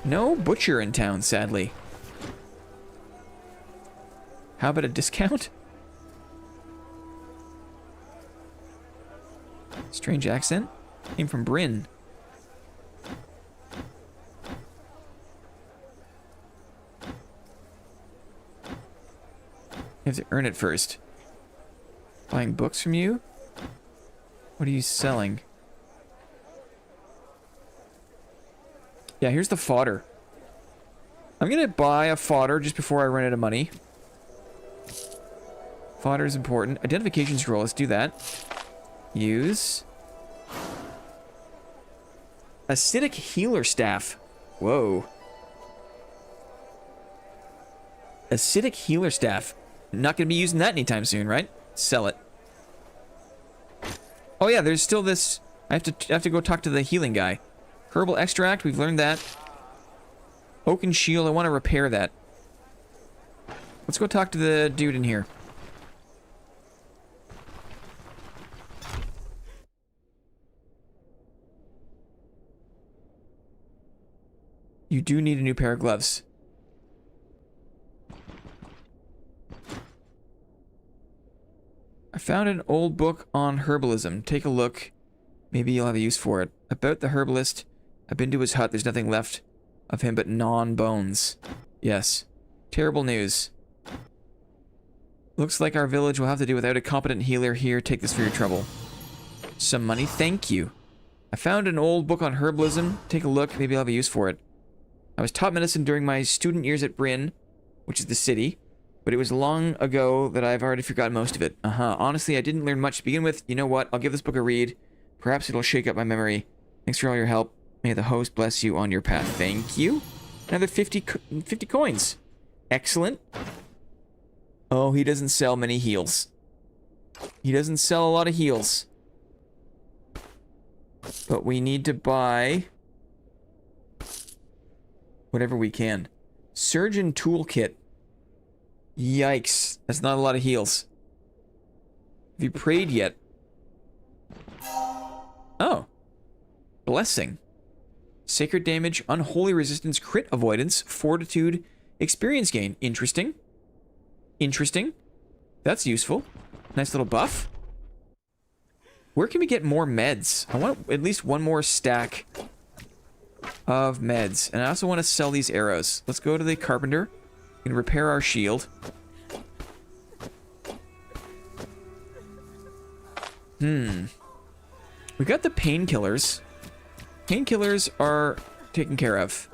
No butcher in town, sadly. How about a discount? Strange accent. Came from Bryn. You have to earn it first. Buying books from you? What are you selling? Yeah, here's the fodder. I'm gonna buy a fodder just before I run out of money. Fodder is important. Identification scroll, let's do that. Use. Acidic healer staff. Whoa. Acidic healer staff. Not gonna be using that anytime soon, right? Sell it. Oh yeah, there's still this. I have to go talk to the healing guy. Herbal extract, we've learned that. Oaken shield, I want to repair that. Let's go talk to the dude in here. You do need a new pair of gloves. I found an old book on herbalism. Take a look. Maybe you'll have a use for it. About the herbalist. I've been to his hut. There's nothing left of him but non-bones. Yes. Terrible news. Looks like our village will have to do without a competent healer here. Take this for your trouble. Some money? Thank you. I found an old book on herbalism. Take a look. Maybe I'll have a use for it. I was taught medicine during my student years at Bryn, which is the city, but it was long ago that I've already forgotten most of it. Honestly, I didn't learn much to begin with. You know what? I'll give this book a read. Perhaps it'll shake up my memory. Thanks for all your help. May the host bless you on your path. Thank you. Another 50 coins. Excellent. Oh, he doesn't sell many heals. He doesn't sell a lot of heals. But we need to buy whatever we can. Surgeon toolkit. Yikes. That's not a lot of heals. Have you prayed yet? Oh. Blessing. Sacred damage, unholy resistance, crit avoidance, fortitude, experience gain. Interesting. Interesting. That's useful. Nice little buff. Where can we get more meds? I want at least one more stack of meds. And I also want to sell these arrows. Let's go to the carpenter. We can repair our shield. We got the painkillers. Painkillers are taken care of.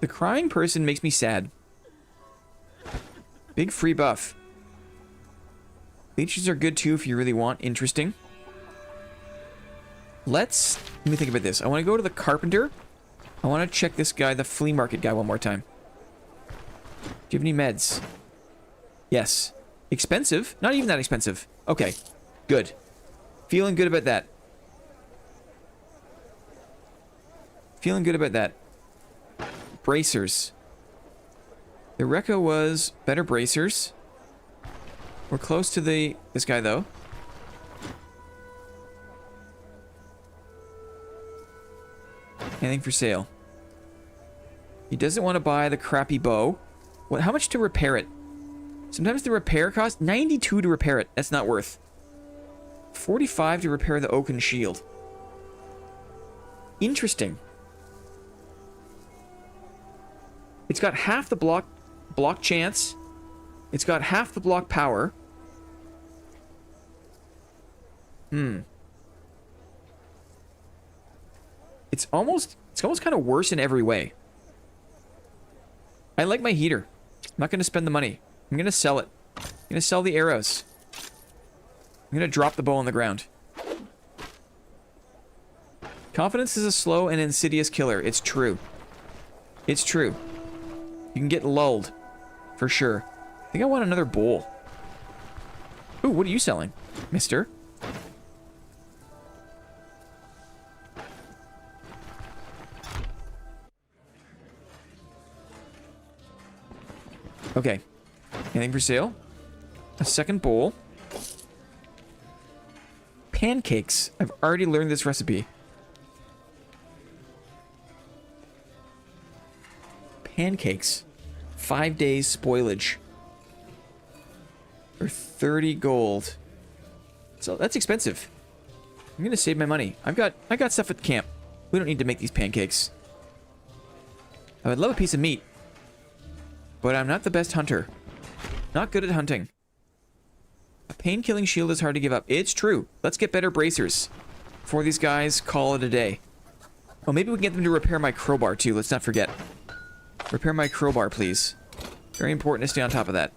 The crying person makes me sad. Big free buff. Leeches are good too if you really want. Interesting. Let me think about this. I want to go to the carpenter. I want to check this guy, the flea market guy, one more time. Do you have any meds? Yes. Expensive? Not even that expensive. Okay. Good. Feeling good about that. Feeling good about that. Bracers. The Rekka was better bracers. We're close to this guy, though. Anything for sale? He doesn't want to buy the crappy bow. What? How much to repair it? Sometimes the repair costs 92 to repair it. That's not worth. 45 to repair the oaken shield. Interesting. It's got half the block chance. It's got half the block power. It's almost kind of worse in every way. I like my heater. I'm not going to spend the money. I'm going to sell it. I'm going to sell the arrows. I'm going to drop the bow on the ground. Confidence is a slow and insidious killer. It's true. It's true. You can get lulled. For sure. I think I want another bowl. Ooh, what are you selling, mister? Okay. Anything for sale? A second bowl. Pancakes. I've already learned this recipe. Pancakes. 5 days spoilage. For 30 gold. So that's expensive. I'm gonna save my money. I got stuff at camp. We don't need to make these pancakes. I would love a piece of meat. But I'm not the best hunter. Not good at hunting. A pain-killing shield is hard to give up. It's true. Let's get better bracers. Before these guys call it a day. Oh, maybe we can get them to repair my crowbar too. Let's not forget. Repair my crowbar, please. Very important to stay on top of that.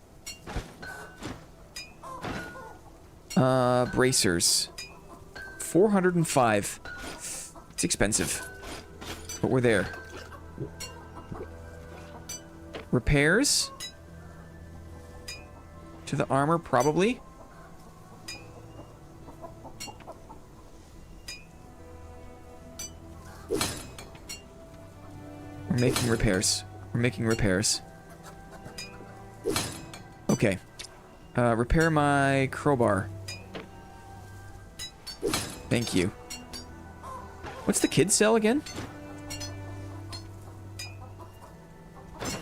Bracers. 405. It's expensive. But we're there. Repairs? To the armor, probably. We're making repairs. We're making repairs. Okay. Repair my crowbar. Thank you. What's the kid sell again?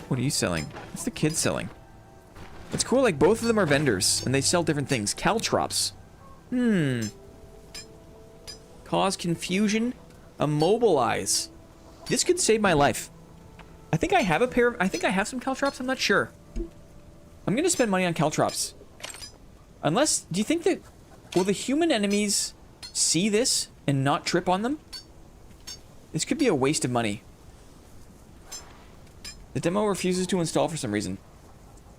What are you selling? What's the kid selling? It's cool, like, both of them are vendors, and they sell different things. Caltrops. Cause confusion. Immobilize. This could save my life. I think I have a pair of... I think I have some caltrops, I'm not sure. I'm gonna spend money on caltrops. Unless... Do you think that... Will the human enemies see this and not trip on them? This could be a waste of money. The demo refuses to install for some reason.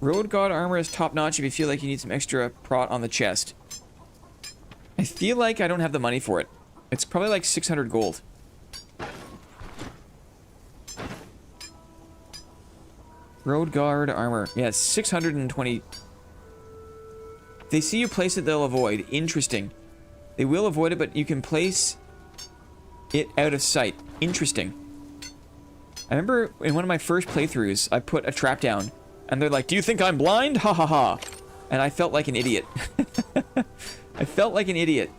Road God armor is top-notch if you feel like you need some extra prot on the chest. I feel like I don't have the money for it. It's probably like 600 gold. Road Guard armor. Yeah, it's 620. If they see you place it, they'll avoid. Interesting. They will avoid it, but you can place it out of sight. Interesting. I remember in one of my first playthroughs, I put a trap down, and they're like, "Do you think I'm blind? Ha ha ha." And I felt like an idiot. I felt like an idiot.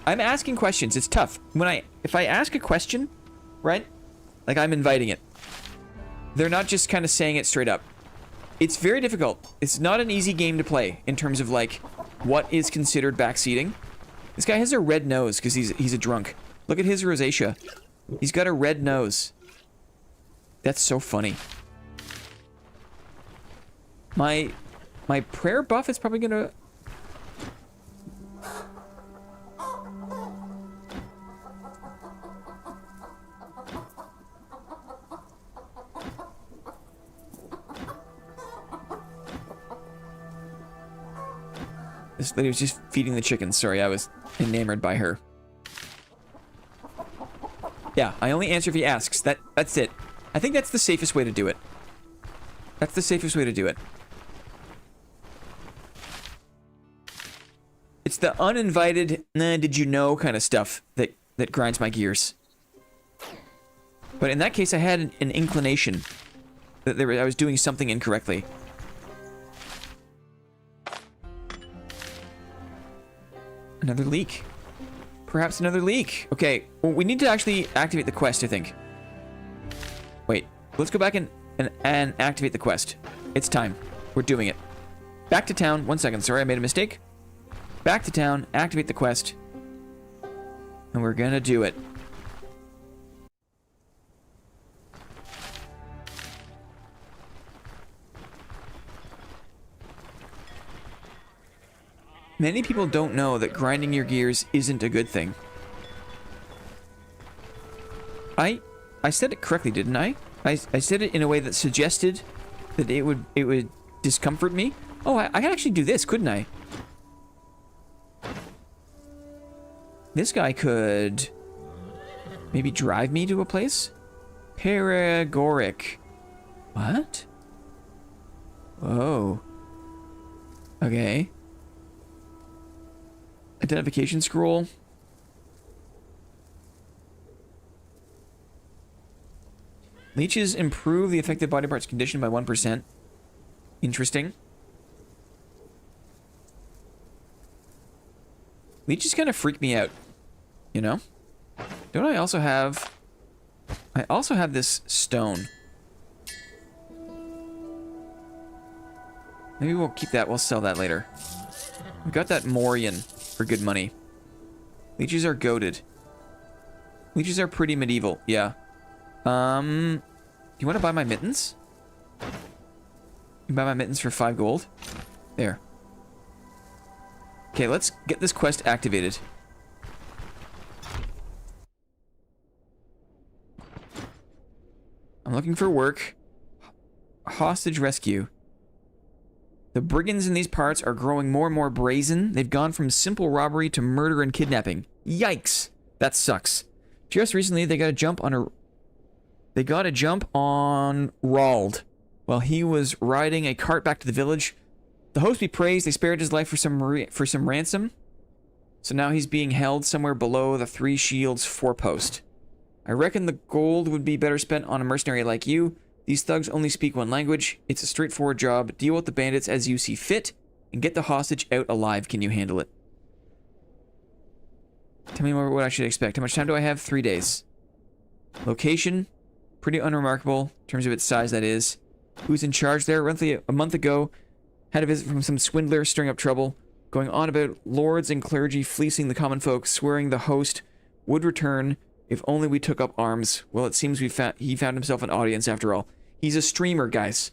I'm asking questions. It's tough. If I ask a question, right? Like, I'm inviting it. They're not just kind of saying it straight up. It's very difficult. It's not an easy game to play in terms of, like, what is considered backseating. This guy has a red nose because he's a drunk. Look at his rosacea. He's got a red nose. That's so funny. My prayer buff is probably gonna... This lady was just feeding the chickens. Sorry, I was enamored by her. Yeah, I only answer if he asks. That's it. I think that's the safest way to do it. That's the safest way to do it. It's the uninvited, nah, did you know kind of stuff that grinds my gears. But in that case, I had an inclination that I was doing something incorrectly. Another leak. Perhaps another leak. Okay, well, we need to actually activate the quest, I think. Wait, let's go back and activate the quest. It's time. We're doing it. Back to town. 1 second, sorry, I made a mistake. Back to town, activate the quest. And we're gonna do it. Many people don't know that grinding your gears isn't a good thing. I said it correctly, didn't I? I said it in a way that suggested that it would discomfort me. Oh, I could actually do this, couldn't I? This guy could maybe drive me to a place? Paragoric. What? Whoa. Okay. Identification scroll. Leeches improve the affected body part's condition by 1%. Interesting. Leeches kind of freak me out. You know? Don't I also have... I also have this stone. Maybe we'll keep that. We'll sell that later. We got that Morian for good money. Leeches are goated. Leeches are pretty medieval. Yeah. Do you want to buy my mittens? You buy my mittens for 5 gold? There. Okay, let's get this quest activated. I'm looking for work. Hostage rescue. The brigands in these parts are growing more and more brazen. They've gone from simple robbery to murder and kidnapping. Yikes! That sucks. Just recently, they got a jump on Rald while he was riding a cart back to the village. The host be praised, they spared his life for some ransom. So now he's being held somewhere below the Three Shields forepost. I reckon the gold would be better spent on a mercenary like you. These thugs only speak one language. It's a straightforward job. Deal with the bandits as you see fit, and get the hostage out alive. Can you handle it? Tell me more what I should expect. How much time do I have? 3 days. Location, pretty unremarkable in terms of its size, that is. Who's in charge there? Roughly a month ago, had a visit from some swindler stirring up trouble, going on about lords and clergy fleecing the common folk, swearing the host would return if only we took up arms. Well, it seems he found himself an audience after all. He's a streamer, guys.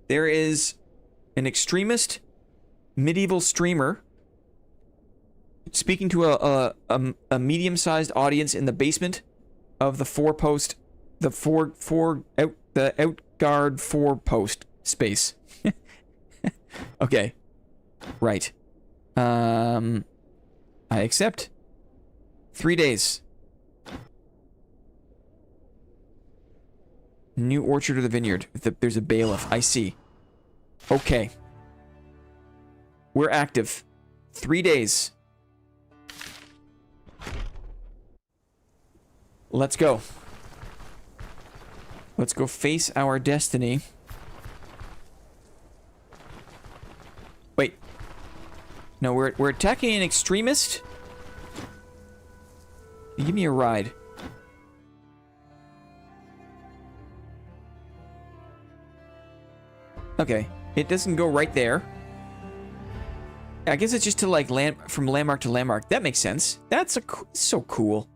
There is an extremist medieval streamer speaking to a medium-sized audience in the basement of the four-post, the outguard four-post space. Okay. Right. I accept. 3 days. New orchard or the vineyard. There's a bailiff. I see. Okay. We're active. 3 days. Let's go. Let's go face our destiny. Wait. No, we're attacking an extremist. Give me a ride. Okay. It doesn't go right there. I guess it's just to like from landmark to landmark. That makes sense. That's so cool.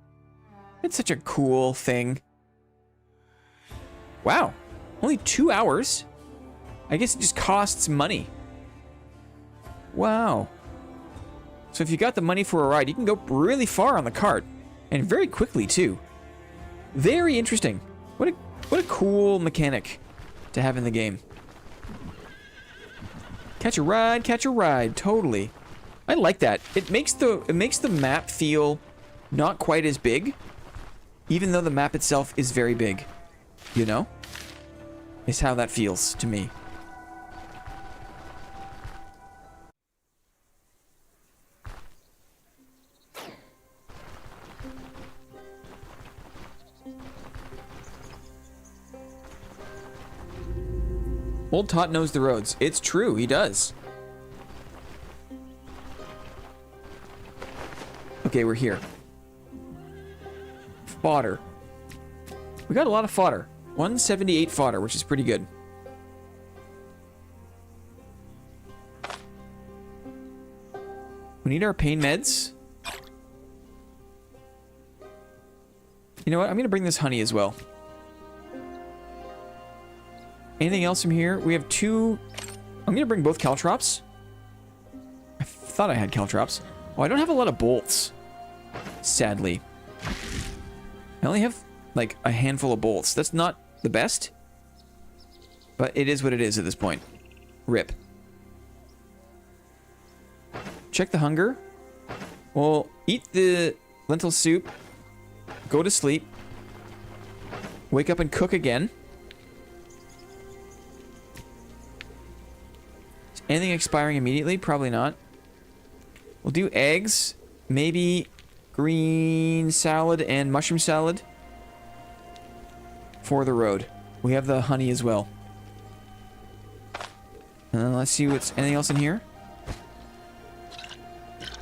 It's such a cool thing. Wow. Only 2 hours? I guess it just costs money. Wow. So if you got the money for a ride, you can go really far on the cart. And very quickly, too. Very interesting. What a cool mechanic to have in the game. Catch a ride, totally. I like that. It makes the map feel not quite as big, even though the map itself is very big. You know? Is how that feels to me. Old Tot knows the roads. It's true, he does. Okay, we're here. Fodder. We got a lot of fodder. 178 fodder, which is pretty good. We need our pain meds. You know what? I'm going to bring this honey as well. Anything else from here? We have 2... I'm going to bring both caltrops. I thought I had caltrops. Oh, I don't have a lot of bolts. Sadly. I only have, like, a handful of bolts. That's not the best. But it is what it is at this point. RIP. Check the hunger. Well, eat the lentil soup. Go to sleep. Wake up and cook again. Is anything expiring immediately? Probably not. We'll do eggs. Maybe green salad and mushroom salad. For the road. We have the honey as well. Let's see what's anything else in here.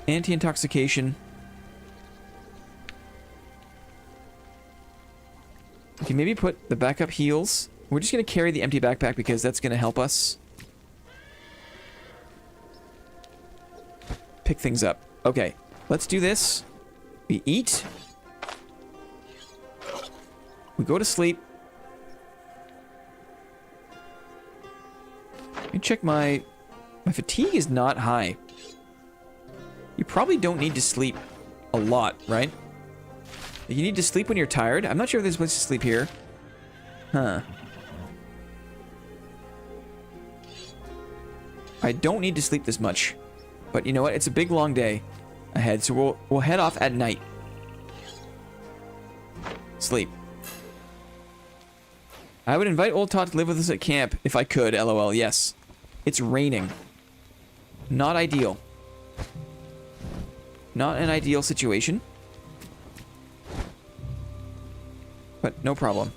Anti-intoxication. Okay, maybe put the backup heals. We're just going to carry the empty backpack because that's going to help us pick things up. Okay, let's do this. We eat. We go to sleep. Let me check my fatigue is not high. You probably don't need to sleep a lot, right? You need to sleep when you're tired. I'm not sure if there's a place to sleep here. Huh. I don't need to sleep this much. But you know what? It's a big long day ahead, so we'll head off at night. Sleep. I would invite Old Tot to live with us at camp if I could, lol. Yes. It's raining. Not ideal. Not an ideal situation. but no problem.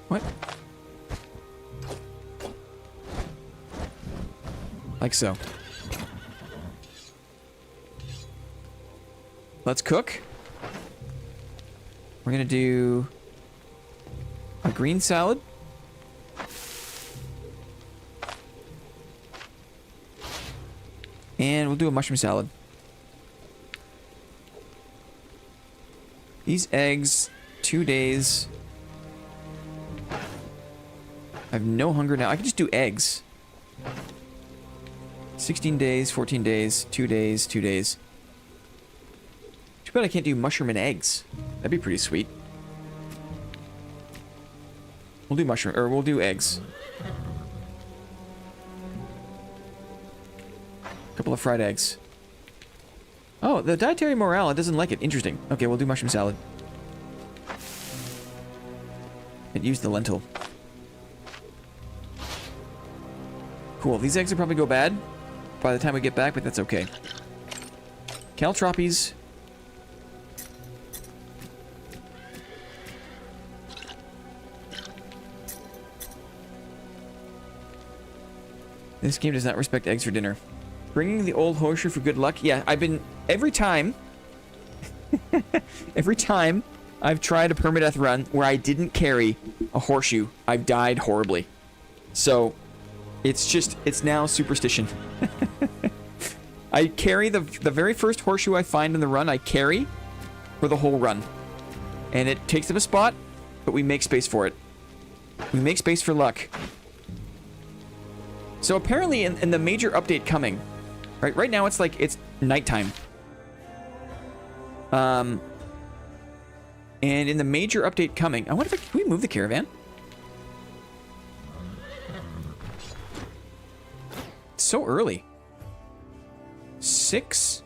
What? Like so. Let's cook. We're gonna do a green salad. And we'll do a mushroom salad. These eggs, 2 days. I have no hunger now. I can just do eggs. 16 days, 14 days, 2 days, 2 days. Too bad I can't do mushroom and eggs. That'd be pretty sweet. We'll do mushroom, or we'll do eggs. Couple of fried eggs. Oh, the dietary morale, it doesn't like it. Interesting. Okay, we'll do mushroom salad. And use the lentil. Cool. These eggs will probably go bad by the time we get back, but that's okay. Caltropies. This game does not respect eggs for dinner. Bringing the old horseshoe for good luck. Yeah, I've been... Every time... every time I've tried a permadeath run where I didn't carry a horseshoe, I've died horribly. So... It's just, it's now superstition. I carry the very first horseshoe I find in the run, I carry for the whole run. And it takes up a spot, but we make space for it. We make space for luck. So apparently in the major update coming, right now it's like, it's nighttime. And in the major update coming, I wonder if can we move the caravan? So early. 6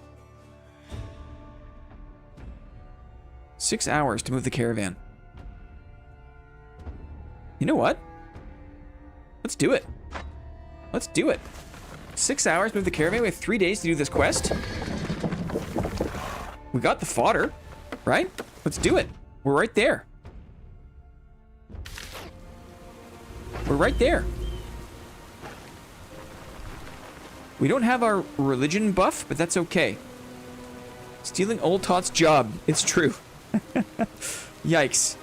hours to move the caravan. You know what? Let's do it. Let's do it. 6 hours, move the caravan. We have 3 days to do this quest. We got the fodder, right? Let's do it. We're right there. We're right there. We don't have our religion buff, but that's okay. Stealing old Tot's job. It's true. Yikes.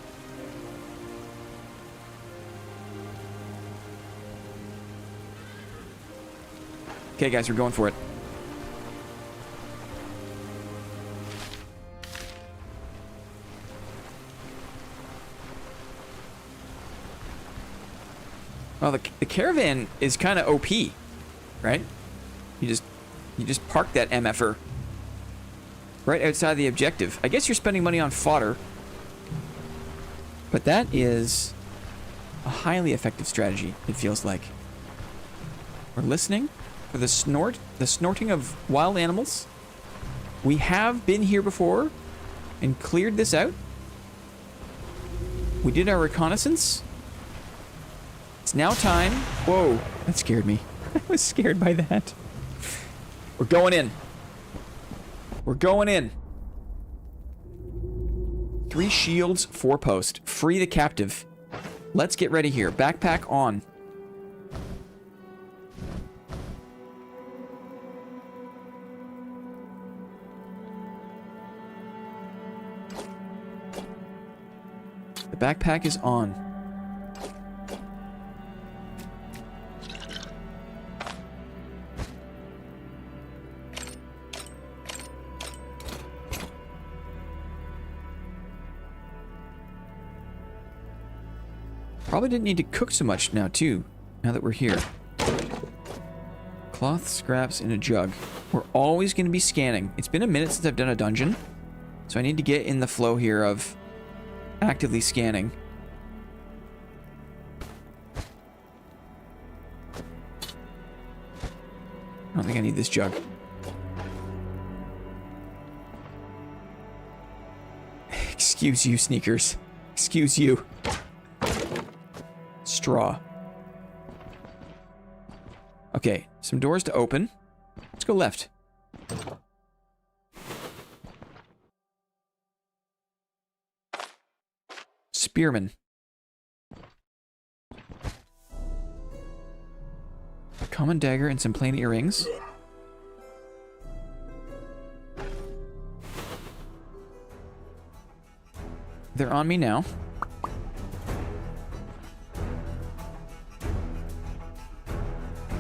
Okay, guys, we're going for it. Well, the caravan is kind of OP, right? You just park that MFR right outside the objective. I guess you're spending money on fodder, but that is a highly effective strategy, it feels like. We're listening for the snorting of wild animals. We have been here before and cleared this out. We did our reconnaissance. It's now time. Whoa, that scared me. I was scared by that. We're going in. We're going in. 3 shields, 4 post. Free the captive. Let's get ready here. Backpack on. The backpack is on. Probably didn't need to cook so much now, too, now that we're here. Cloth scraps in a jug. We're always going to be scanning. It's been a minute since I've done a dungeon, so I need to get in the flow here of actively scanning. I don't think I need this jug. Excuse you, sneakers. Excuse you. Straw. Okay, some doors to open. Let's go left. Spearman. Common dagger and some plain earrings. They're on me now.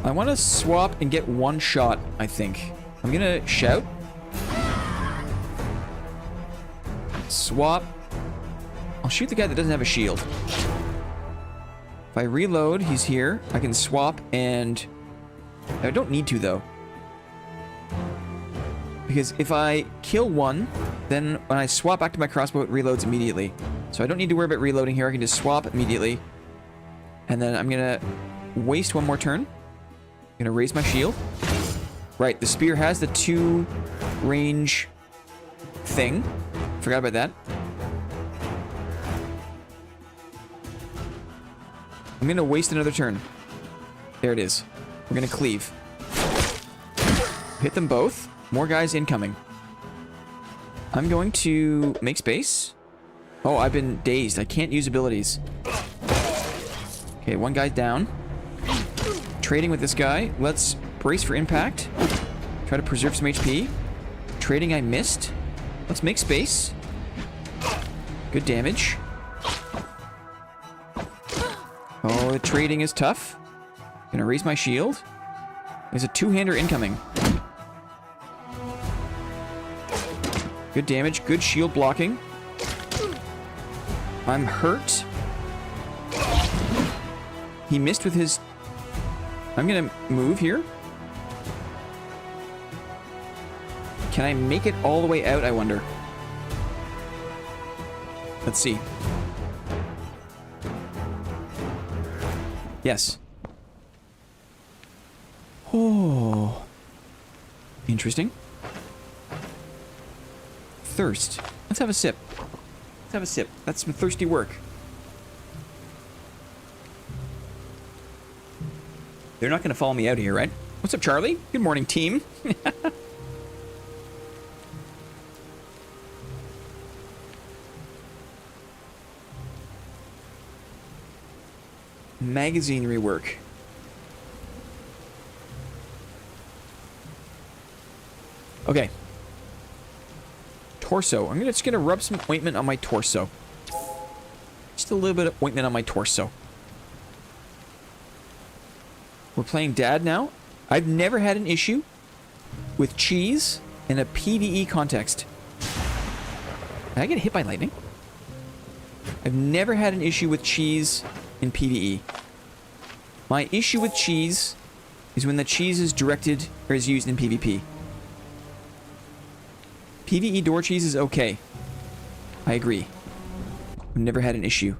I want to swap and get one shot, I think. I'm gonna shout. Swap. I'll shoot the guy that doesn't have a shield. If I reload, he's here. I can swap and... I don't need to, though. Because if I kill one, then when I swap back to my crossbow, it reloads immediately. So I don't need to worry about reloading here. I can just swap immediately. And then I'm gonna waste one more turn. I'm gonna raise my shield. Right, the spear has the 2 range thing. Forgot about that. I'm gonna waste another turn. There it is. We're gonna cleave. Hit them both. More guys incoming. I'm going to make space. Oh, I've been dazed. I can't use abilities. Okay, one guy's down. Trading with this guy. Let's brace for impact. Try to preserve some HP. Trading, I missed. Let's make space. Good damage. Oh, the trading is tough. Gonna raise my shield. There's a 2-hander incoming. Good damage, good shield blocking. I'm hurt. He missed with his... I'm gonna move here. Can I make it all the way out, I wonder? Let's see. Yes. Oh. Interesting. Thirst. Let's have a sip. Let's have a sip. That's some thirsty work. They're not going to follow me out here, right? What's up, Charlie? Good morning, team. Magazine rework. Okay. Torso. I'm just gonna rub some ointment on my torso. Just a little bit of ointment on my torso. We're playing Dad now. I've never had an issue with cheese in a PvE context. Did I get hit by lightning? I've never had an issue with cheese in PvE. My issue with cheese is when the cheese is directed or is used in PvP. PvE door cheese is okay. I agree. I've never had an issue.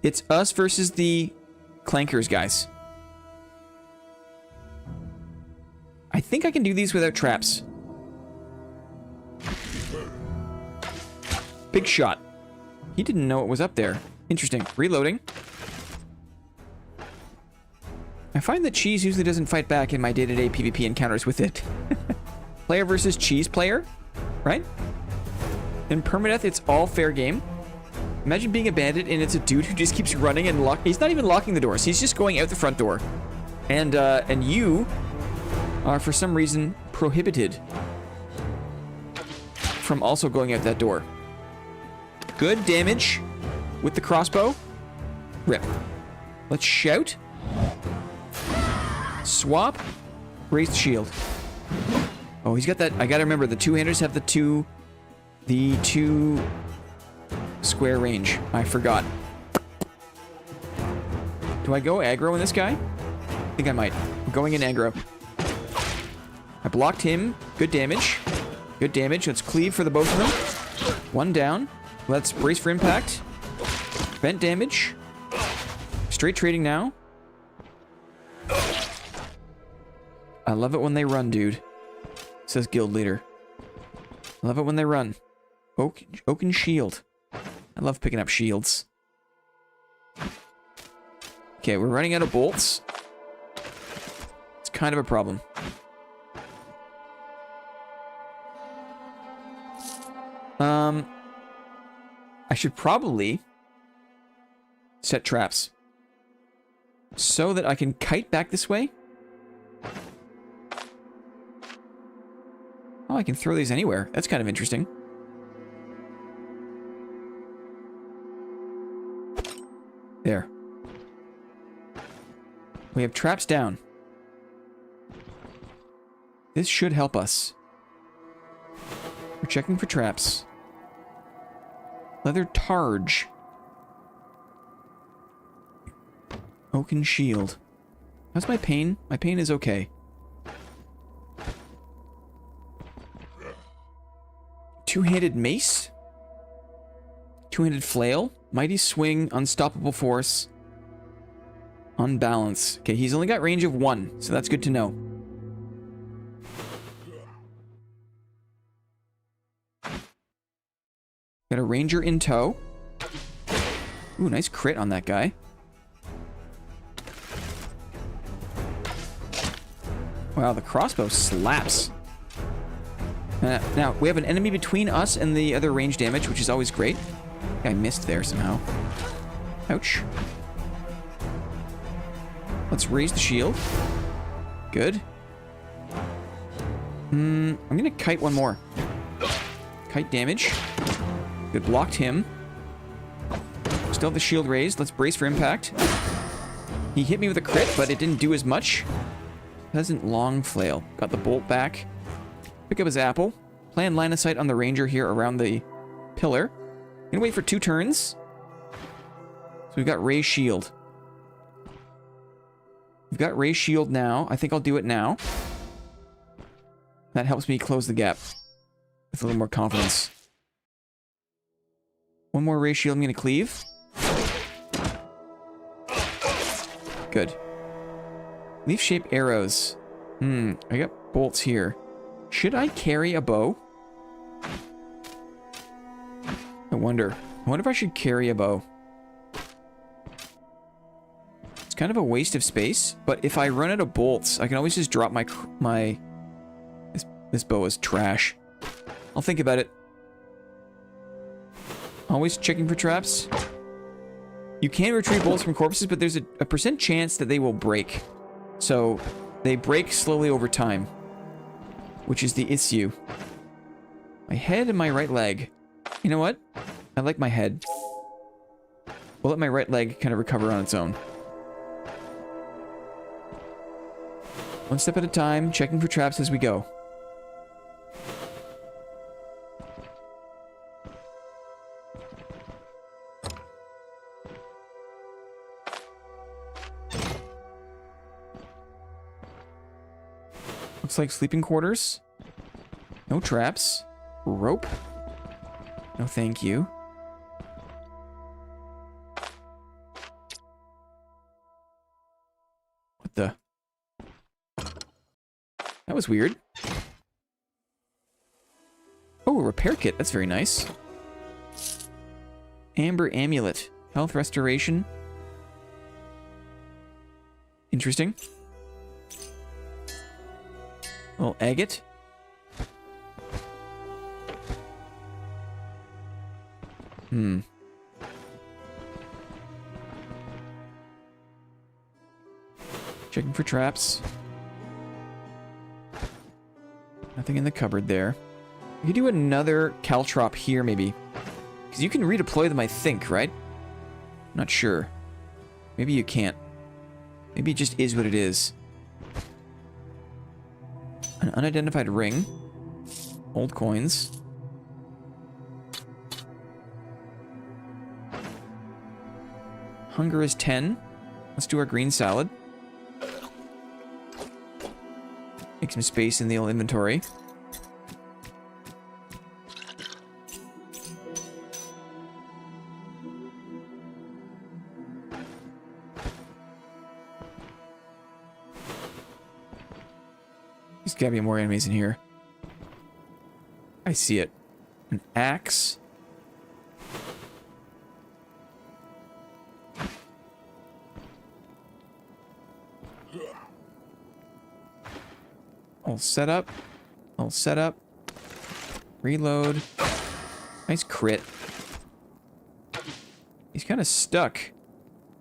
It's us versus the clankers, guys. I think I can do these without traps. Big shot. He didn't know it was up there. Interesting. Reloading. I find that cheese usually doesn't fight back in my day-to-day PvP encounters with it. Player versus cheese player, right? In Permadeath, it's all fair game. Imagine being a bandit and it's a dude who just keeps running and he's not even locking the doors. He's just going out the front door. And you are, for some reason, prohibited from also going out that door. Good damage with the crossbow. Rip. Let's shout. Swap. Raise the shield. Oh, he's got that. I gotta remember, the 2-handers have the two square range. I forgot. Do I go aggro in this guy? I think I might. I'm going in aggro. I blocked him. Good damage. Good damage. Let's cleave for the both of them. One down. Let's brace for impact. Vent damage. Straight trading now. I love it when they run, dude. Says guild leader. I love it when they run. Oaken shield. I love picking up shields. Okay, we're running out of bolts. It's kind of a problem. I should probably set traps so that I can kite back this way. Oh, I can throw these anywhere. That's kind of interesting. There. We have traps down. This should help us. We're checking for traps. Leather targe. Oaken shield. How's my pain? My pain is okay. Two-handed mace. Two-handed flail. Mighty swing. Unstoppable force. Unbalance. Okay, he's only got range of 1, so that's good to know. Got a ranger in tow. Ooh, nice crit on that guy. Wow, the crossbow slaps. Now, we have an enemy between us and the other range damage, which is always great. I missed there somehow. Ouch. Let's raise the shield. Good. I'm gonna kite one more. Kite damage. Good, blocked him. Still have the shield raised. Let's brace for impact. He hit me with a crit, but it didn't do as much. Pleasant long flail. Got the bolt back. Pick up his apple. Plan line of sight on the ranger here around the pillar. Gonna wait for 2 turns. So we've got raised shield. We've got raised shield now. I think I'll do it now. That helps me close the gap with a little more confidence. One more raised shield I'm gonna cleave. Good. Leaf-shaped arrows. I got bolts here. Should I carry a bow? I wonder if I should carry a bow. It's kind of a waste of space, but if I run out of bolts, I can always just drop my... This bow is trash. I'll think about it. Always checking for traps. You can retrieve bolts from corpses, but there's a % chance that they will break. So, they break slowly over time. Which is the issue. My head and my right leg. You know what? I like my head. We'll let my right leg kind of recover on its own. One step at a time, checking for traps as we go. Looks like sleeping quarters. No traps. Rope. No thank you. What the? That was weird. Oh, a repair kit. That's very nice. Amber amulet. Health restoration. Interesting. Little agate. Checking for traps. Nothing in the cupboard there. We could do another caltrop here, maybe. Because you can redeploy them, I think, right? Not sure. Maybe you can't. Maybe it just is what it is. An unidentified ring. Old coins. Hunger is 10. Let's do our green salad. Make some space in the old inventory. There's gotta be more enemies in here. I see it. An axe. All set up. All set up. Reload. Nice crit. He's kind of stuck.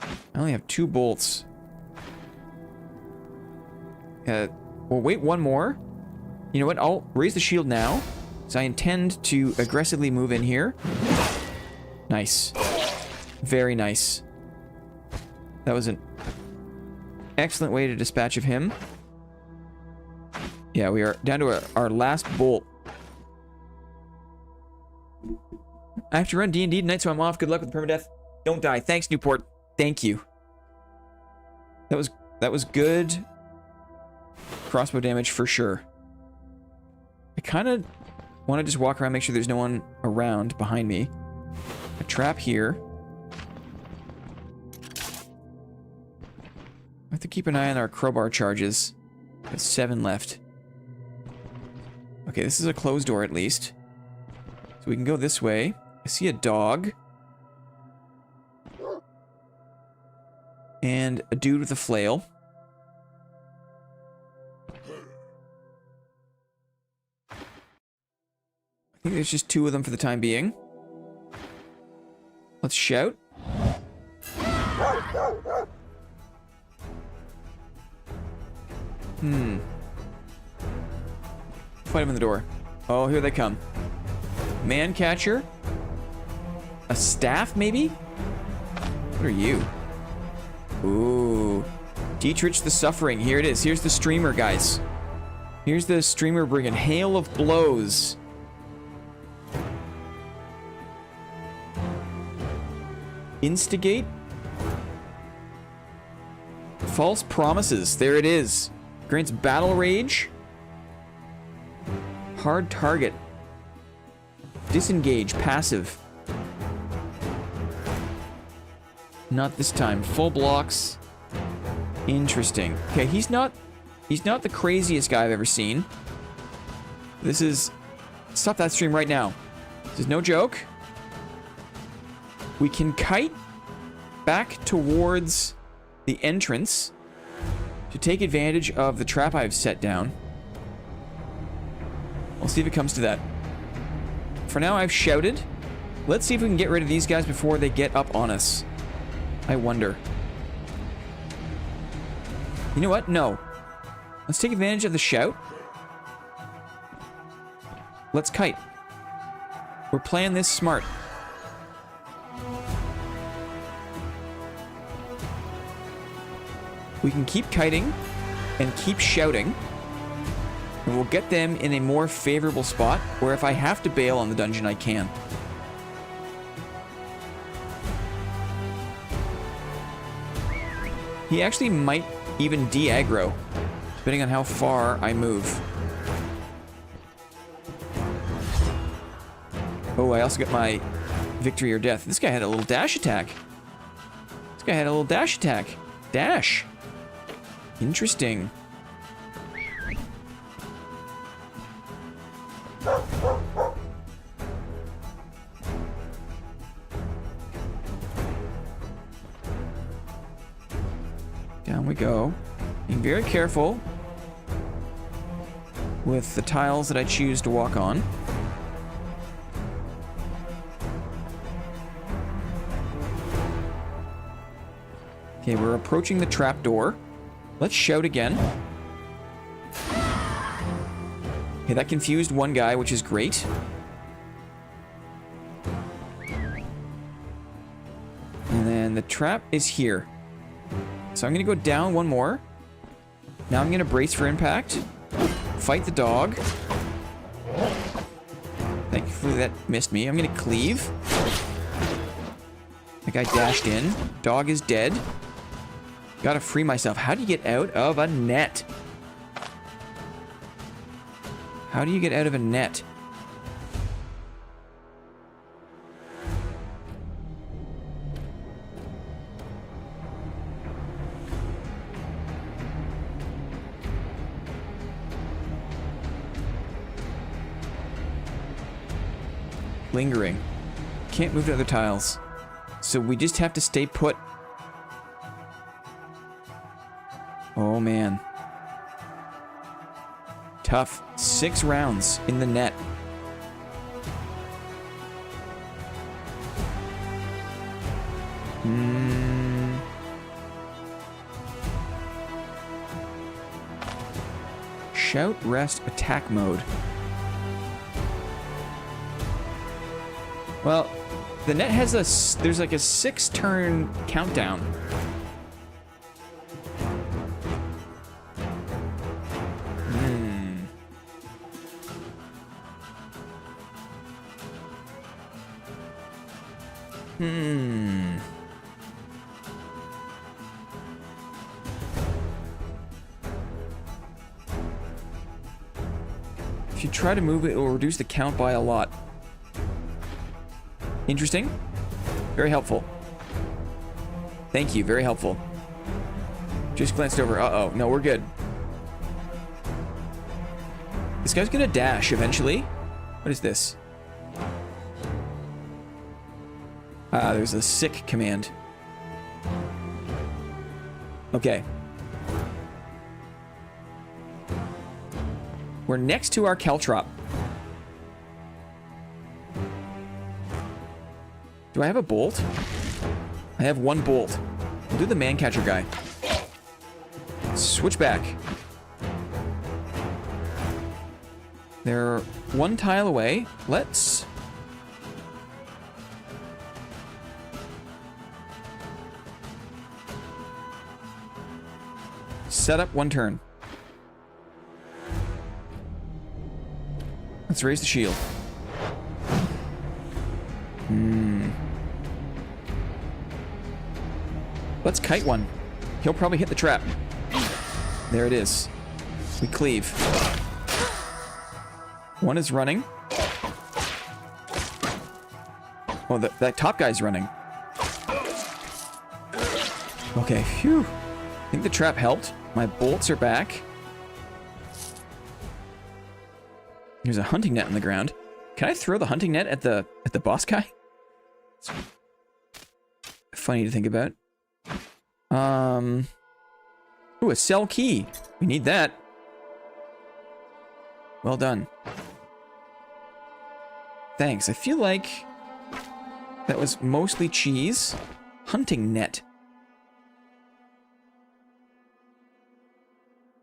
I only have 2 bolts. We'll wait one more. You know what? I'll raise the shield now. So I intend to aggressively move in here. Nice. Very nice. That was an excellent way to dispatch of him. Yeah, we are down to our last bolt. I have to run D&D tonight, so I'm off. Good luck with permadeath. Don't die. Thanks, Newport. Thank you. That was good crossbow damage for sure. I kind of want to just walk around, make sure there's no one around behind me. A trap here. I have to keep an eye on our crowbar charges. There's 7 left. Okay, this is a closed door at least. So we can go this way. I see a dog. And a dude with a flail. I think there's just 2 of them for the time being. Let's shout. Fight him in the door. Oh, here they come. Man catcher? A staff, maybe? What are you? Ooh. Dietrich the Suffering. Here it is. Here's the streamer, guys. Here's the streamer bringing hail of blows. Instigate? False promises. There it is. Grants battle rage. Hard target. Disengage. Passive. Not this time. Full blocks. Interesting. Okay, he's not the craziest guy I've ever seen. This is... Stop that stream right now. This is no joke. We can kite back towards the entrance to take advantage of the trap I've set down. We'll see if it comes to that. For now, I've shouted. Let's see if we can get rid of these guys before they get up on us. I wonder. You know what? No. Let's take advantage of the shout. Let's kite. We're playing this smart. We can keep kiting and keep shouting. And we'll get them in a more favorable spot where if I have to bail on the dungeon, I can. He actually might even de-aggro, depending on how far I move. Oh, I also got my victory or death. This guy had a little dash attack. This guy had a little dash attack. Dash. Interesting. Down we go. Being very careful with the tiles that I choose to walk on. Okay, we're approaching the trapdoor. Let's shout again. Okay, that confused one guy, which is great. And then the trap is here. So I'm going to go down one more. Now I'm going to brace for impact. Fight the dog. Thankfully that missed me. I'm going to cleave. That guy dashed in. Dog is dead. Gotta free myself. How do you get out of a net? How do you get out of a net? Lingering. Can't move to other tiles. So we just have to stay put. Oh, man. Tough. 6 rounds in the net. Shout, rest, attack mode. Well, the net has there's like a 6-turn countdown. If you try to move it, it will reduce the count by a lot. Interesting. Very helpful. Thank you. Very helpful. Just glanced over. Uh-oh. No, we're good. This guy's gonna dash eventually. What is this? Ah, there's a sick command. Okay. We're next to our caltrop. Do I have a bolt? I have 1 bolt. We'll do the man catcher guy. Switch back. They're 1 tile away. Let's... set up 1 turn. Let's raise the shield. Let's kite 1. He'll probably hit the trap. There it is. We cleave. 1 is running. Oh, that top guy's running. Okay, phew. I think the trap helped. My bolts are back. There's a hunting net on the ground. Can I throw the hunting net at the boss guy? It's funny to think about. Ooh, a cell key. We need that. Well done. Thanks. I feel like that was mostly cheese. Hunting net.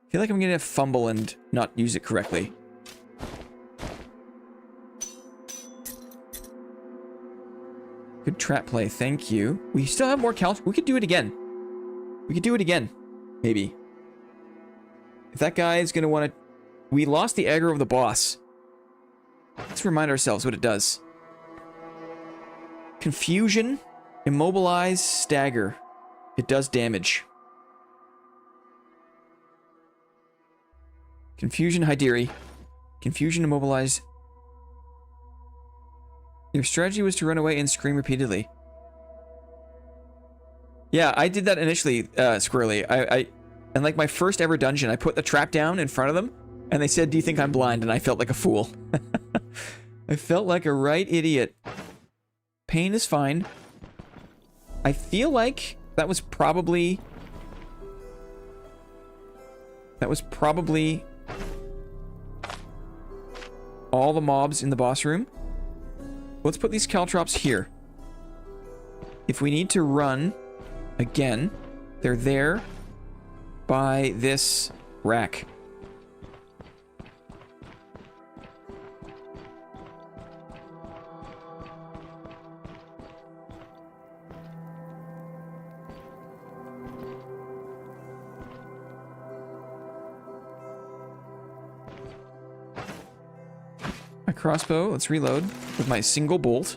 I feel like I'm gonna fumble and not use it correctly. Good trap play, thank you. We still have more cal. We could do it again. We could do it again. Maybe. If that guy is gonna want to... We lost the aggro of the boss. Let's remind ourselves what it does. Confusion, immobilize, stagger. It does damage. Confusion, Hyderi. Confusion, immobilize. Your strategy was to run away and scream repeatedly. Yeah, I did that initially, Squirrely. And like my first ever dungeon, I put the trap down in front of them, and they said, "Do you think I'm blind?" And I felt like a fool. I felt like a right idiot. Pain is fine. I feel like that was probably... all the mobs in the boss room. Let's put these caltrops here. If we need to run again, they're there by this rack. My crossbow, let's reload with my single bolt.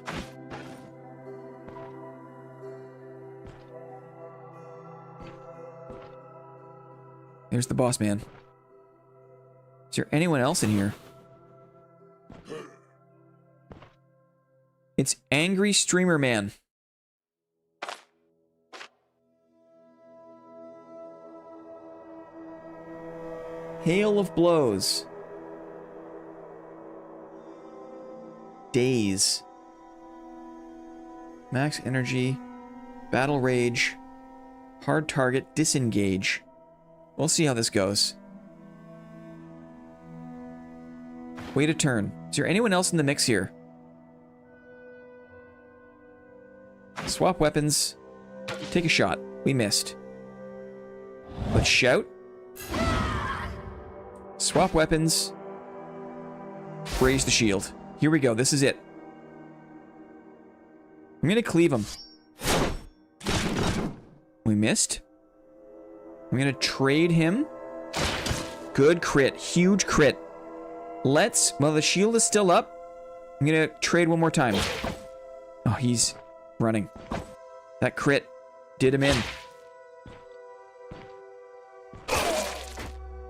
There's the boss man. Is there anyone else in here? It's Angry Streamer Man. Hail of blows. Daze. Max energy. Battle rage. Hard target. Disengage. We'll see how this goes. Wait a turn. Is there anyone else in the mix here? Swap weapons. Take a shot. We missed. Let's shout. Swap weapons. Raise the shield. Here we go. This is it. I'm gonna cleave him. We missed. I'm gonna trade him. Good crit. Huge crit. Let's... Well, the shield is still up. I'm gonna trade one more time. Oh, he's running. That crit did him in.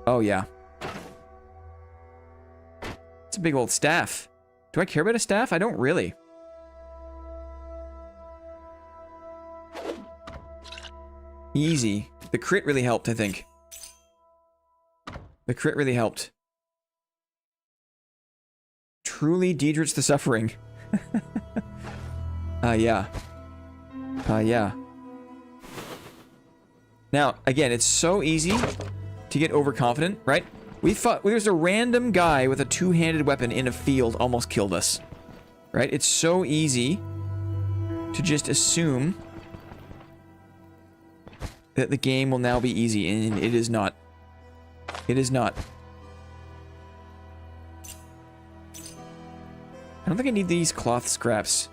Oh, yeah. It's a big old staff. Do I care about a staff? I don't really. Easy. The crit really helped, I think. The crit really helped. Truly Diedrich's the Suffering. Yeah. Yeah. Now, again, it's so easy to get overconfident, right? There's a random guy with a two-handed weapon in a field almost killed us. Right? It's so easy to just assume that the game will now be easy, and it is not. It is not. I don't think I need these cloth scraps.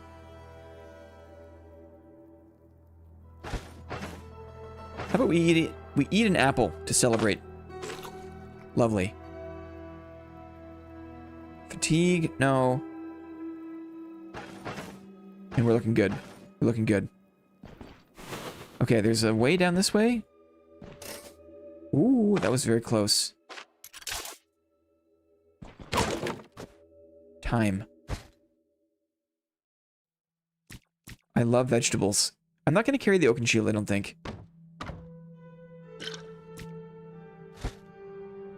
How about we eat it? We eat an apple to celebrate. Lovely. Fatigue, no. And we're looking good. We're looking good. Okay, there's a way down this way. Ooh, that was very close. Time. I love vegetables. I'm not going to carry the oaken shield, I don't think.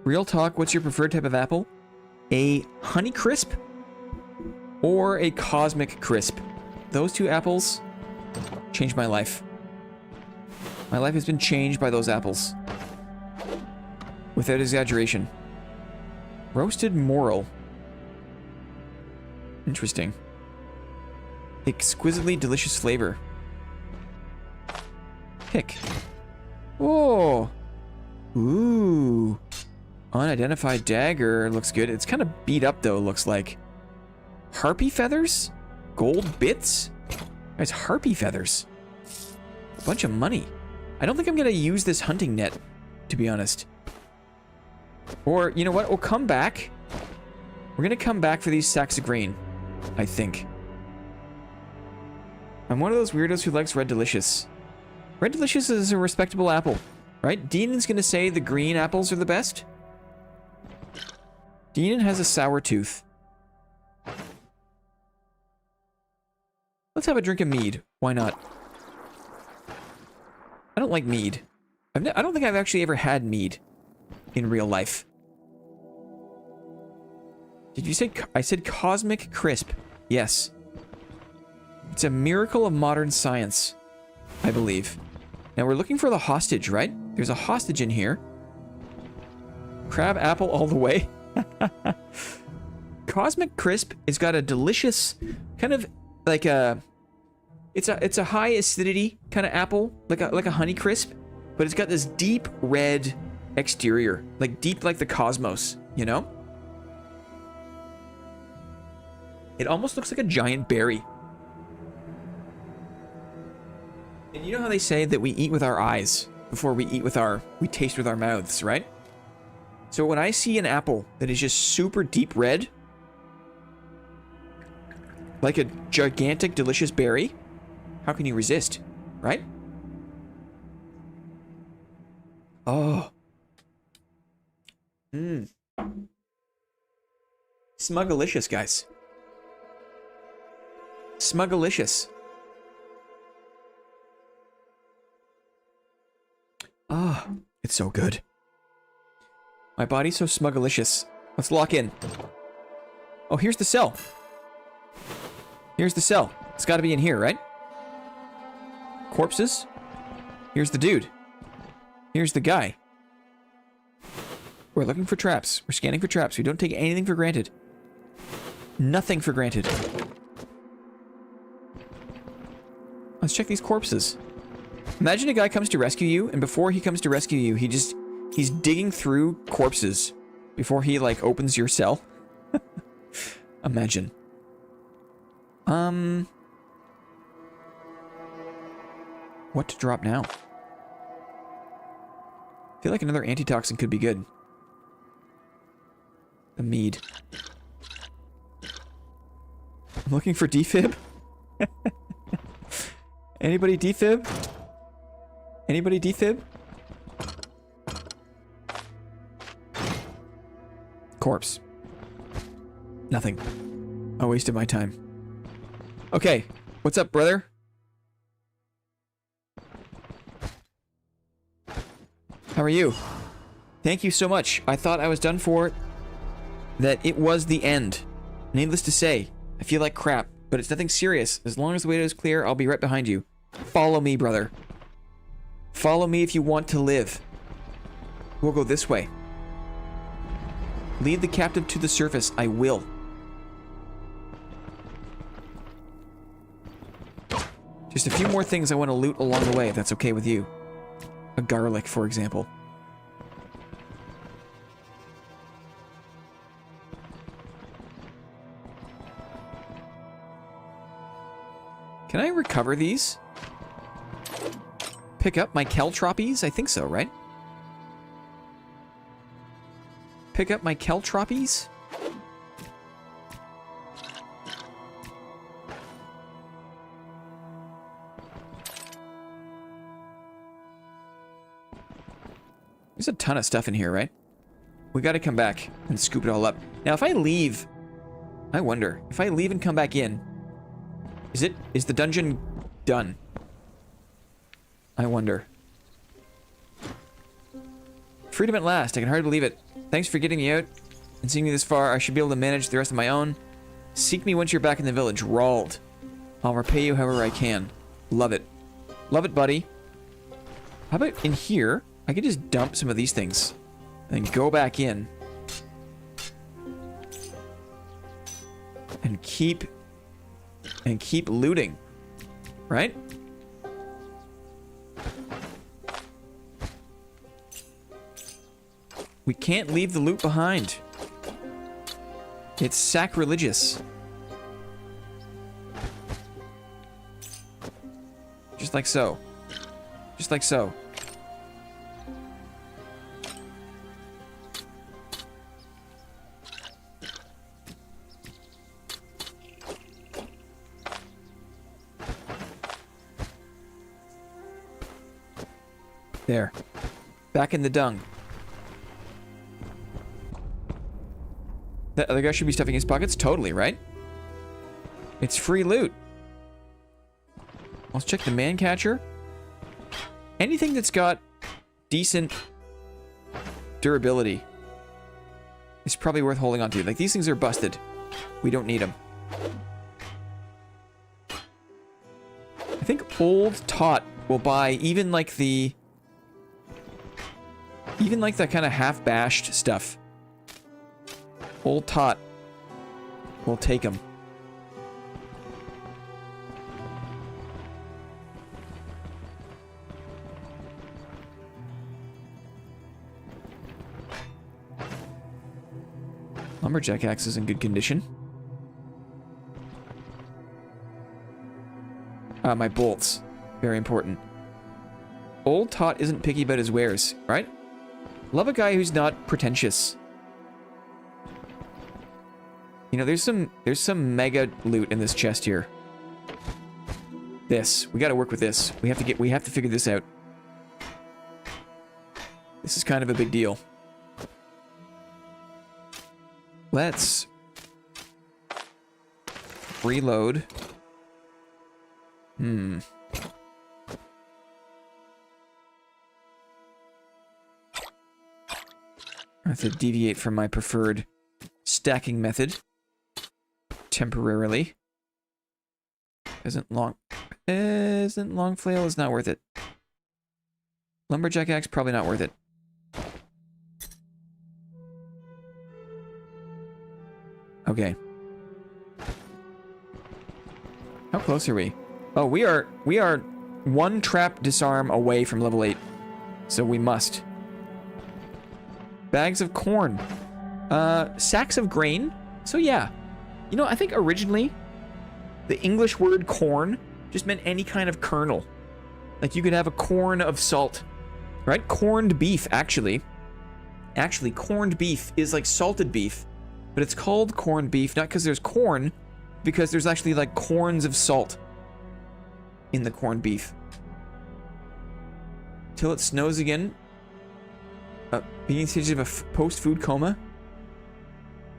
Real talk, what's your preferred type of apple? A Honey Crisp or a Cosmic Crisp? Those two apples changed my life. My life has been changed by those apples. Without exaggeration. Roasted Moral. Interesting. Exquisitely delicious flavor. Pick. Oh. Ooh. Unidentified dagger. Looks good. It's kind of beat up though, looks like. Harpy feathers? Gold bits? Guys, harpy feathers. A bunch of money. I don't think I'm going to use this hunting net, to be honest. Or, you know what? We'll come back. We're going to come back for these sacks of grain, I think. I'm one of those weirdos who likes Red Delicious. Red Delicious is a respectable apple, right? Dean's going to say the green apples are the best. Dean has a sour tooth. Let's have a drink of mead. Why not? I don't like mead. I don't think I've actually ever had mead in real life. Did you say... I said Cosmic Crisp. Yes. It's a miracle of modern science, I believe. Now we're looking for the hostage, right? There's a hostage in here. Crab apple all the way. Cosmic Crisp has got a delicious kind of like a... It's a high acidity kind of apple, like a Honey Crisp, but it's got this deep red exterior, like deep like the cosmos, you know? It almost looks like a giant berry. And you know how they say that we eat with our eyes before we taste with our mouths, right? So when I see an apple that is just super deep red, like a gigantic delicious berry, how can you resist, right? Oh. Mmm. Smugalicious, guys. Smugalicious. Ah, oh, it's so good. My body's so smugalicious. Let's lock in. Oh, here's the cell. Here's the cell. It's got to be in here, right? Corpses. Here's the dude. Here's the guy. We're looking for traps. We're scanning for traps. We don't take anything for granted. Nothing for granted. Let's check these corpses. Imagine a guy comes to rescue you, and before he comes to rescue you, he's digging through corpses before he, like, opens your cell. Imagine. What to drop now? I feel like another antitoxin could be good. The mead. I'm looking for defib. Anybody defib? Anybody defib? Corpse. Nothing. A waste of my time. Okay. What's up, brother? How are you? Thank you so much. I thought I was done for. That it was the end. Needless to say, I feel like crap, but it's nothing serious. As long as the way is clear, I'll be right behind you. Follow me, brother. Follow me if you want to live. We'll go this way. Lead the captive to the surface. I will. Just a few more things I want to loot along the way, if that's okay with you. A garlic, for example. Can I recover these? Pick up my caltropies? I think so, right? Pick up my caltropies? There's a ton of stuff in here, right? We gotta come back and scoop it all up. Now, if I leave... I wonder. If I leave and come back in... Is the dungeon done? I wonder. Freedom at last. I can hardly believe it. Thanks for getting me out and seeing me this far. I should be able to manage the rest of my own. Seek me once you're back in the village. Rawled. I'll repay you however I can. Love it. Love it, buddy. How about in here? I could just dump some of these things and then go back in and keep looting, right? We can't leave the loot behind. It's sacrilegious. Just like so. Just like so. There. Back in the dung. That other guy should be stuffing his pockets? Totally, right? It's free loot. Let's check the man catcher. Anything that's got decent durability is probably worth holding on to. Like, these things are busted. We don't need them. I think Old Tot will buy even like the... Even like the kind of half-bashed stuff. Old Tot will take them. Lumberjack axe is in good condition. My bolts. Very important. Old Tot isn't picky about his wares, right? Love a guy who's not pretentious. You know, there's some mega loot in this chest here. This. We gotta work with this. We have to figure this out. This is kind of a big deal. Let's reload. I have to deviate from my preferred stacking method. Temporarily. Isn't long flail is not worth it. Lumberjack axe, probably not worth it. Okay. How close are we? Oh, we are one trap disarm away from level 8. So we must. Bags of corn. Sacks of grain. So yeah. You know, I think originally the English word corn just meant any kind of kernel. Like you could have a corn of salt. Right? Corned beef, actually. Actually, corned beef is like salted beef. But it's called corned beef, not because there's corn, because there's actually like corns of salt in the corned beef. Till it snows again. Beginning stages of a post-food coma.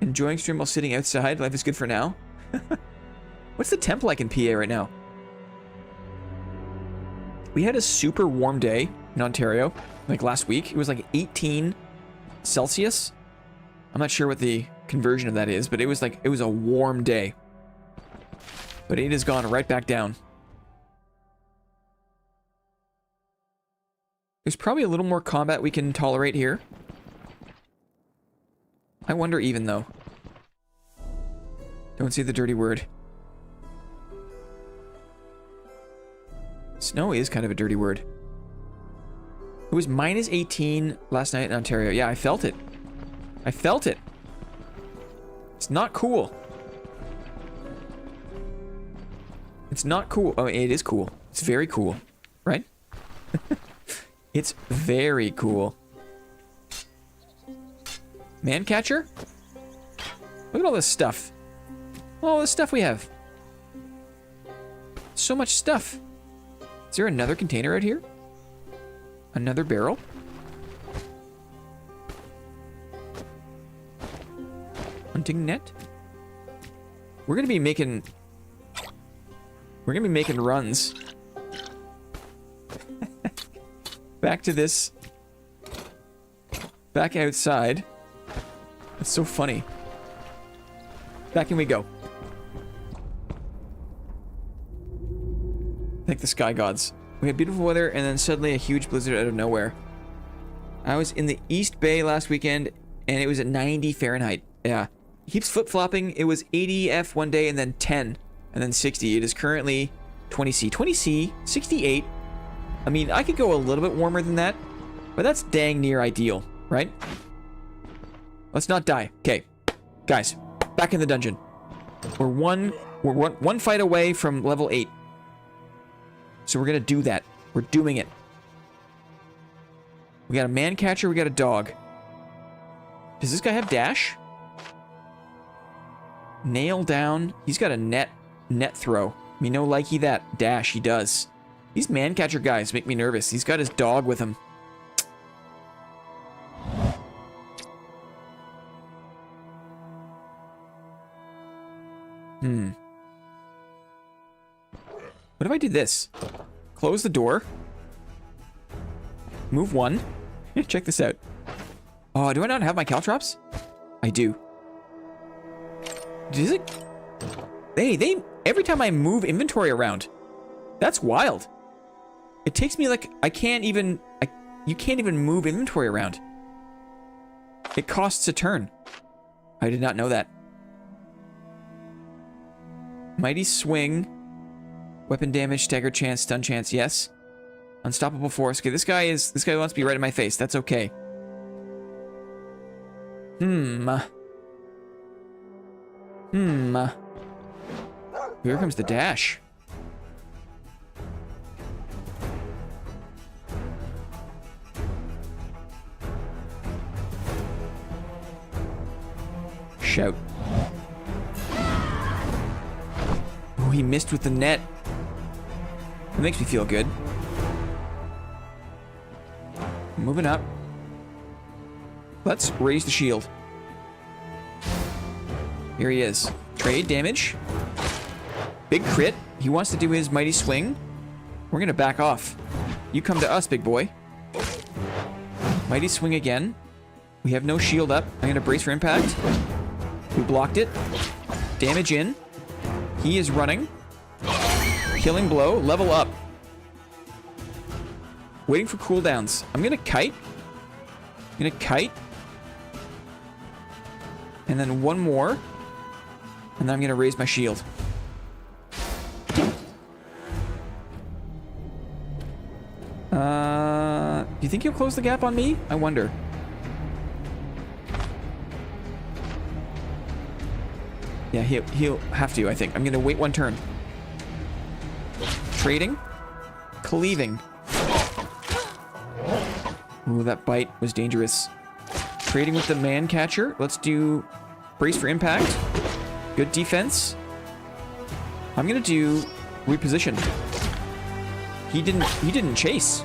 Enjoying stream while sitting outside. Life is good for now. What's the temp like in PA right now? We had a super warm day in Ontario, like last week. It was like 18 Celsius. I'm not sure what the conversion of that is, but it was a warm day. But it has gone right back down. There's probably a little more combat we can tolerate here. I wonder even though. Don't say the dirty word. Snow is kind of a dirty word. It was minus 18 last night in Ontario. Yeah, I felt it. I felt it. It's not cool. It's not cool. Oh, it is cool. It's very cool. Right? It's very cool. Man catcher? Look at all this stuff. All this stuff we have. So much stuff. Is there another container out here? Another barrel? Hunting net? We're gonna be making runs. Back to this. Back outside. That's so funny. Back in we go. Thank the sky gods. We had beautiful weather and then suddenly a huge blizzard out of nowhere. I was in the East Bay last weekend and it was at 90 Fahrenheit. Yeah. It keeps flip-flopping. It was 80 F one day and then 10 and then 60. It is currently 20 C. 20 C, 68. I mean, I could go a little bit warmer than that, but that's dang near ideal, right? Let's not die. Okay. Guys, back in the dungeon. We're one fight away from level 8. So we're gonna do that. We're doing it. We got a man catcher, we got a dog. Does this guy have dash? Nail down. He's got a net throw. Me no likey that. Dash, he does. These man catcher guys make me nervous. He's got his dog with him. What if I did this? Close the door. Move one. Check this out. Oh, do I not have my caltrops? I do. Does it? They every time I move inventory around. That's wild. It takes me like you can't even move inventory around. It costs a turn. I did not know that. Mighty swing. Weapon damage, stagger chance, stun chance, yes. Unstoppable force. Okay, this guy wants to be right in my face. That's okay. Here comes the dash. Shout. Oh, he missed with the net. It makes me feel good. Moving up. Let's raise the shield. Here he is. Trade damage. Big crit. He wants to do his mighty swing. We're gonna back off. You come to us, big boy. Mighty swing again. We have no shield up. I'm gonna brace for impact. We blocked it. Damage in. He is running. Killing blow. Level up. Waiting for cooldowns. I'm gonna kite. And then one more. And then I'm going to raise my shield. Do you think he'll close the gap on me? I wonder. Yeah, he'll have to, I think. I'm going to wait one turn. Trading. Cleaving. Ooh, that bite was dangerous. Trading with the man catcher. Let's do brace for impact. Good defense. I'm going to do reposition. He didn't chase.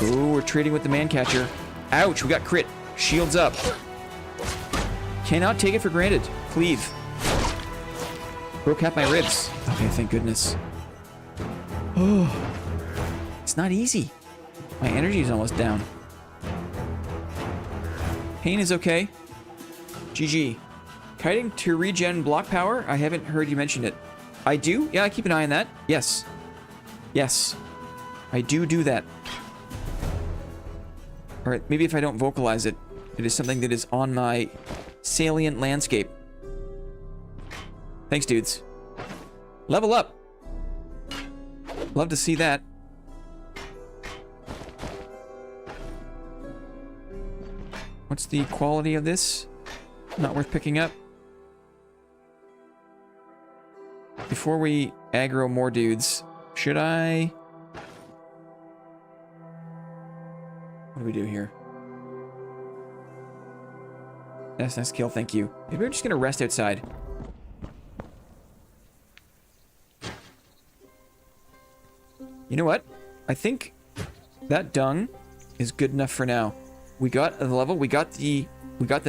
Ooh, we're trading with the man catcher. Ouch, we got crit. Shields up. Cannot take it for granted. Cleave. Broke half my ribs. Okay, thank goodness. Oh, it's not easy. My energy is almost down. Pain is okay. GG. Kiting to regen block power? I haven't heard you mention it. I do? Yeah, I keep an eye on that. Yes. Yes. I do that. Or maybe if I don't vocalize it, it is something that is on my salient landscape. Thanks, dudes. Level up. Love to see that. What's the quality of this? Not worth picking up. Before we aggro more dudes, should I... What do we do here? Nice kill, thank you. Maybe we're just gonna rest outside. You know what? I think that dung is good enough for now. We got the level, we got the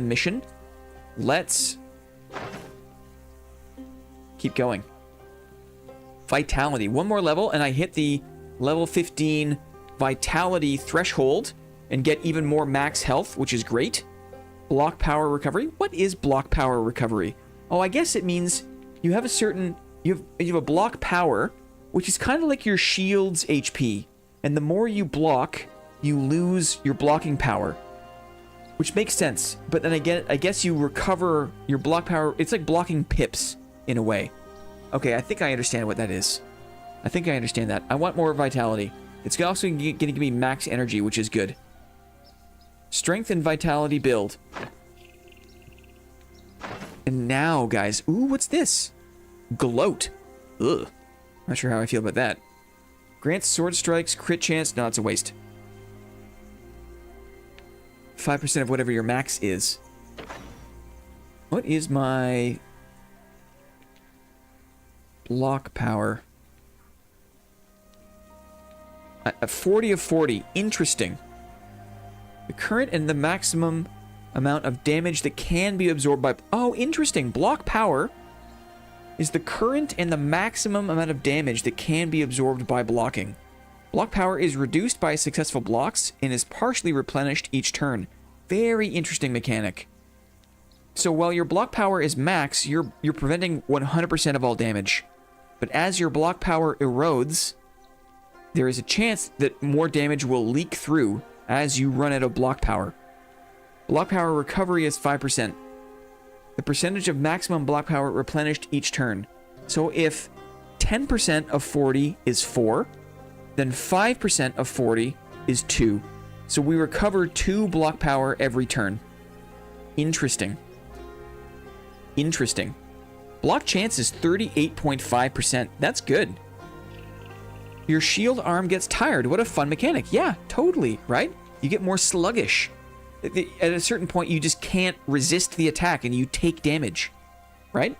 mission. Let's keep going. Vitality. One more level and I hit the level 15 vitality threshold and get even more max health, which is great. Block power recovery. What is block power recovery? Oh, I guess it means you have a certain... You have a block power, which is kind of like your shield's HP. And the more you block, you lose your blocking power. Which makes sense. But then I guess you recover your block power. It's like blocking pips, in a way. Okay, I think I understand what that is. I think I understand that. I want more vitality. It's also going to give me max energy, which is good. Strength and vitality build. And now, guys... Ooh, what's this? Gloat. Ugh. Not sure how I feel about that. Grants sword strikes, crit chance. No, it's a waste. 5% of whatever your max is. What is my... block power? 40 of 40. Interesting. The current and the maximum amount of damage that can be absorbed by... Oh, interesting. Block power is the current and the maximum amount of damage that can be absorbed by blocking. Block power is reduced by successful blocks and is partially replenished each turn. Very interesting mechanic. So while your block power is max, you're preventing 100% of all damage. But as your block power erodes, there is a chance that more damage will leak through as you run out of block power. Block power recovery is 5%. The percentage of maximum block power replenished each turn. So if 10% of 40 is 4, then 5% of 40 is 2. So we recover 2 block power every turn. Interesting. Interesting. Block chance is 38.5%. That's good. Your shield arm gets tired. What a fun mechanic. Yeah, totally, right? You get more sluggish. At a certain point, you just can't resist the attack and you take damage, right?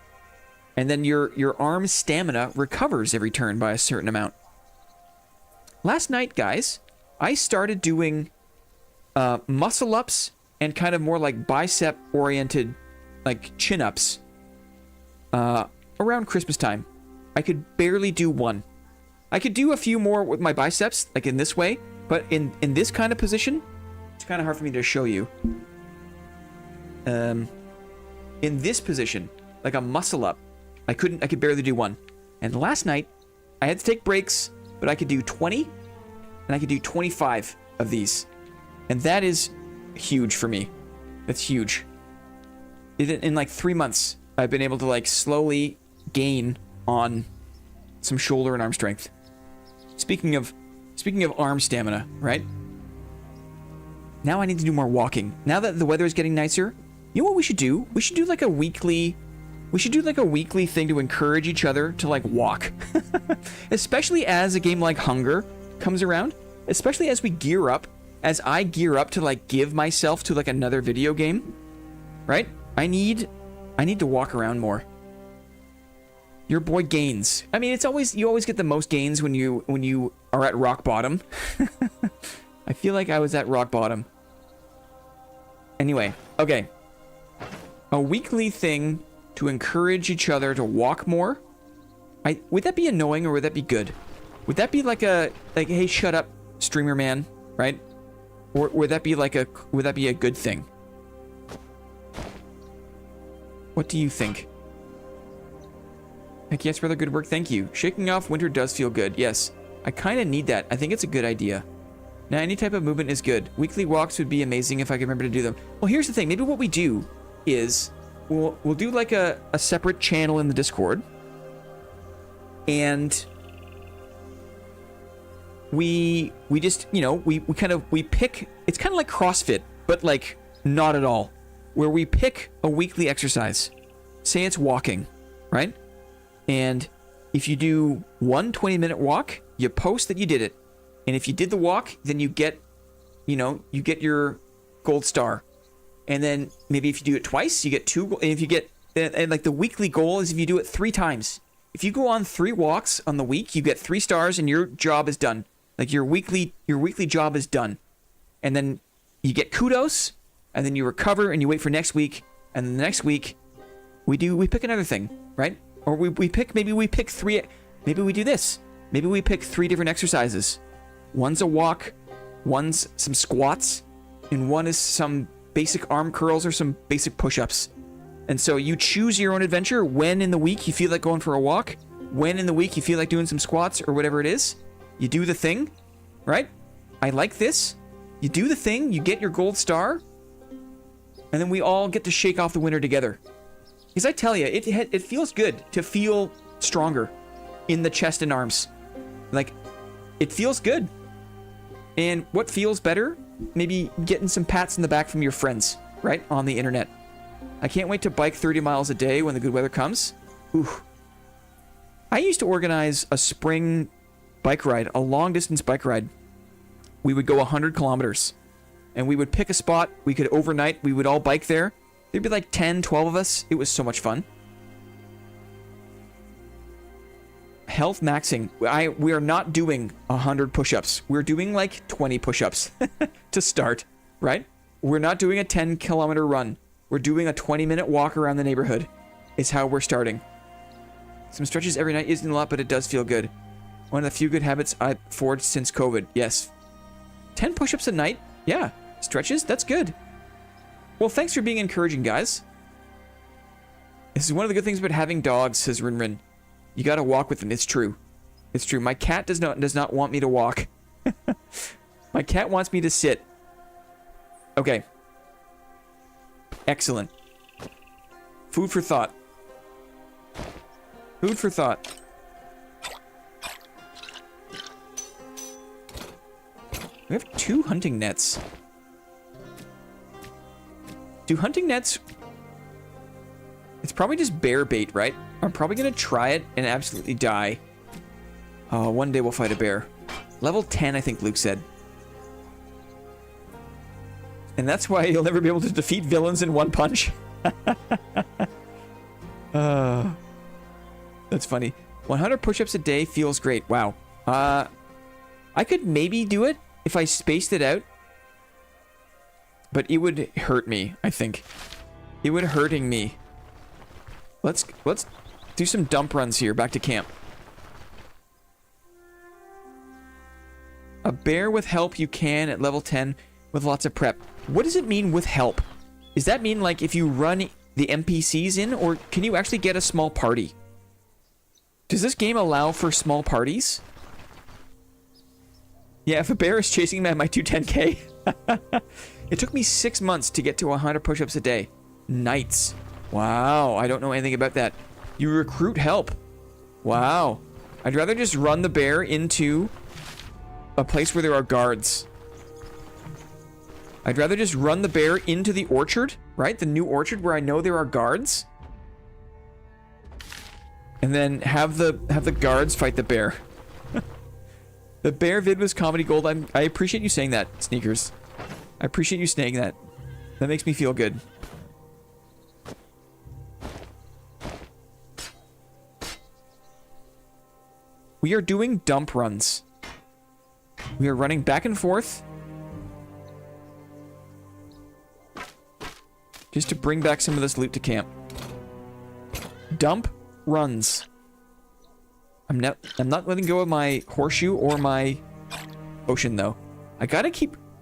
And then your arm's stamina recovers every turn by a certain amount. Last night, guys, I started doing muscle-ups and kind of more like bicep-oriented, like chin-ups around Christmas time. I could barely do one. I could do a few more with my biceps, like in this way, but in this kind of position, it's kind of hard for me to show you. In this position, like a muscle up, I could barely do one. And last night, I had to take breaks, but I could do 20, and I could do 25 of these. And that is huge for me. That's huge. in like 3 months, I've been able to like slowly gain on some shoulder and arm strength. Speaking of arm stamina, right? Now I need to do more walking. Now that the weather is getting nicer, you know what we should do? We should do like a weekly thing to encourage each other to like walk. Especially as a game like Hunger comes around, especially as we gear up, as I gear up to like give myself to like another video game, right? I need to walk around more. Your boy gains. I mean, you always get the most gains when you are at rock bottom. I feel like I was at rock bottom. Anyway, okay. A weekly thing to encourage each other to walk more. Would that be annoying or would that be good? Would that be like hey, shut up, streamer man, right? Or would that be a good thing? What do you think? Heck yes, brother, good work, thank you. Shaking off winter does feel good, yes. I kind of need that. I think it's a good idea. Now, any type of movement is good. Weekly walks would be amazing if I could remember to do them. Well, here's the thing. Maybe what we do is we'll do like a separate channel in the Discord. And we just, you know, we pick, it's kind of like CrossFit, but like not at all. Where we pick a weekly exercise. Say it's walking, right? And if you do one 20-minute walk, you post that you did it. And if you did the walk, then you get your gold star. And then maybe if you do it twice, you get 2. And if you get, and like the weekly goal is if you do it 3 times. If you go on 3 walks on the week, you get 3 stars and your job is done. Like your weekly job is done. And then you get kudos, and then you recover and you wait for next week. And then the next week, we pick another thing, right? Or maybe we pick 3, maybe we do this. Maybe we pick 3 different exercises. One's a walk, one's some squats, and one is some basic arm curls or some basic push-ups. And so you choose your own adventure when in the week you feel like going for a walk, when in the week you feel like doing some squats or whatever it is. You do the thing, right? I like this. You do the thing, you get your gold star, and then we all get to shake off the winter together. Because I tell you, it feels good to feel stronger in the chest and arms. Like, it feels good. And what feels better? Maybe getting some pats in the back from your friends, right? On the internet. I can't wait to bike 30 miles a day when the good weather comes. Ooh. I used to organize a spring bike ride, a long distance bike ride. We would go 100 kilometers. And we would pick a spot. We could overnight. We would all bike there. There'd be like 10, 12 of us. It was so much fun. Health maxing. We are not doing 100 push-ups. We're doing like 20 push-ups to start, right? We're not doing a 10-kilometer run. We're doing a 20-minute walk around the neighborhood. Is how we're starting. Some stretches every night isn't a lot, but it does feel good. One of the few good habits I've forged since COVID. Yes. 10 push-ups a night? Yeah. Stretches? That's good. Well, thanks for being encouraging, guys. This is one of the good things about having dogs, says Rinrin. You gotta walk with them. It's true. It's true. My cat does not want me to walk. My cat wants me to sit. Okay. Excellent. Food for thought. Food for thought. We have 2 hunting nets. Do hunting nets... It's probably just bear bait, right? I'm probably going to try it and absolutely die. Oh, one day we'll fight a bear. Level 10, I think Luke said. And that's why you'll never be able to defeat villains in one punch. That's funny. 100 push-ups a day feels great. Wow. I could maybe do it if I spaced it out. But it would hurt me, I think. It would hurting me. Let's do some dump runs here, back to camp. A bear with help you can at level 10 with lots of prep. What does it mean with help? Does that mean like if you run the NPCs in, or can you actually get a small party? Does this game allow for small parties? Yeah, if a bear is chasing me, I might do 10k. It took me 6 months to get to 100 push-ups a day. Nights. Wow, I don't know anything about that. You recruit help. Wow. I'd rather just run the bear into a place where there are guards. I'd rather just run the bear into the orchard, right? The new orchard where I know there are guards. And then have the guards fight the bear. The bear vid was comedy gold. I appreciate you saying that, Sneakers. I appreciate you saying that. That makes me feel good. We are doing dump runs. We are running back and forth. Just to bring back some of this loot to camp. Dump runs. I'm not letting go of my horseshoe or my potion though. I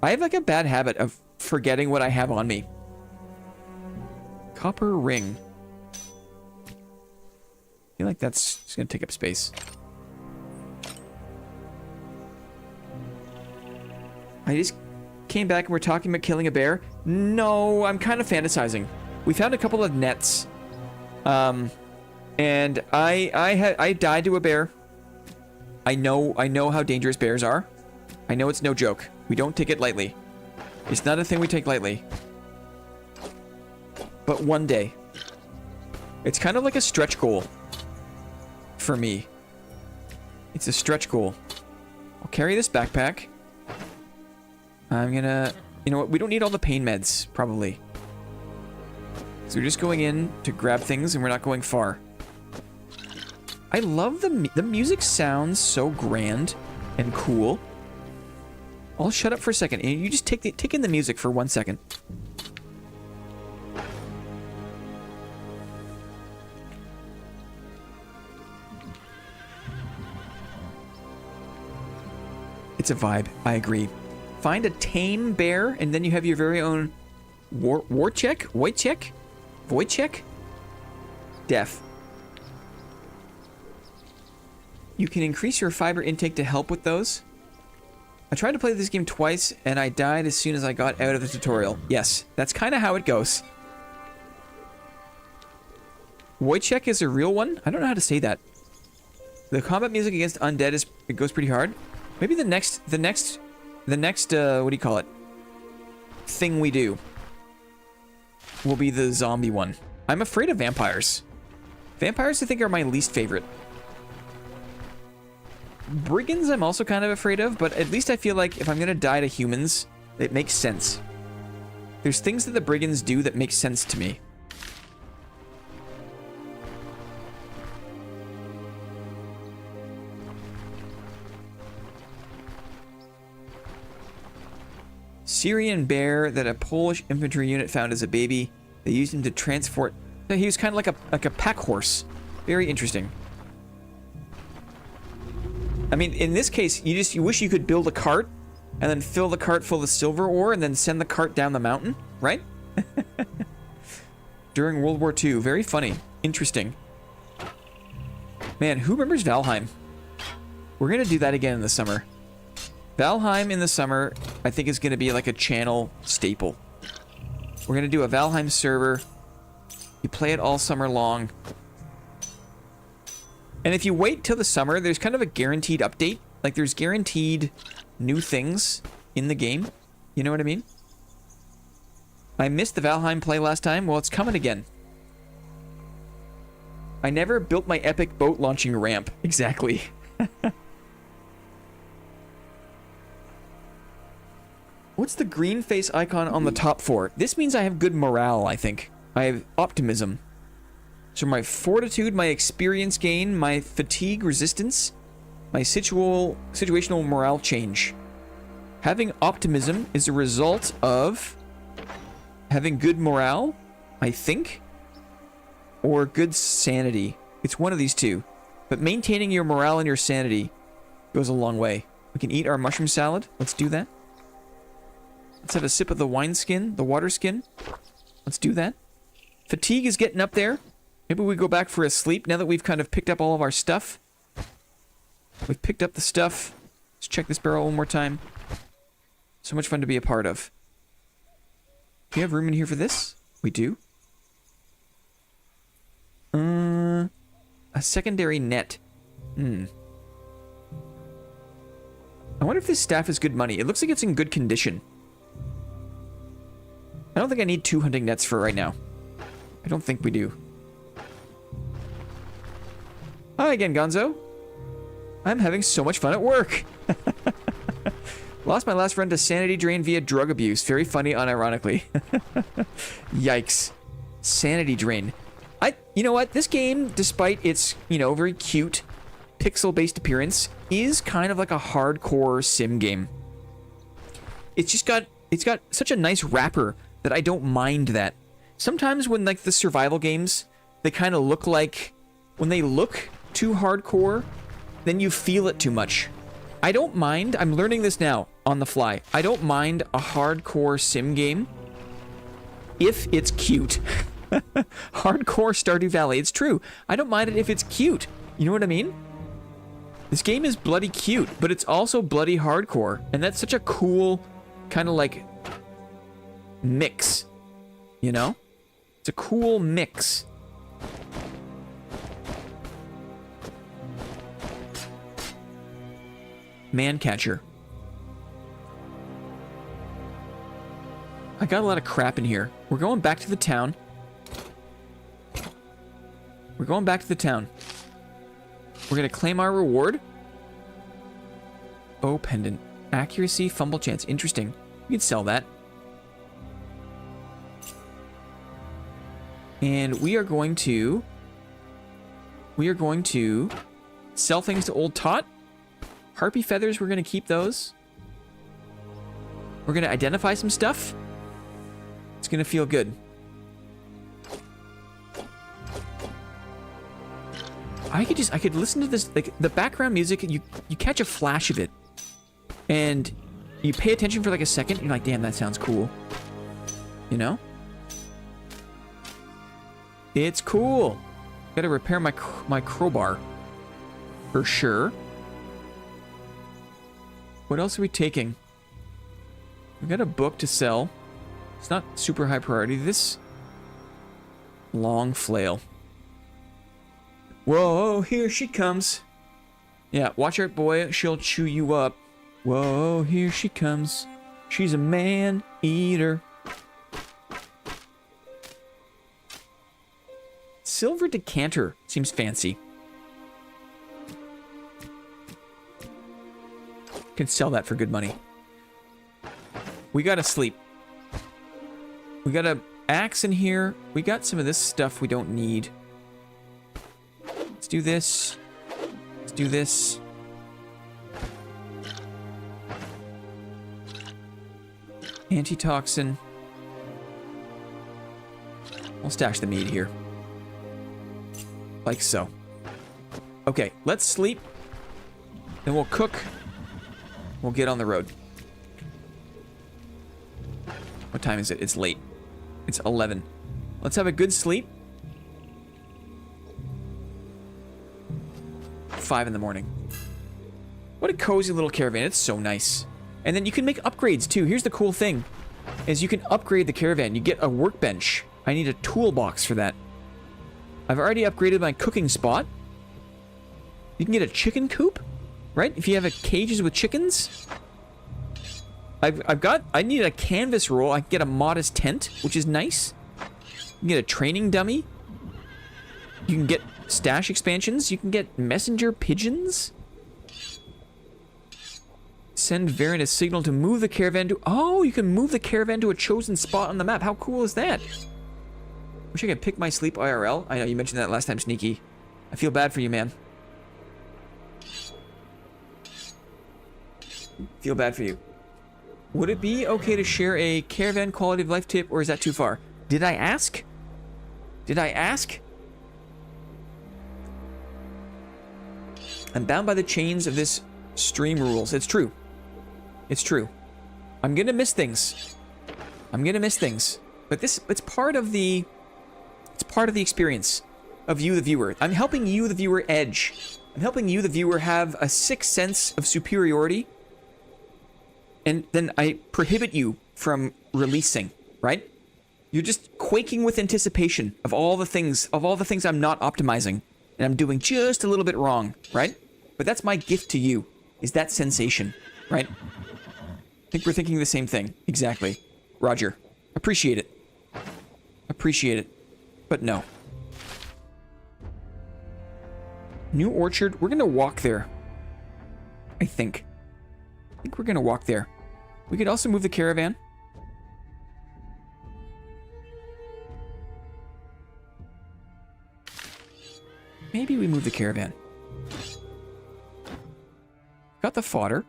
have like a bad habit of forgetting what I have on me. Copper ring. I feel like that's just gonna take up space. I just came back and we're talking about killing a bear. No, I'm kind of fantasizing. We found a couple of nets. And I died to a bear. I know how dangerous bears are. I know it's no joke. We don't take it lightly. It's not a thing we take lightly. But one day. It's kind of like a stretch goal. For me. It's a stretch goal. I'll carry this backpack. I'm gonna... You know what? We don't need all the pain meds, probably. So we're just going in to grab things and we're not going far. I love the music sounds so grand and cool. I'll shut up for a second and you just take in the music for 1 second. It's a vibe, I agree. Find a tame bear and then you have your very own Wojciech? Deaf. You can increase your fiber intake to help with those. I tried to play this game twice and I died as soon as I got out of the tutorial. Yes, that's kind of how it goes. Wojciech is a real one? I don't know how to say that. The combat music against undead it goes pretty hard. Maybe the next what do you call it? Thing we do will be the zombie one. I'm afraid of vampires. Vampires I think are my least favorite. Brigands I'm also kind of afraid of, but at least I feel like if I'm gonna die to humans, it makes sense. There's things that the brigands do that make sense to me. Syrian bear that a Polish infantry unit found as a baby. They used him to transport. So he was kind of like a pack horse. Very interesting. I mean, in this case, you wish you could build a cart and then fill the cart full of silver ore and then send the cart down the mountain, right? During World War II. Very funny. Interesting. Man, who remembers Valheim? We're going to do that again in the summer. Valheim in the summer, I think, is going to be like a channel staple. We're going to do a Valheim server. You play it all summer long. And if you wait till the summer, there's kind of a guaranteed update. Like, there's guaranteed new things in the game. You know what I mean? I missed the Valheim play last time. Well, it's coming again. I never built my epic boat launching ramp. Exactly. What's the green face icon on the top for? This means I have good morale, I think. I have optimism. So my fortitude, my experience gain, my fatigue resistance, my situational morale change. Having optimism is a result of having good morale, I think, or good sanity. It's one of these two. But maintaining your morale and your sanity goes a long way. We can eat our mushroom salad. Let's do that. Let's have a sip of the wine skin, the water skin. Let's do that. Fatigue is getting up there. Maybe we go back for a sleep now that we've kind of picked up all of our stuff. We've picked up the stuff. Let's check this barrel one more time. So much fun to be a part of. Do you have room in here for this? We do. A secondary net. I wonder if this staff is good money. It looks like it's in good condition. I don't think I need 2 hunting nets for right now. I don't think we do. Hi again, Gonzo. I'm having so much fun at work. Lost my last friend to sanity drain via drug abuse. Very funny, unironically. Yikes. Sanity drain. You know what? This game, despite its, very cute pixel-based appearance, is kind of like a hardcore sim game. It's got such a nice wrapper that I don't mind that. Sometimes when like the survival games, they kind of look like, when they look too hardcore, then you feel it too much. I don't mind, I'm learning this now on the fly. I don't mind a hardcore sim game if it's cute. Hardcore Stardew Valley, it's true. I don't mind it if it's cute. You know what I mean? This game is bloody cute, but it's also bloody hardcore. And that's such a cool kind of like mix, It's a cool mix. Man-catcher. I got a lot of crap in here. We're going back to the town. We're going back to the town. We're going to claim our reward. Oh, pendant. Accuracy, fumble chance. Interesting. We can sell that. And we are going to sell things to Old Tot. Harpy feathers, we're going to keep those. We're going to identify some stuff. It's going to feel good. I could listen to this, like the background music, you catch a flash of it. And you pay attention for like a second, and you're like, damn, that sounds cool. It's cool. Gotta repair my crowbar. For sure. What else are we taking? We got a book to sell. It's not super high priority. This long flail. Whoa, here she comes. Yeah, watch out, boy. She'll chew you up. Whoa, here she comes. She's a man-eater. Silver decanter seems fancy. Can sell that for good money. We gotta sleep. We got an axe in here. We got some of this stuff we don't need. Let's do this. Let's do this. Antitoxin. We'll stash the meat here. Like so. Okay, let's sleep. Then we'll cook. We'll get on the road. What time is it? It's late. It's 11. Let's have a good sleep. 5 in the morning. What a cozy little caravan. It's so nice. And then you can make upgrades too. Here's the cool thing. Is you can upgrade the caravan. You get a workbench. I need a toolbox for that. I've already upgraded my cooking spot. You can get a chicken coop, right? If you have cages with chickens. I need a canvas roll. I can get a modest tent, which is nice. You can get a training dummy. You can get stash expansions. You can get messenger pigeons. Send Varen a signal to move the caravan to... Oh, you can move the caravan to a chosen spot on the map. How cool is that? Wish I could pick my sleep IRL. I know you mentioned that last time, Sneaky. I feel bad for you, man. Feel bad for you. Would it be okay to share a caravan quality of life tip, or is that too far? Did I ask? Did I ask? I'm bound by the chains of this stream rules. It's true. It's true. I'm gonna miss things. I'm gonna miss things. But it's part of the... It's part of the experience of you, the viewer. I'm helping you, the viewer, edge. I'm helping you, the viewer, have a sixth sense of superiority. And then I prohibit you from releasing, right? You're just quaking with anticipation of all the things I'm not optimizing, and I'm doing just a little bit wrong, right? But that's my gift to you, is that sensation, right? I think we're thinking the same thing. Exactly. Roger. Appreciate it. Appreciate it. But no. New Orchard. We're gonna walk there. I think. I think we're gonna walk there. We could also move the caravan. Maybe we move the caravan. Got the fodder.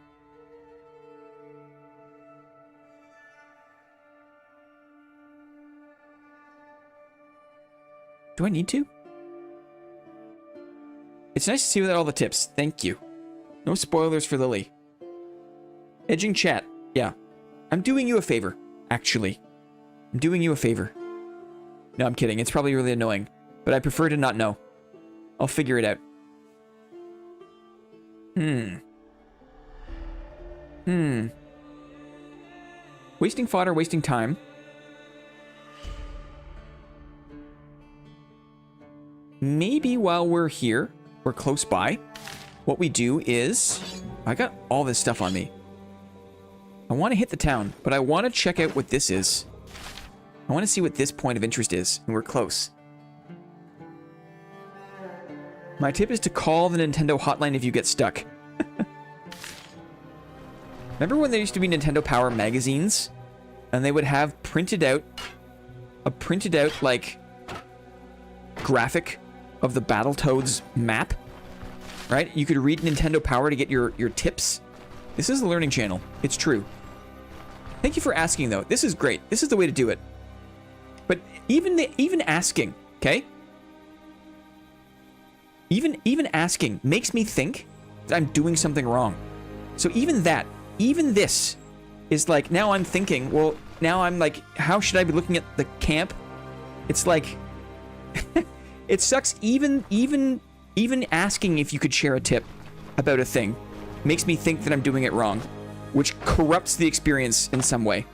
Do I need to? It's nice to see without all the tips. Thank you. No spoilers for Lily. Edging chat. Yeah. I'm doing you a favor, actually. I'm doing you a favor. No, I'm kidding. It's probably really annoying. But I prefer to not know. I'll figure it out. Wasting fodder, wasting time. Maybe while we're here, or close by, what we do is... I got all this stuff on me. I want to hit the town, but I want to check out what this is. I want to see what this point of interest is, and we're close. My tip is to call the Nintendo hotline if you get stuck. Remember when there used to be Nintendo Power magazines? And they would have a printed out, like, graphic of the Battletoads map? Right? You could read Nintendo Power to get your tips. This is a learning channel. It's true. Thank you for asking, though. This is great. This is the way to do it. But even asking, okay? Even asking makes me think that I'm doing something wrong. So even this is like, now I'm thinking, well, now I'm like, how should I be looking at the camp? It's like, it sucks. Even asking if you could share a tip about a thing makes me think that I'm doing it wrong, which corrupts the experience in some way.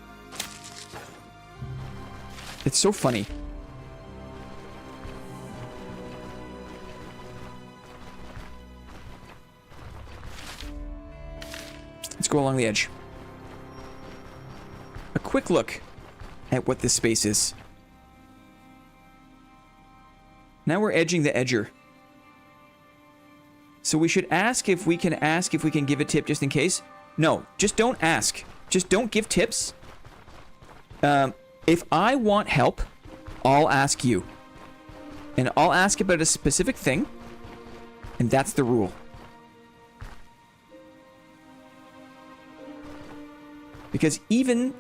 It's so funny. Let's go along the edge. A quick look at what this space is. Now we're edging the edger. So we should ask if we can give a tip just in case. No, just don't ask. Just don't give tips. If I want help, I'll ask you. And I'll ask about a specific thing. And that's the rule. Because even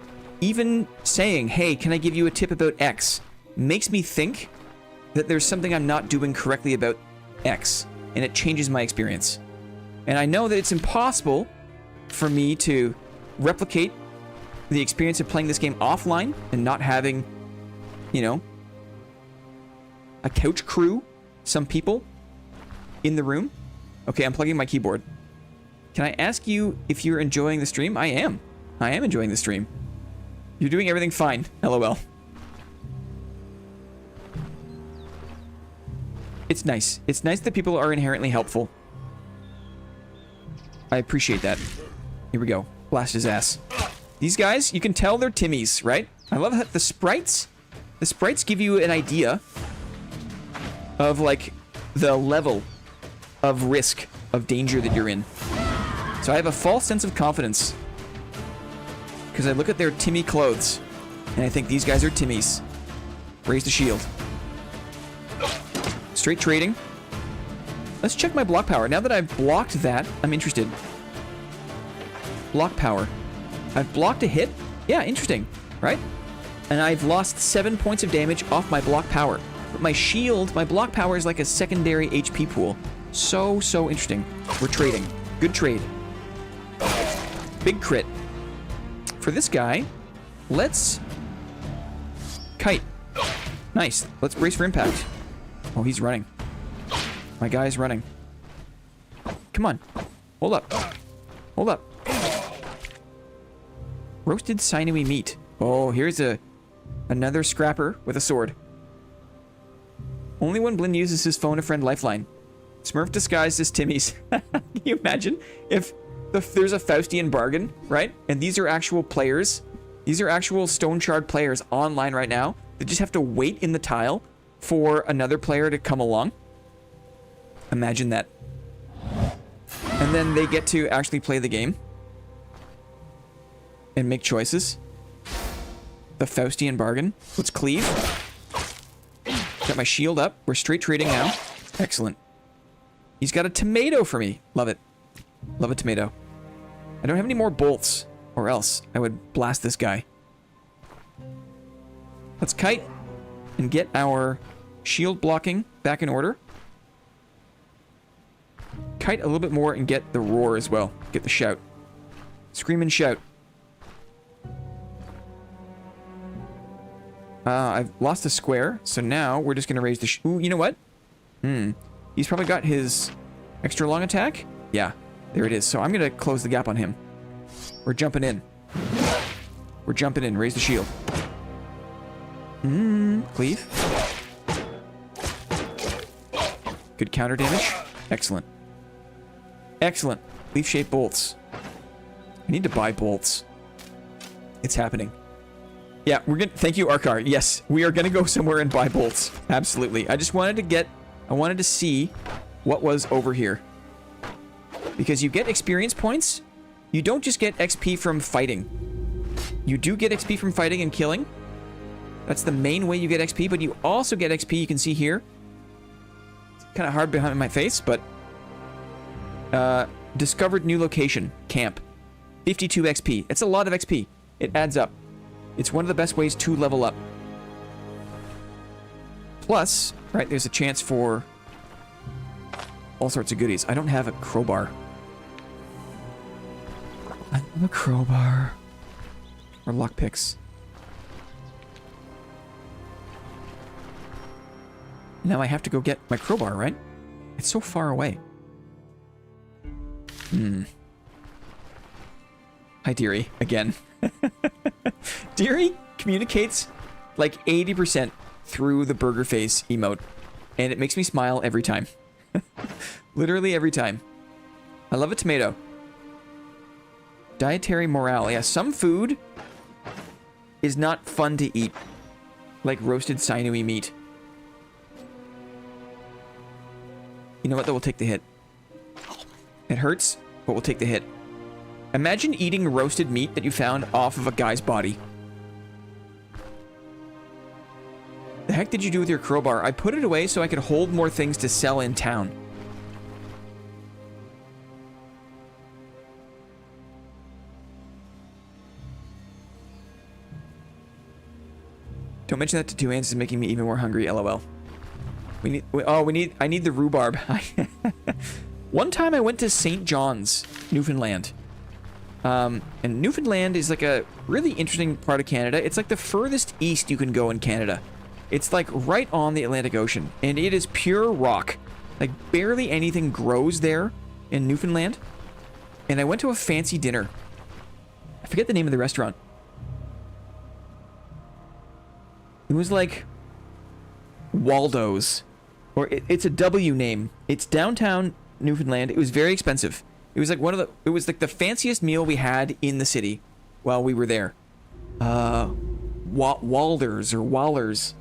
saying, hey, can I give you a tip about X, makes me think that there's something I'm not doing correctly about X, and it changes my experience. And I know that it's impossible for me to replicate the experience of playing this game offline and not having, you know, a couch crew, some people in the room. Okay, I'm plugging my keyboard. Can I ask you if you're enjoying the stream? I am. I am enjoying the stream. You're doing everything fine. LOL. It's nice. It's nice that people are inherently helpful. I appreciate that. Here we go. Blast his ass. These guys, you can tell they're Timmies, right? I love how the sprites give you an idea of, like, the level of risk, of danger that you're in. So I have a false sense of confidence. Because I look at their Timmy clothes, and I think these guys are Timmies. Raise the shield. Straight trading. Let's check my block power. Now that I've blocked that, I'm interested. Block power. I've blocked a hit? Yeah, interesting, right? And I've lost 7 points of damage off my block power. But my shield, my block power is like a secondary HP pool. So interesting. We're trading. Good trade. Big crit. For this guy, let's kite. Nice. Let's brace for impact. Oh, he's running. My guy's running. Come on. Hold up. Hold up. Roasted sinewy meat. Oh, here's a Another scrapper with a sword. Only when Blinn uses his phone a friend lifeline. Smurf disguised as Timmy's. Can you imagine if there's a Faustian bargain, right? And these are actual players. These are actual Stoneshard players online right now. They just have to wait in the tile for another player to come along. Imagine that. And then they get to actually play the game. And make choices. The Faustian bargain. Let's cleave. Got my shield up. We're straight trading now. Excellent. He's got a tomato for me. Love it. Love a tomato. I don't have any more bolts, or else I would blast this guy. Let's kite and get our shield blocking back in order. Kite a little bit more and get the roar as well. Get the shout. Scream and shout. I've lost a square, so now we're just going to raise the... Ooh, you know what? He's probably got his extra long attack. Yeah, there it is. So I'm going to close the gap on him. We're jumping in. We're jumping in. Raise the shield. Cleave. Good counter damage. Excellent. Excellent. Leaf-shaped bolts. I need to buy bolts. It's happening. Yeah, we're gonna... Thank you, Arkar. Yes, we are gonna go somewhere and buy bolts. Absolutely. I just wanted to get... I wanted to see what was over here. Because you get experience points. You don't just get XP from fighting. You do get XP from fighting and killing. That's the main way you get XP, but you also get XP, you can see here. It's kind of hard behind my face, but... discovered new location. Camp. 52 XP. It's a lot of XP. It adds up. It's one of the best ways to level up. Plus, right, there's a chance for all sorts of goodies. I don't have a crowbar. I have a crowbar. Or lockpicks. Now I have to go get my crowbar, right? It's so far away. Hi, Deary. Again. Deary communicates like 80% through the burger face emote. And it makes me smile every time. Literally every time. I love a tomato. Dietary morale. Yeah, some food is not fun to eat. Like roasted sinewy meat. You know what? That will take the hit. It hurts, but we'll take the hit. Imagine eating roasted meat that you found off of a guy's body. The heck did you do with your crowbar? I put it away so I could hold more things to sell in town. Don't mention that to 2 hands is making me even more hungry, lol. I need the rhubarb. One time I went to St. John's, Newfoundland. And Newfoundland is like a really interesting part of Canada. It's like the furthest east you can go in Canada. It's like right on the Atlantic Ocean, and it is pure rock. Like barely anything grows there in Newfoundland. And I went to a fancy dinner. I forget the name of the restaurant. It was like Waldo's, or it's a W name. It's downtown Newfoundland. It was very expensive. It was like it was like the fanciest meal we had in the city while we were there. Walders or Wallers,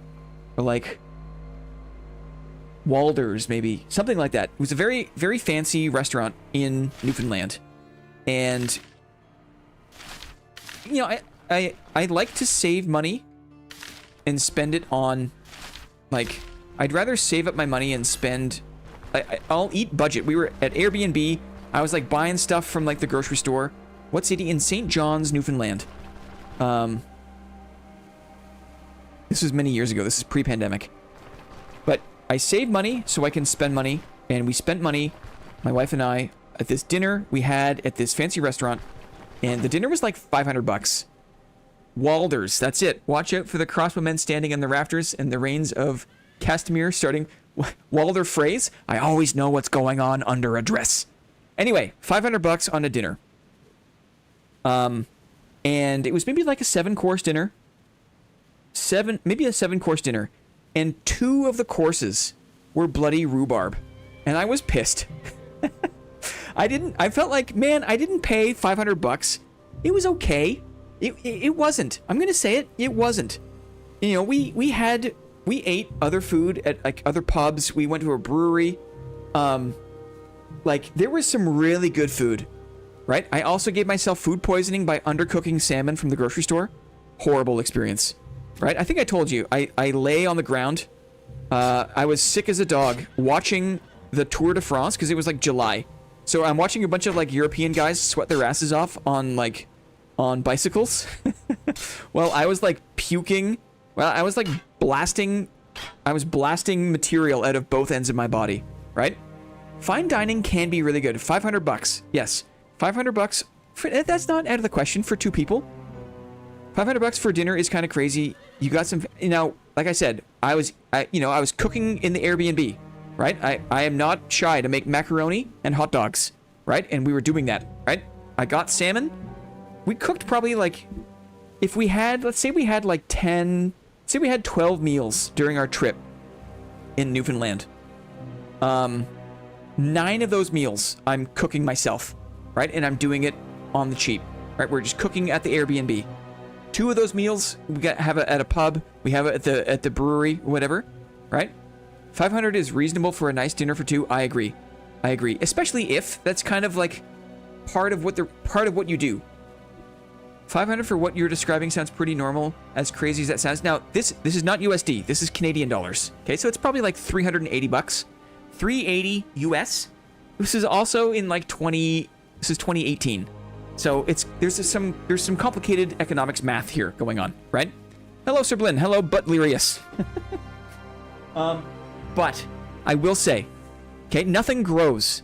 or like Walders maybe, something like that. It was a very, very fancy restaurant in Newfoundland, and you know, I like to save money and spend it on, like, I'd rather save up my money and spend. I'll eat budget. We were at Airbnb. I was like buying stuff from like the grocery store. What city? In St. John's, Newfoundland. This was many years ago. This is pre-pandemic. But I saved money so I can spend money. And we spent money, my wife and I, at this dinner we had at this fancy restaurant. And the dinner was like 500 bucks. Walders, that's it. Watch out for the crossbowmen standing on the rafters and the reigns of Castamere starting. Walder phrase, I always know what's going on under a dress. Anyway, 500 bucks on a dinner. And it was maybe like a 7-course dinner. maybe a 7-course dinner, and 2 of the courses were bloody rhubarb, and I was pissed. I felt like, man, I didn't pay $500. It was okay. It wasn't. I'm gonna say it. It wasn't. You know, we ate other food at like other pubs. We went to a brewery. Like there was some really good food, right? I also gave myself food poisoning by undercooking salmon from the grocery store. Horrible experience, right? I think I told you. I lay on the ground. I was sick as a dog watching the Tour de France because it was like July. So I'm watching a bunch of like European guys sweat their asses off on bicycles. Well, I was like puking. Well, I was like blasting material out of both ends of my body, right? Fine dining can be really good. $500. Yes. $500 that's not out of the question for 2 people. $500 for dinner is kind of crazy. You got some, you know, like I said, I was cooking in the Airbnb, right? I am not shy to make macaroni and hot dogs, right? And we were doing that, right? I got salmon. We cooked probably like, if we had, let's say we had like 12 meals during our trip in Newfoundland. 9 of those meals I'm cooking myself, right? And I'm doing it on the cheap, right? We're just cooking at the Airbnb. 2 of those meals we have it at a pub. We have it at the brewery, whatever, right? $500 is reasonable for a nice dinner for 2. I agree, especially if that's kind of like part of what you do. $500 for what you're describing sounds pretty normal, as crazy as that sounds. Now, this is not USD. This is Canadian dollars. Okay, so it's probably like $380. $380 US. This is also in like this is 2018. So there's some complicated economics math here going on, right? Hello, Sir Blinn. Hello, Butlerius. But I will say, okay, nothing grows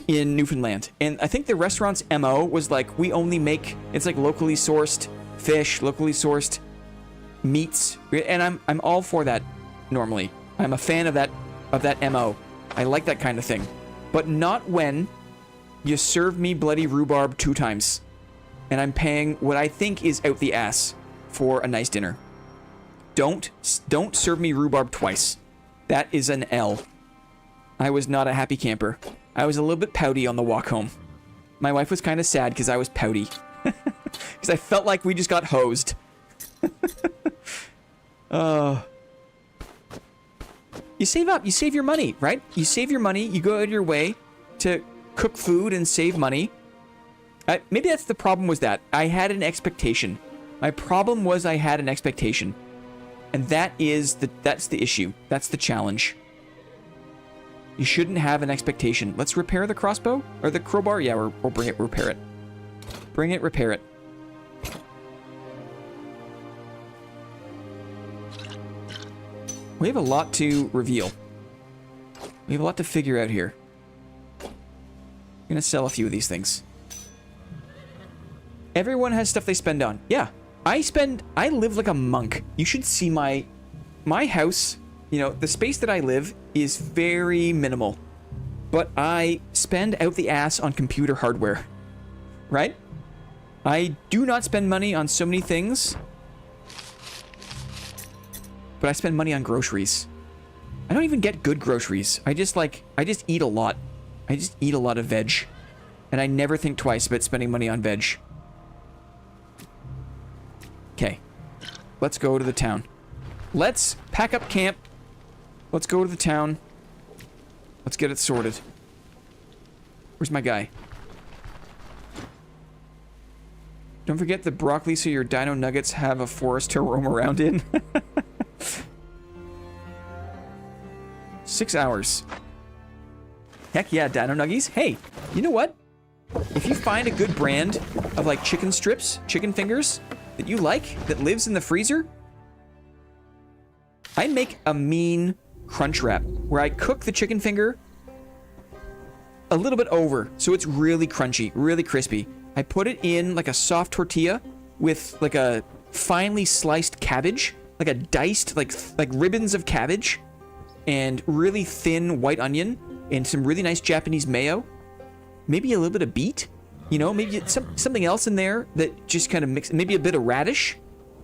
in Newfoundland. And I think the restaurant's MO was like, we only make, it's like locally sourced fish, locally sourced meats. And I'm all for that normally. I'm a fan of that MO. I like that kind of thing. But not when you serve me bloody rhubarb 2 times. And I'm paying what I think is out the ass for a nice dinner. Don't serve me rhubarb twice. That is an L. I was not a happy camper. I was a little bit pouty on the walk home. My wife was kind of sad because I was pouty. Because I felt like we just got hosed. You save up. You save your money, right? You save your money. You go out of your way to cook food and save money. Maybe that's the problem, was that I had an expectation. My problem was I had an expectation. And that's the issue. That's the challenge. You shouldn't have an expectation. Let's repair the crossbow? Or the crowbar? Yeah, we'll repair it. Bring it, repair it. We have a lot to reveal. We have a lot to figure out here. I'm gonna sell a few of these things. Everyone has stuff they spend on. Yeah. I live like a monk. You should see my house. You know, the space that I live is very minimal. But I spend out the ass on computer hardware. Right? I do not spend money on so many things. But I spend money on groceries. I don't even get good groceries. I just eat a lot. I just eat a lot of veg. And I never think twice about spending money on veg. Okay. Let's go to the town. Let's pack up camp. Let's go to the town. Let's get it sorted. Where's my guy? Don't forget the broccoli so your dino nuggets have a forest to roam around in. 6 hours. Heck yeah, dino nuggies. Hey, you know what? If you find a good brand of like chicken strips, chicken fingers that you like, that lives in the freezer, I make a mean crunch wrap where I cook the chicken finger a little bit over so it's really crunchy, really crispy. I put it in like a soft tortilla with like a finely sliced cabbage, like a diced, like ribbons of cabbage, and really thin white onion, and some really nice Japanese mayo. Maybe a little bit of beet, you know, maybe something else in there that just kind of mix, maybe a bit of radish,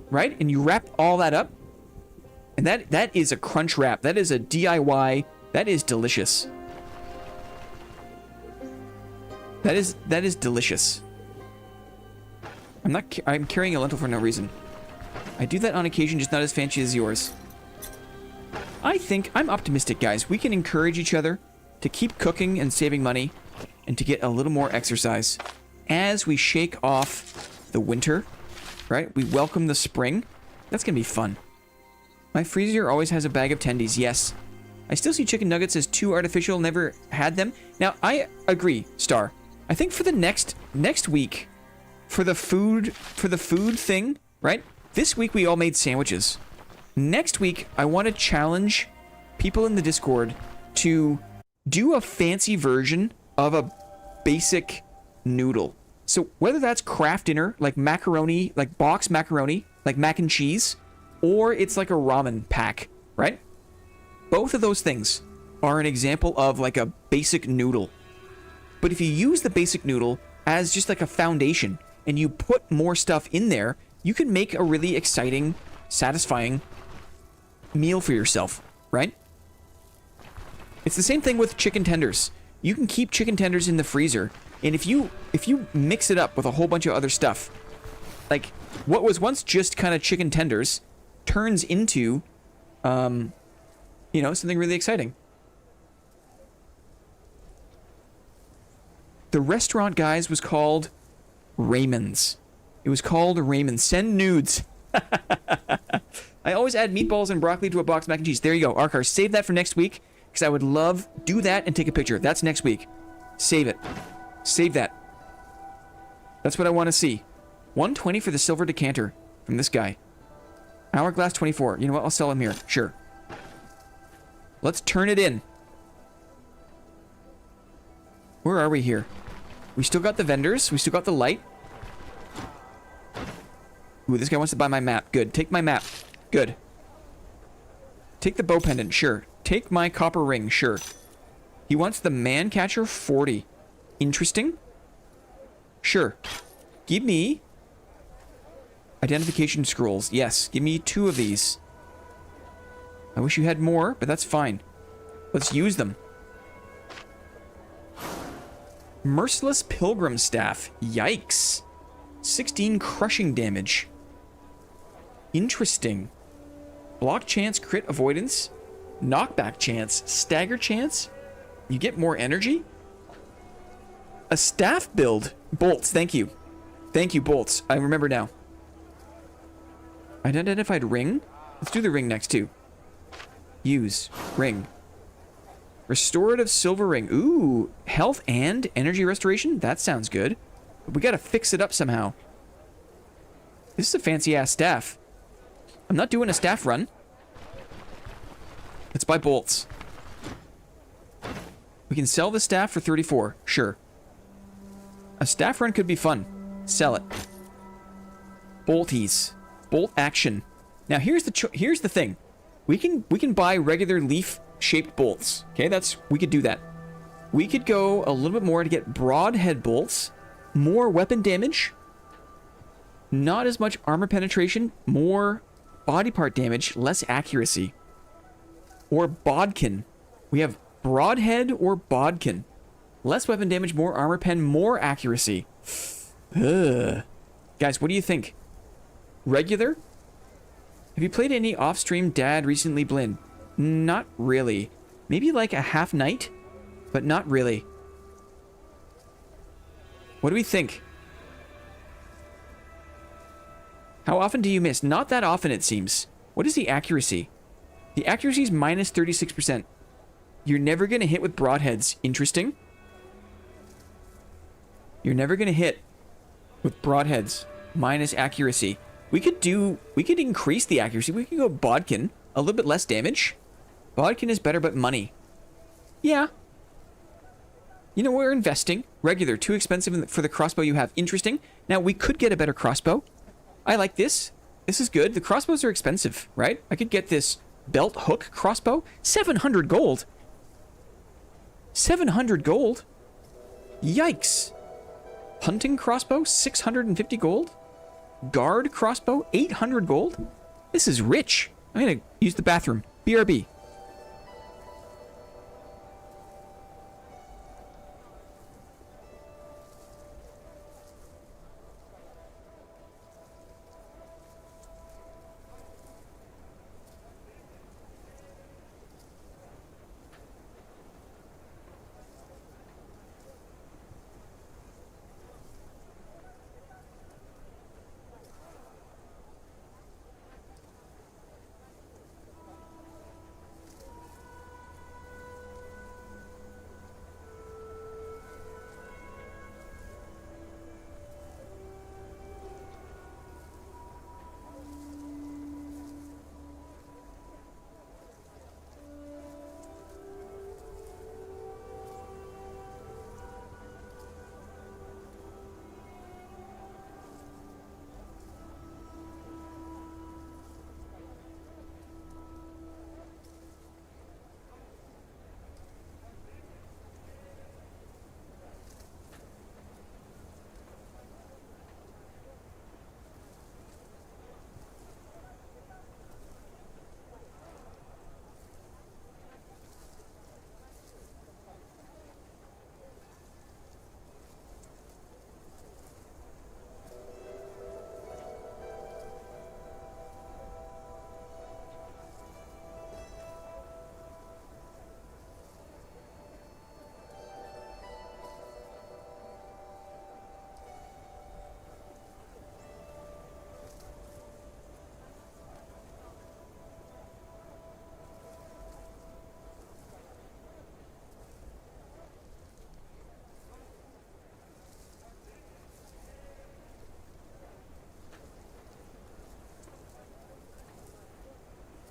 right? And you wrap all that up And that is a crunch wrap. That is a DIY. That is delicious. That is delicious. I'm carrying a lentil for no reason. I do that on occasion, just not as fancy as yours. I think I'm optimistic, guys. We can encourage each other to keep cooking and saving money and to get a little more exercise as we shake off the winter, right? We welcome the spring. That's going to be fun. My freezer always has a bag of tendies. Yes. I still see chicken nuggets as too artificial. Never had them. Now, I agree, Star. I think for the next week, for the food thing, right? This week we all made sandwiches. Next week, I want to challenge people in the Discord to do a fancy version of a basic noodle. So whether that's craft dinner, like macaroni, like box macaroni, like mac and cheese, or it's like a ramen pack, right? Both of those things are an example of like a basic noodle. But if you use the basic noodle as just like a foundation and you put more stuff in there, you can make a really exciting, satisfying meal for yourself, right? It's the same thing with chicken tenders. You can keep chicken tenders in the freezer, and if you mix it up with a whole bunch of other stuff, like what was once just kind of chicken tenders turns into something really exciting. The restaurant, guys, was called Raymond's. It was called Raymond's. Send nudes. I always add meatballs and broccoli to a box mac and cheese. There you go, Arkar. Save that for next week, because I would love do that and take a picture. That's next week. Save it. Save that. That's what I want to see. 120 for the silver decanter from this guy. Hourglass 24. You know what? I'll sell him here. Sure. Let's turn it in. Where are we here? We still got the vendors. We still got the light. Ooh, this guy wants to buy my map. Good. Take my map. Good. Take the bow pendant. Sure. Take my copper ring. Sure. He wants the man catcher 40. Interesting. Sure. Give me identification scrolls. Yes. Give me 2 of these. I wish you had more, but that's fine. Let's use them. Merciless Pilgrim Staff. Yikes. 16 crushing damage. Interesting. Block chance, crit avoidance. Knockback chance, stagger chance. You get more energy. A staff build. Bolts, thank you. Thank you, bolts. I remember now. Unidentified ring. Let's do the ring next, too. Use. Ring. Restorative silver ring. Ooh, health and energy restoration? That sounds good. But we gotta fix it up somehow. This is a fancy-ass staff. I'm not doing a staff run. Let's buy bolts. We can sell the staff for 34. Sure. A staff run could be fun. Sell it. Bolties. Bolt action. Now here's the thing. We can buy regular leaf-shaped bolts. Okay, we could do that. We could go a little bit more to get broadhead bolts, more weapon damage, not as much armor penetration, more body part damage, less accuracy. Or bodkin. We have broadhead or bodkin. Less weapon damage, more armor pen, more accuracy. Ugh. Guys, what do you think? Regular? Have you played any off-stream Dad recently, Blinn? Not really. Maybe like a half night, but not really. What do we think? How often do you miss? Not that often, it seems. What is the accuracy? The accuracy is minus 36%. You're never going to hit with broadheads. Interesting. You're never going to hit with broadheads. Minus accuracy. We could increase the accuracy. We could go bodkin. A little bit less damage. Bodkin is better, but money. Yeah. You know, we're investing. Regular, too expensive for the crossbow you have. Interesting. Now, we could get a better crossbow. I like this. This is good. The crossbows are expensive, right? I could get this belt hook crossbow. 700 gold. 700 gold? Yikes. Hunting crossbow, 650 gold. Guard crossbow, 800 gold. This is rich. I'm gonna use the bathroom. BRB.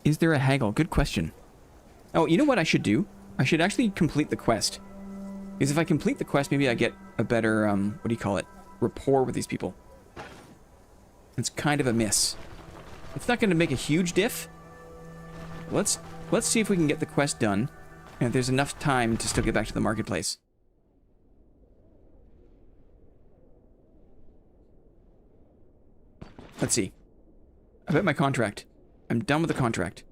Is there a haggle? Good question. Oh, you know what I should do? I should actually complete the quest. Because if I complete the quest, maybe I get a better, what do you call it? Rapport with these people. It's kind of a miss. It's not going to make a huge diff. Let's see if we can get the quest done. And if there's enough time to still get back to the marketplace. Let's see. I bet my contract. I'm done with the contract.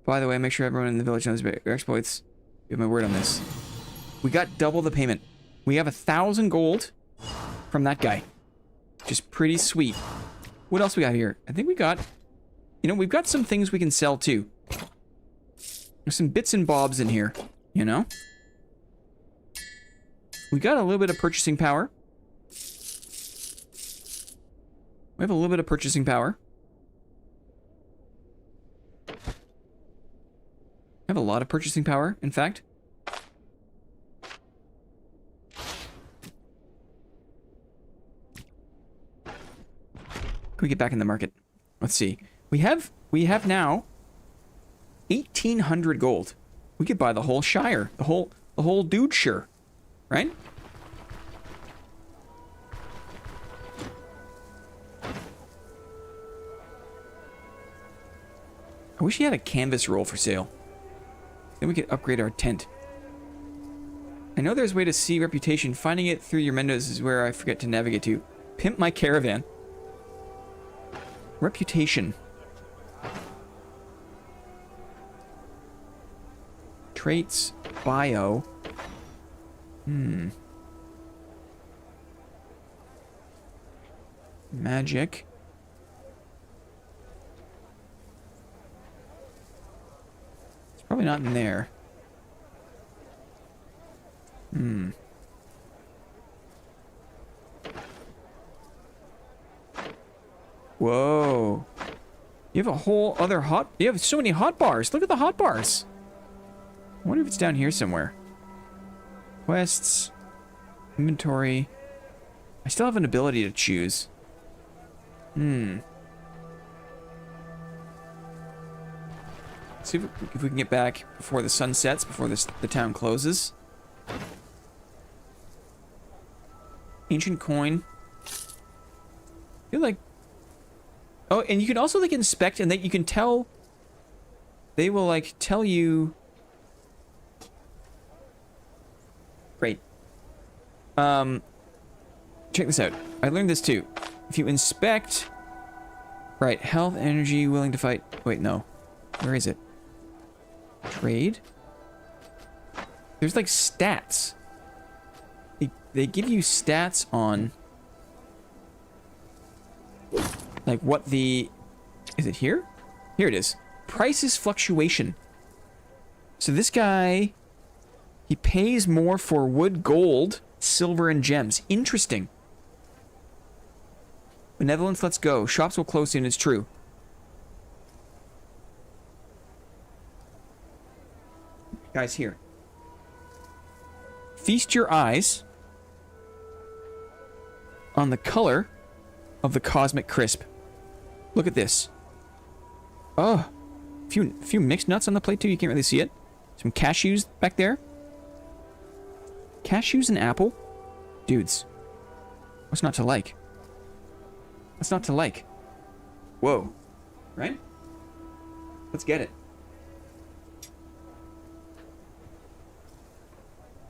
By the way, make sure everyone in the village knows about your exploits. Give my word on this. We got double the payment. We have 1,000 gold from that guy. Which is pretty sweet. What else we got here? I think we got... You know, we've got some things we can sell too. There's some bits and bobs in here, you know? We got a little bit of purchasing power. We have a little bit of purchasing power. I have a lot of purchasing power, in fact. Can we get back in the market? Let's see. We have now 1,800 gold. We could buy the whole Shire, the whole dude-shire, right? I wish he had a canvas roll for sale. Then we could upgrade our tent. I know there's a way to see reputation. Finding it through your windows is where I forget to navigate to. Pimp my caravan. Reputation. Traits. Bio. Magic. Probably not in there. Whoa. You have a whole other hot... You have so many hot bars. Look at the hot bars. I wonder if it's down here somewhere. Quests. Inventory. I still have an ability to choose. See if we can get back before the sun sets, before the town closes. Ancient coin. I feel like... Oh, and you can also, like, inspect, and that you can tell... They will, like, tell you... Great. Check this out. I learned this, too. If you inspect... Right, health, energy, willing to fight. Wait, no. Where is it? Trade? There's like stats. They give you stats on like what the... Is it here? Here it is. Prices fluctuation. So this guy, he pays more for wood, gold, silver, and gems. Interesting. Benevolence, let's go. Shops will close soon, it's true. Guys, here. Feast your eyes on the color of the cosmic crisp. Look at this. Oh, a few mixed nuts on the plate too. You can't really see it. Some cashews back there. Cashews and apple? Dudes. What's not to like? What's not to like? Whoa. Right? Let's get it.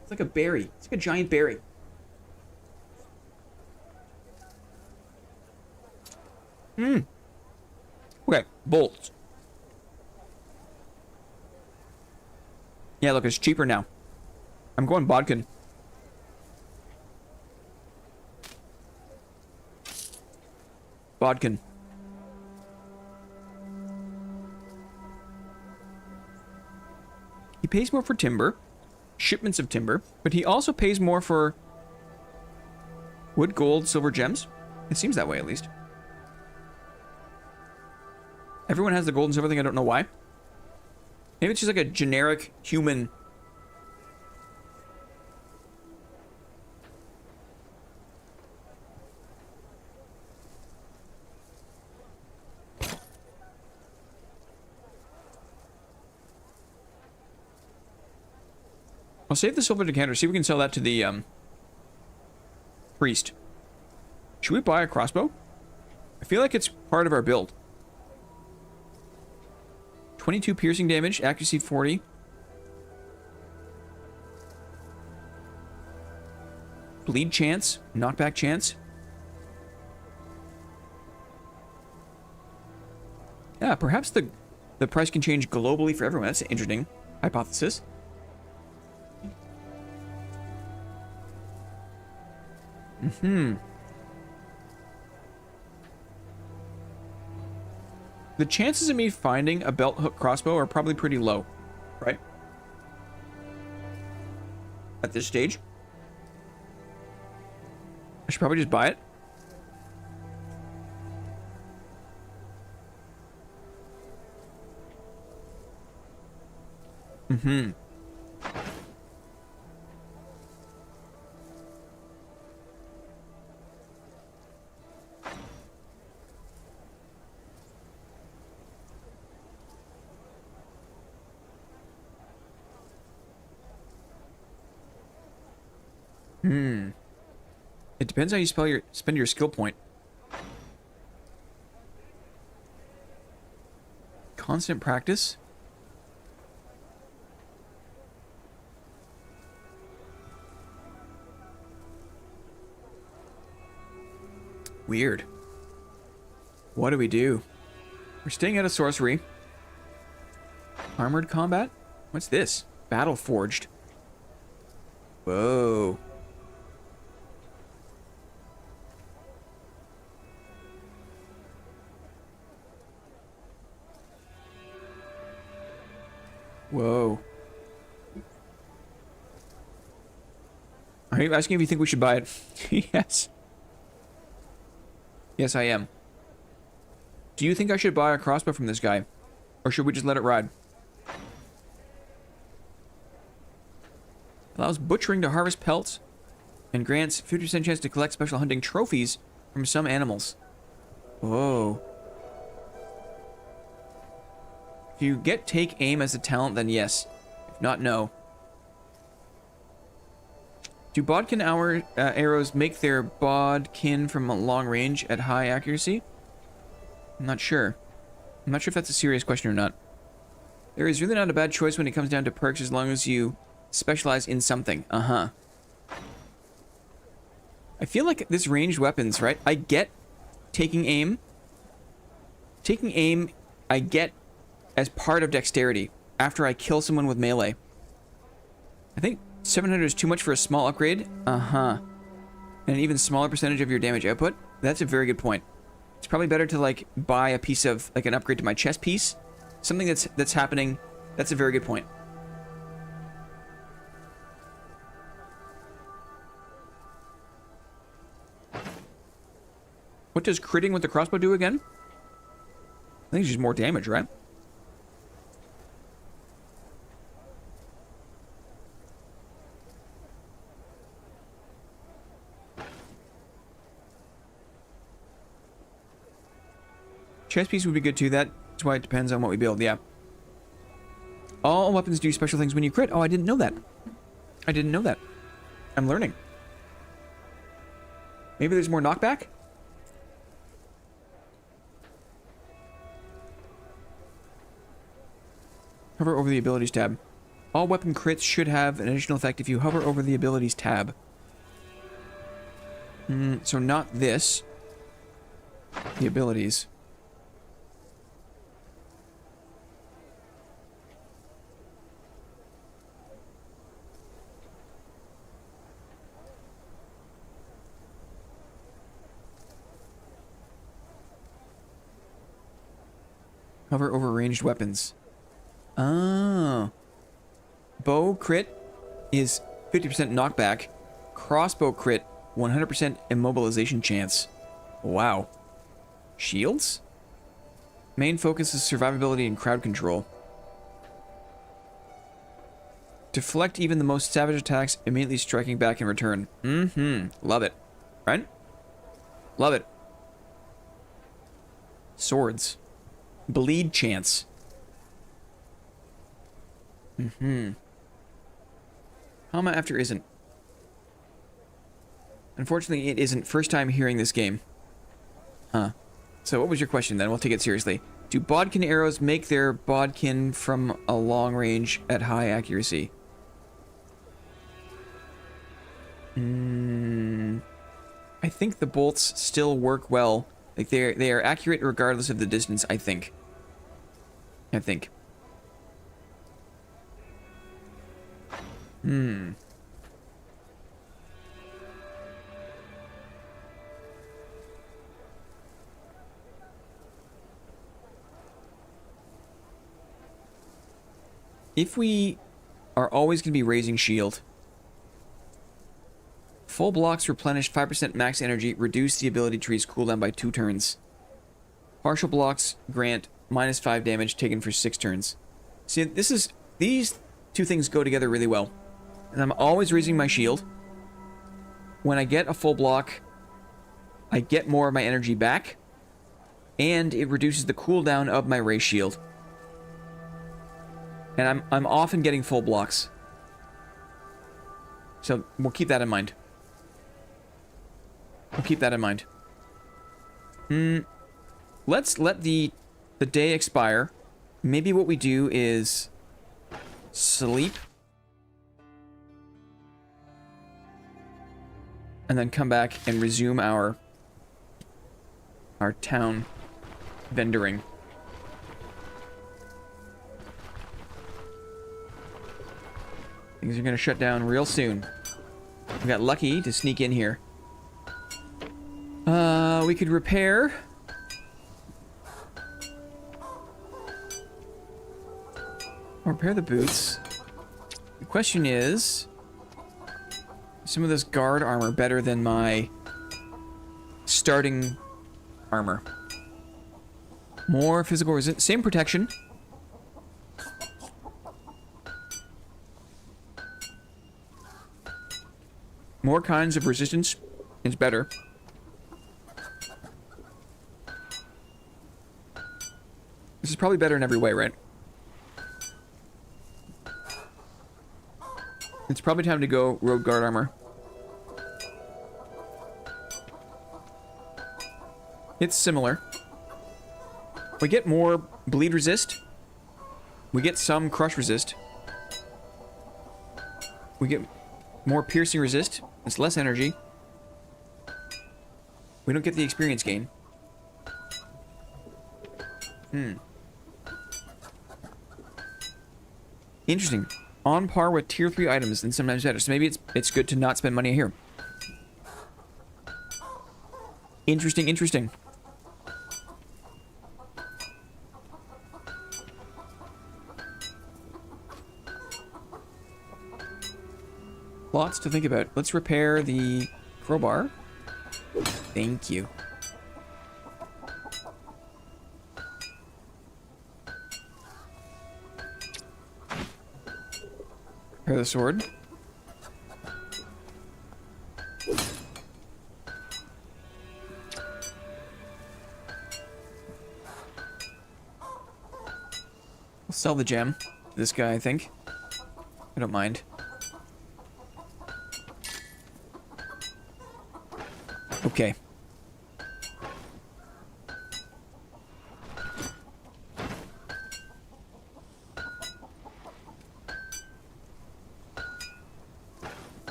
It's like a berry. It's like a giant berry. Mmm. Okay, bolts. Yeah, look, it's cheaper now. I'm going bodkin. Bodkin. He pays more for timber, shipments of timber, but he also pays more for wood, gold, silver, gems. It seems that way, at least. Everyone has the gold and silver thing, I don't know why. Maybe it's just like a generic human... I'll save the silver decanter, see if we can sell that to the, priest. Should we buy a crossbow? I feel like it's part of our build. 22 piercing damage, accuracy 40. Bleed chance, knockback chance. Yeah, perhaps the price can change globally for everyone. That's an interesting hypothesis. The chances of me finding a belt hook crossbow are probably pretty low, right? At this stage. I should probably just buy it. It depends how you spend your skill point. Constant practice. Weird. What do we do? We're staying out of sorcery. Armored combat? What's this? Battle forged. Whoa. Whoa. Are you asking if you think we should buy it? Yes. Yes, I am. Do you think I should buy a crossbow from this guy? Or should we just let it ride? Allows butchering to harvest pelts and grants 50% chance to collect special hunting trophies from some animals. Whoa. If you get take aim as a talent, then yes. If not, no. Do bodkin arrows make their bodkin from a long range at high accuracy? I'm not sure. I'm not sure if that's a serious question or not. There is really not a bad choice when it comes down to perks as long as you specialize in something. Uh-huh. I feel like this ranged weapons, right? I get taking aim. Taking aim, I get as part of dexterity after I kill someone with melee. I think 700 is too much for a small upgrade. And an even smaller percentage of your damage output. That's a very good point. It's probably better to like buy a piece of like an upgrade to my chest piece. Something that's happening. That's a very good point. What does critting with the crossbow do again? I think it's just more damage, right? Chest piece would be good too. That's why it depends on what we build, yeah. All weapons do special things when you crit. Oh, I didn't know that. I didn't know that. I'm learning. Maybe there's more knockback? Hover over the abilities tab. All weapon crits should have an additional effect if you hover over the abilities tab. So not this. The abilities. Hover over ranged weapons. Oh. Bow crit is 50% knockback. Crossbow crit, 100% immobilization chance. Wow. Shields? Main focus is survivability and crowd control. Deflect even the most savage attacks, immediately striking back in return. Love it. Right? Love it. Swords. Bleed chance. Hama after isn't. Unfortunately, it isn't. First time hearing this game. Huh. So what was your question then? We'll take it seriously. Do bodkin arrows make their bodkin from a long range at high accuracy? I think the bolts still work well. Like they are accurate regardless of the distance, I think. If we are always going to be raising shield, full blocks replenish 5% max energy, reduce the ability tree's cooldown by 2 turns. Partial blocks grant -5 damage taken for 6 turns. See, these two things go together really well. And I'm always raising my shield. When I get a full block, I get more of my energy back, and it reduces the cooldown of my raise shield. And I'm often getting full blocks. So we'll keep that in mind. Let's let the day expire. Maybe what we do is sleep. And then come back and resume our town vendoring. Things are going to shut down real soon. We got lucky to sneak in here. We could repair. Repair the boots. The question is, some of this guard armor better than my starting armor? More physical resistance. Same protection. More kinds of resistance. It's better. This is probably better in every way, right? It's probably time to go rogue guard armor. It's similar. We get more bleed resist. We get some crush resist. We get more piercing resist. It's less energy. We don't get the experience gain. Hmm. Interesting. On par with tier 3 items and sometimes better. So maybe it's good to not spend money here. Interesting, interesting. Lots to think about. Let's repair the crowbar. Thank you. Repair the sword. We'll sell the gem to this guy, I think. I don't mind. Okay.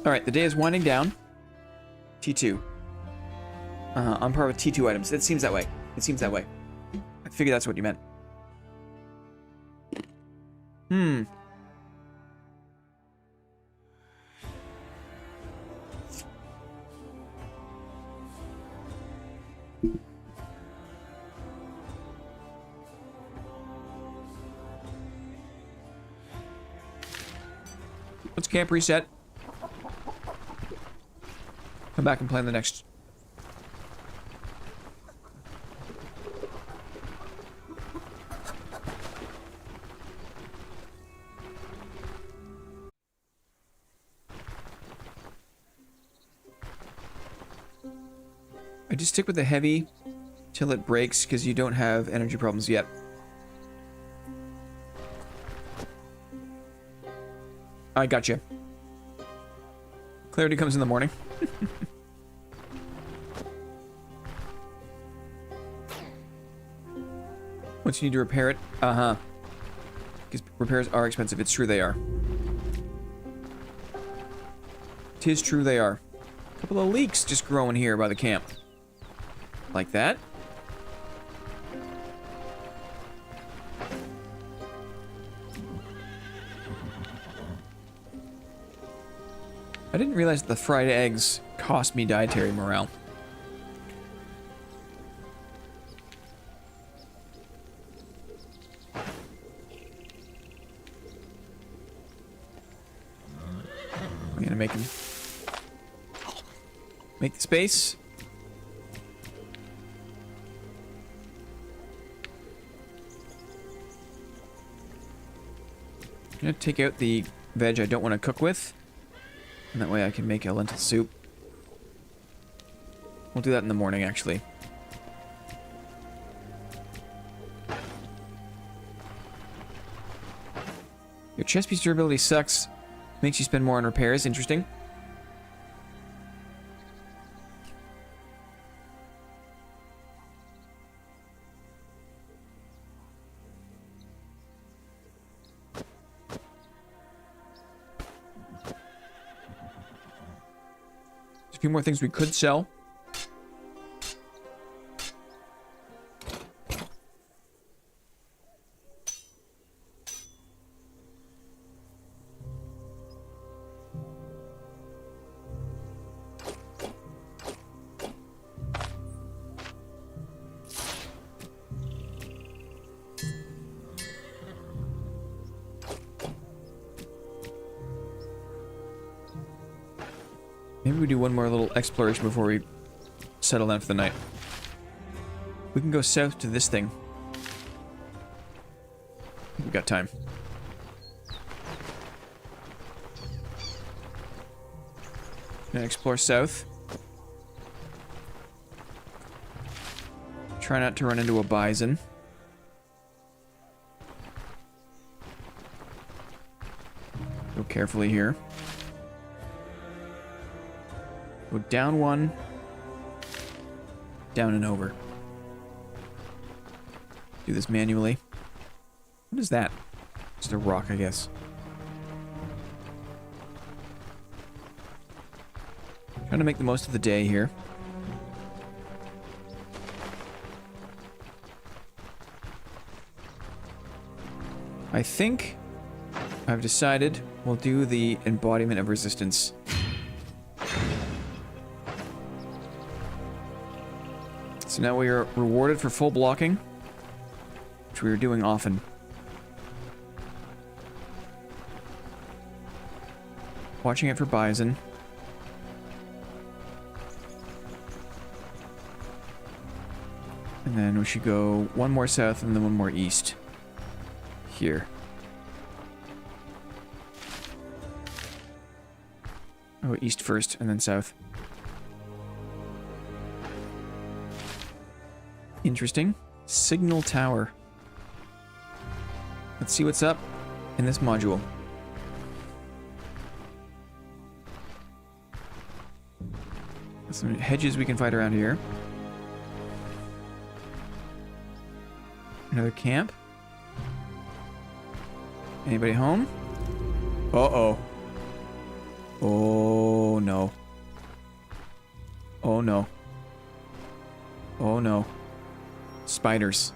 Alright, the day is winding down. T2. On par with T2 items. It seems that way. It seems that way. I figured that's what you meant. Hmm. Let's camp reset. Come back and plan the next. I just stick with the heavy till it breaks because you don't have energy problems yet. I gotcha. Clarity comes in the morning. Once you need to repair it, because repairs are expensive. It's true they are. 'Tis true they are. A couple of leeks just growing here by the camp. Like that. I didn't realize that the fried eggs cost me dietary morale. I'm gonna make the space. I'm gonna take out the veg I don't want to cook with. And that way I can make a lentil soup. We'll do that in the morning, actually. Your chest piece durability sucks. Makes you spend more on repairs. Interesting. There's a few more things we could sell. Maybe we do one more little exploration before we settle down for the night. We can go south to this thing. We've got time. Gonna explore south. Try not to run into a bison. Go carefully here. Go down one. Down and over. Do this manually. What is that? Just a rock, I guess. Trying to make the most of the day here. I think I've decided we'll do the embodiment of resistance. So now we are rewarded for full blocking, which we are doing often. Watching it for bison. And then we should go one more south and then one more east. Here. Oh, east first and then south. Interesting. Signal tower. Let's see what's up in this module. Some hedges we can fight around here. Another camp. Anybody home? Uh-oh. Oh, no. Oh, no. Oh, no. Spiders.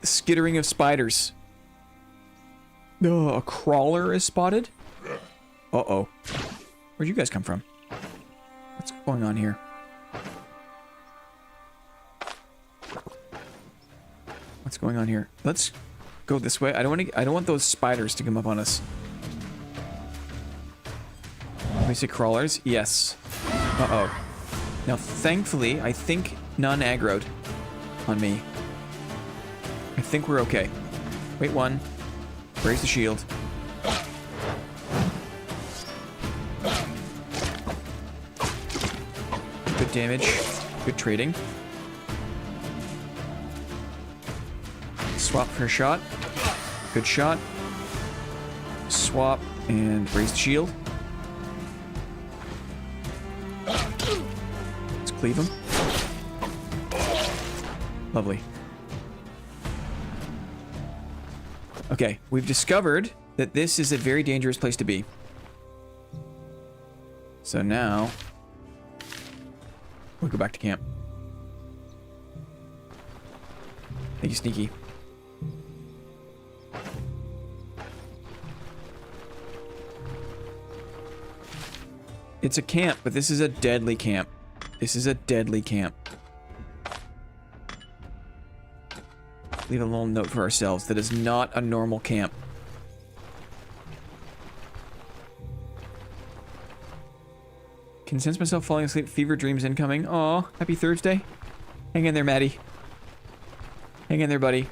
The skittering of spiders. A crawler is spotted? Uh-oh. Where'd you guys come from? What's going on here? What's going on here? Let's go this way. I don't want those spiders to come up on us. Let me see crawlers. Yes. Uh-oh. Now, thankfully, I think none aggroed on me. I think we're okay. Wait, one. Raise the shield. Good damage. Good trading. Swap for a shot. Good shot. Swap and raise the shield. Let's cleave him. Lovely. Okay, we've discovered that this is a very dangerous place to be. So now we'll go back to camp. Thank you, Sneaky. It's a camp, but this is a deadly camp. This is a deadly camp. Leave a little note for ourselves. That is not a normal camp. Can sense myself falling asleep. Fever dreams incoming. Aw, happy Thursday. Hang in there, Maddie. Hang in there, buddy.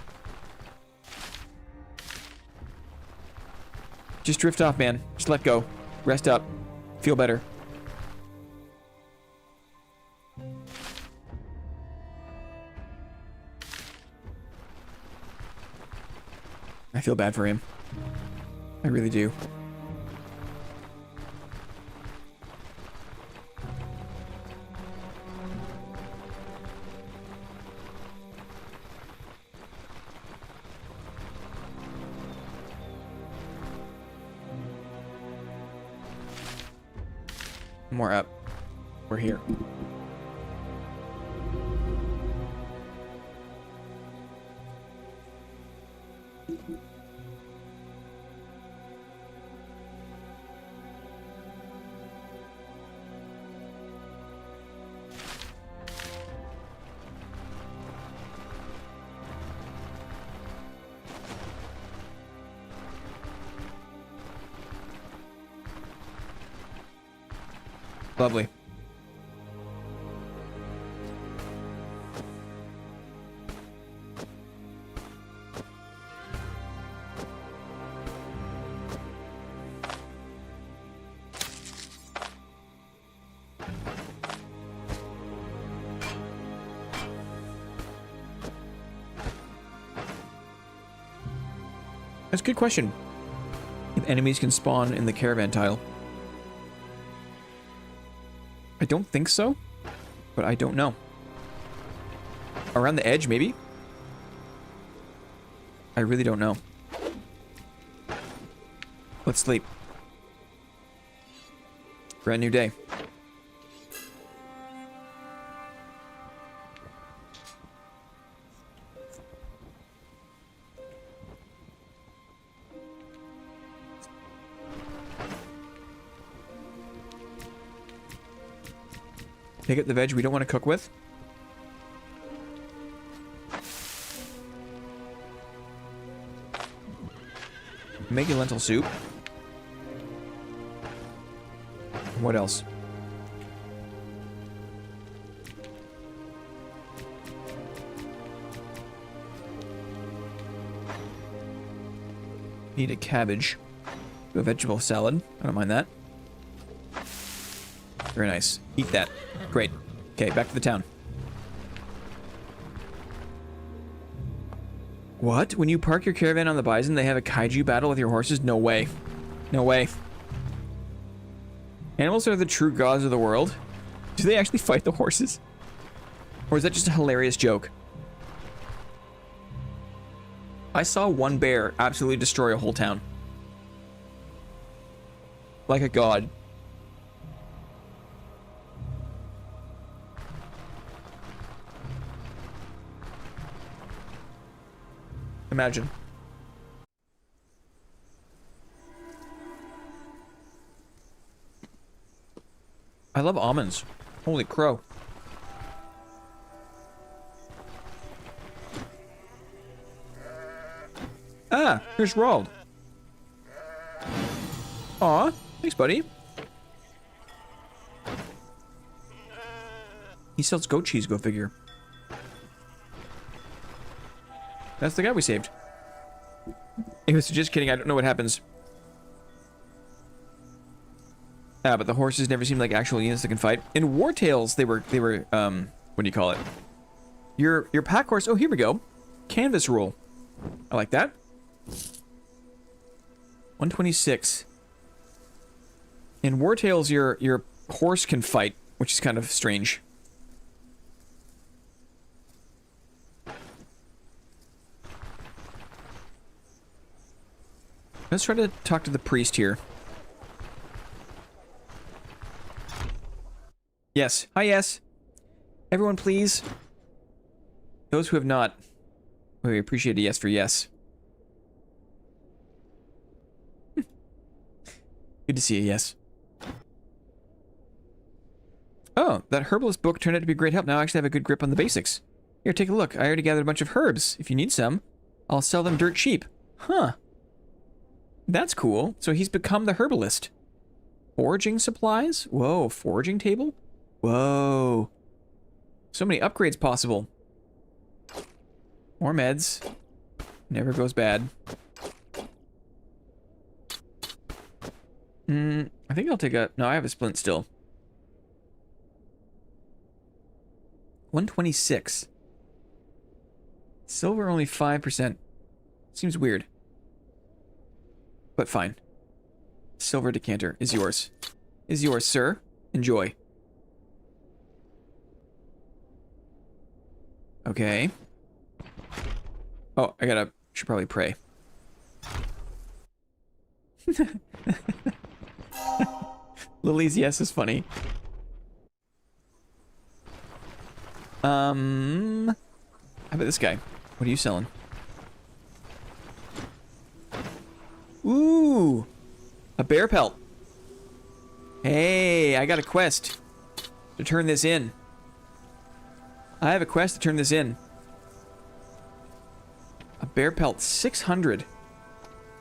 Just drift off, man. Just let go. Rest up. Feel better. I feel bad for him. I really do. More up. We're here. Lovely. That's a good question. If enemies can spawn in the caravan tile. I don't think so, but I don't know. Around the edge, maybe? I really don't know. Let's sleep. Brand new day. Pick up the veg we don't want to cook with. Make a lentil soup. What else? Need a cabbage. Do a vegetable salad. I don't mind that. Very nice. Eat that. Great. Okay, back to the town. What? When you park your caravan on the bison, they have a kaiju battle with your horses? No way. No way. Animals are the true gods of the world. Do they actually fight the horses? Or is that just a hilarious joke? I saw one bear absolutely destroy a whole town. Like a god. Imagine. I love almonds. Holy crow. Ah, here's Roald. Aw, thanks, buddy. He sells goat cheese, go figure. That's the guy we saved. He was just kidding, I don't know what happens. Ah, but the horses never seemed like actual units that can fight. In War Tales, they were, what do you call it? Your pack horse, oh, here we go. Canvas rule. I like that. 126. In War Tales, your horse can fight, which is kind of strange. Let's try to talk to the priest here. Yes. Hi, yes. Everyone, please. Those who have not. We appreciate a yes for yes. Good to see you, yes. Oh, that herbalist book turned out to be a great help. Now I actually have a good grip on the basics. Here, take a look. I already gathered a bunch of herbs. If you need some, I'll sell them dirt cheap. Huh. That's cool. So he's become the herbalist. Foraging supplies? Whoa, foraging table? Whoa. So many upgrades possible. More meds. Never goes bad. I think I'll take a... No, I have a splint still. 126. Silver only 5%. Seems weird. But fine. Silver decanter is yours. Is yours, sir. Enjoy. Okay. Oh, should probably pray. Lily's yes is funny. How about this guy? What are you selling? Ooh! A bear pelt. Hey, I got a quest to turn this in. I have a quest to turn this in. A bear pelt, 600.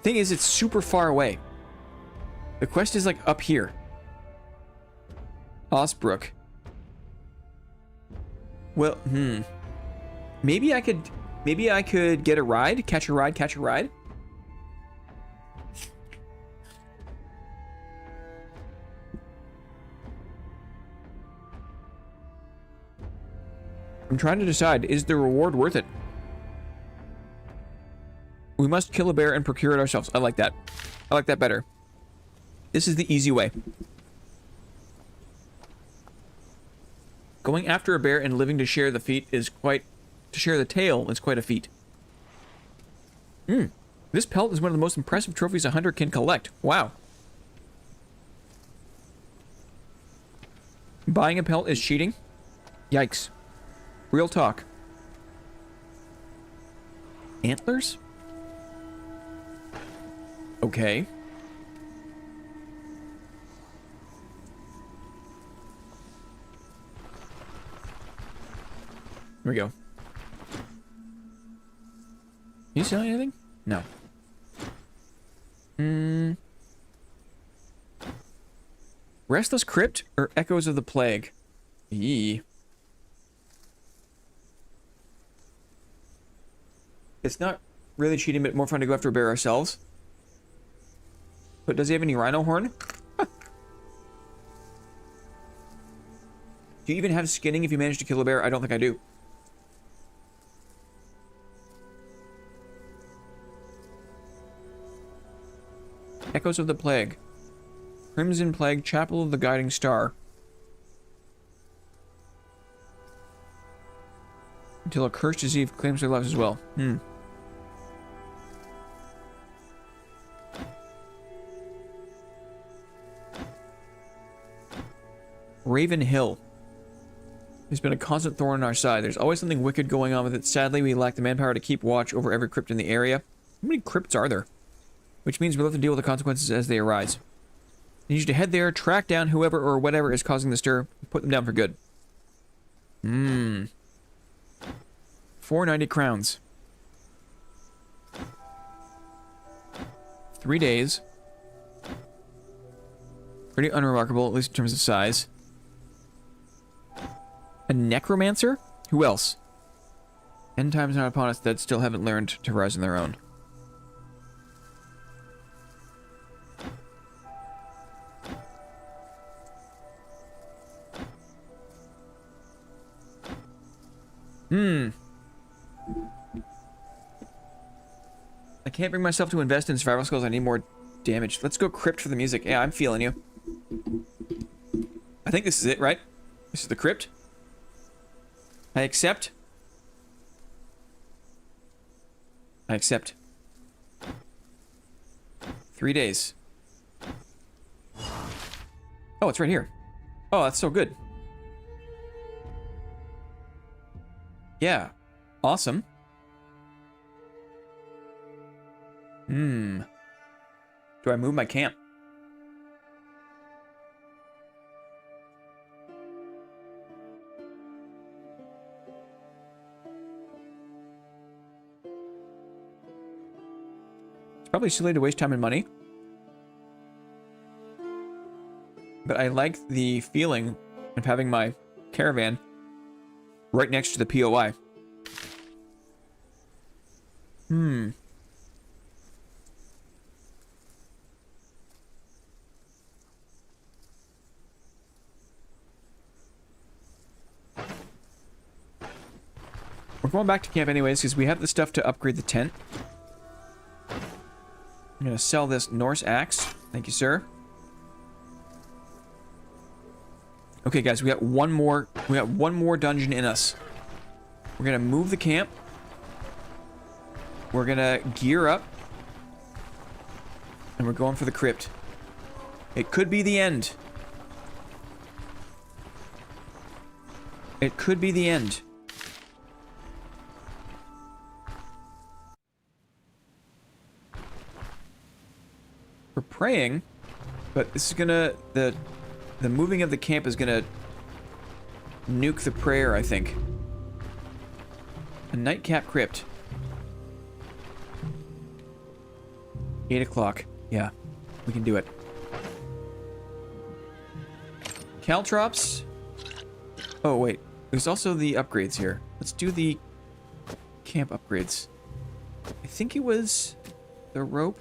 Thing is, it's super far away. The quest is like up here. Osbrook. Well, maybe I could get a ride, catch a ride. I'm trying to decide, is the reward worth it? We must kill a bear and procure it ourselves. I like that. I like that better. This is the easy way. Going after a bear and living to share the feat is quite... To share the tale is quite a feat. This pelt is one of the most impressive trophies a hunter can collect. Wow. Buying a pelt is cheating? Yikes. Real talk. Antlers? Okay. we go. You selling anything? No. Restless Crypt or Echoes of the Plague? Yee. It's not really cheating, but more fun to go after a bear ourselves. But does he have any rhino horn? Huh. Do you even have skinning if you manage to kill a bear? I don't think I do. Echoes of the Plague. Crimson Plague, Chapel of the Guiding Star. Until a cursed disease claims their lives as well. Raven Hill. It's been a constant thorn in our side. There's always something wicked going on with it. Sadly, we lack the manpower to keep watch over every crypt in the area. How many crypts are there? Which means we'll have to deal with the consequences as they arise. I need you to head there, track down whoever or whatever is causing the stir, and put them down for good. 490 crowns. 3 days. Pretty unremarkable, at least in terms of size. A necromancer? Who else? End times not upon us that still haven't learned to rise on their own. I can't bring myself to invest in survival skills. I need more damage. Let's go crypt for the music. Yeah, I'm feeling you. I think this is it, right? This is the crypt. I accept. I accept. 3 days. Oh, it's right here. Oh, that's so good. Yeah. Awesome. Do I move my camp? It's probably silly to waste time and money. But I like the feeling of having my caravan right next to the POI. We're going back to camp anyways because we have the stuff to upgrade the tent. I'm going to sell this Norse axe. Thank you, sir. Okay, guys, we got one more dungeon in us. We're going to move the camp. We're going to gear up. And we're going for the crypt. It could be the end. It could be the end. We're praying, but this is gonna the moving of the camp is gonna nuke the prayer, I think. A nightcap crypt. 8 o'clock. Yeah, we can do it. Caltrops. Oh wait, there's also the upgrades here. Let's do the camp upgrades. I think it was the rope.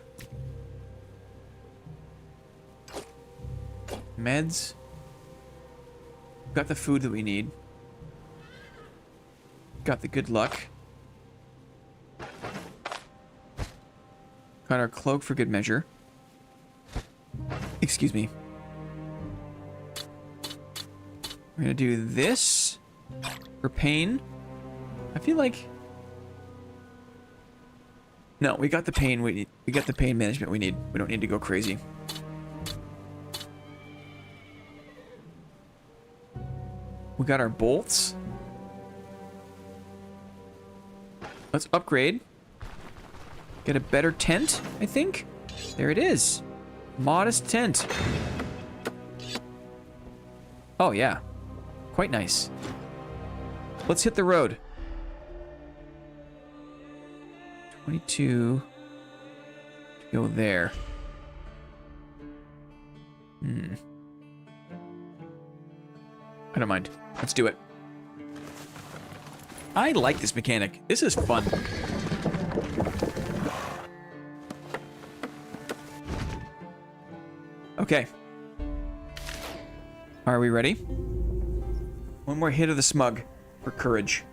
Meds. Got the food that we need. Got the good luck. Got our cloak for good measure. Excuse me. We're gonna do this for pain. I feel like... No, we got the pain we need. We got the pain management we need. We don't need to go crazy. We got our bolts. Let's upgrade. Get a better tent, I think. There it is. Modest tent. Oh, yeah. Quite nice. Let's hit the road. 22. Go there. I don't mind. Let's do it. I like this mechanic. This is fun. Okay. Are we ready? One more hit of the smug for courage.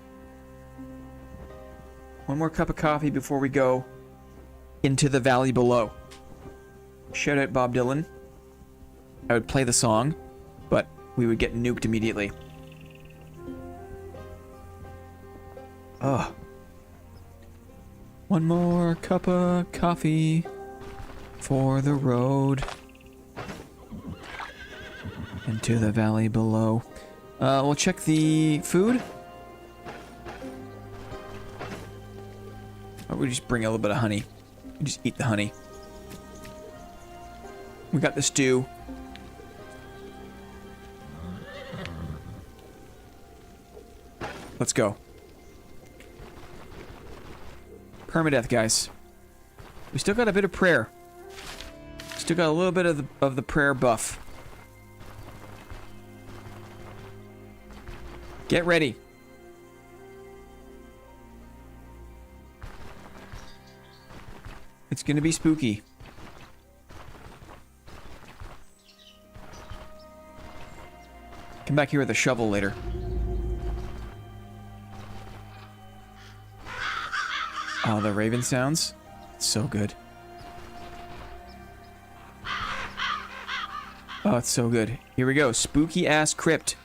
One more cup of coffee before we go into the valley below. Shout out Bob Dylan. I would play the song, but we would get nuked immediately. Ugh. One more cup of coffee for the road into the valley below. We'll check the food. Or we just bring a little bit of honey. We just eat the honey. We got the stew. Let's go. Permadeath, guys. We still got a bit of prayer. Still got a little bit of the prayer buff. Get ready. It's gonna be spooky. Come back here with a shovel later. Oh, the raven sounds. It's so good. Oh, it's so good. Here we go. Spooky ass crypt.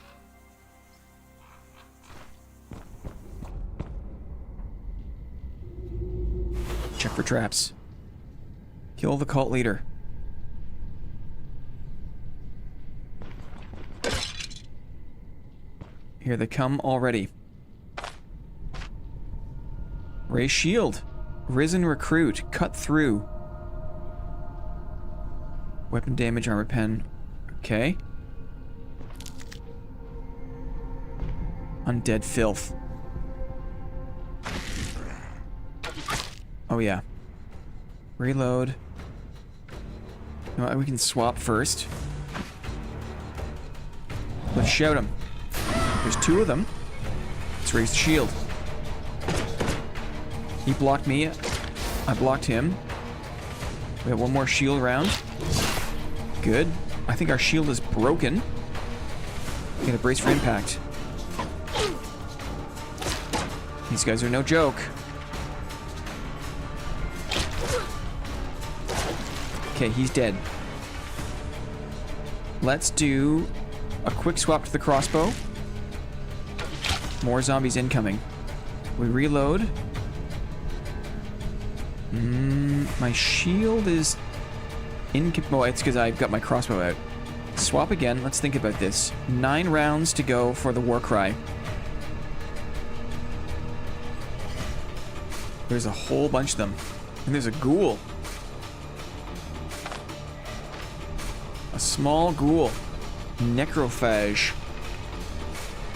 Check for traps. Kill the cult leader. Here they come already. Raise shield. Risen recruit. Cut through. Weapon damage, armor pen. Okay. Undead filth. Oh yeah. Reload. You know what, we can swap first. Let's shout him. There's two of them. Let's raise the shield. He blocked me. I blocked him. We have one more shield round. Good. I think our shield is broken. We gotta brace for impact. These guys are no joke. Okay, he's dead. Let's do a quick swap to the crossbow. More zombies incoming. We reload. My shield is oh, it's because I've got my crossbow out. Swap again. Let's think about this. 9 rounds to go for the war cry. There's a whole bunch of them. And there's a ghoul. A small ghoul. Necrophage.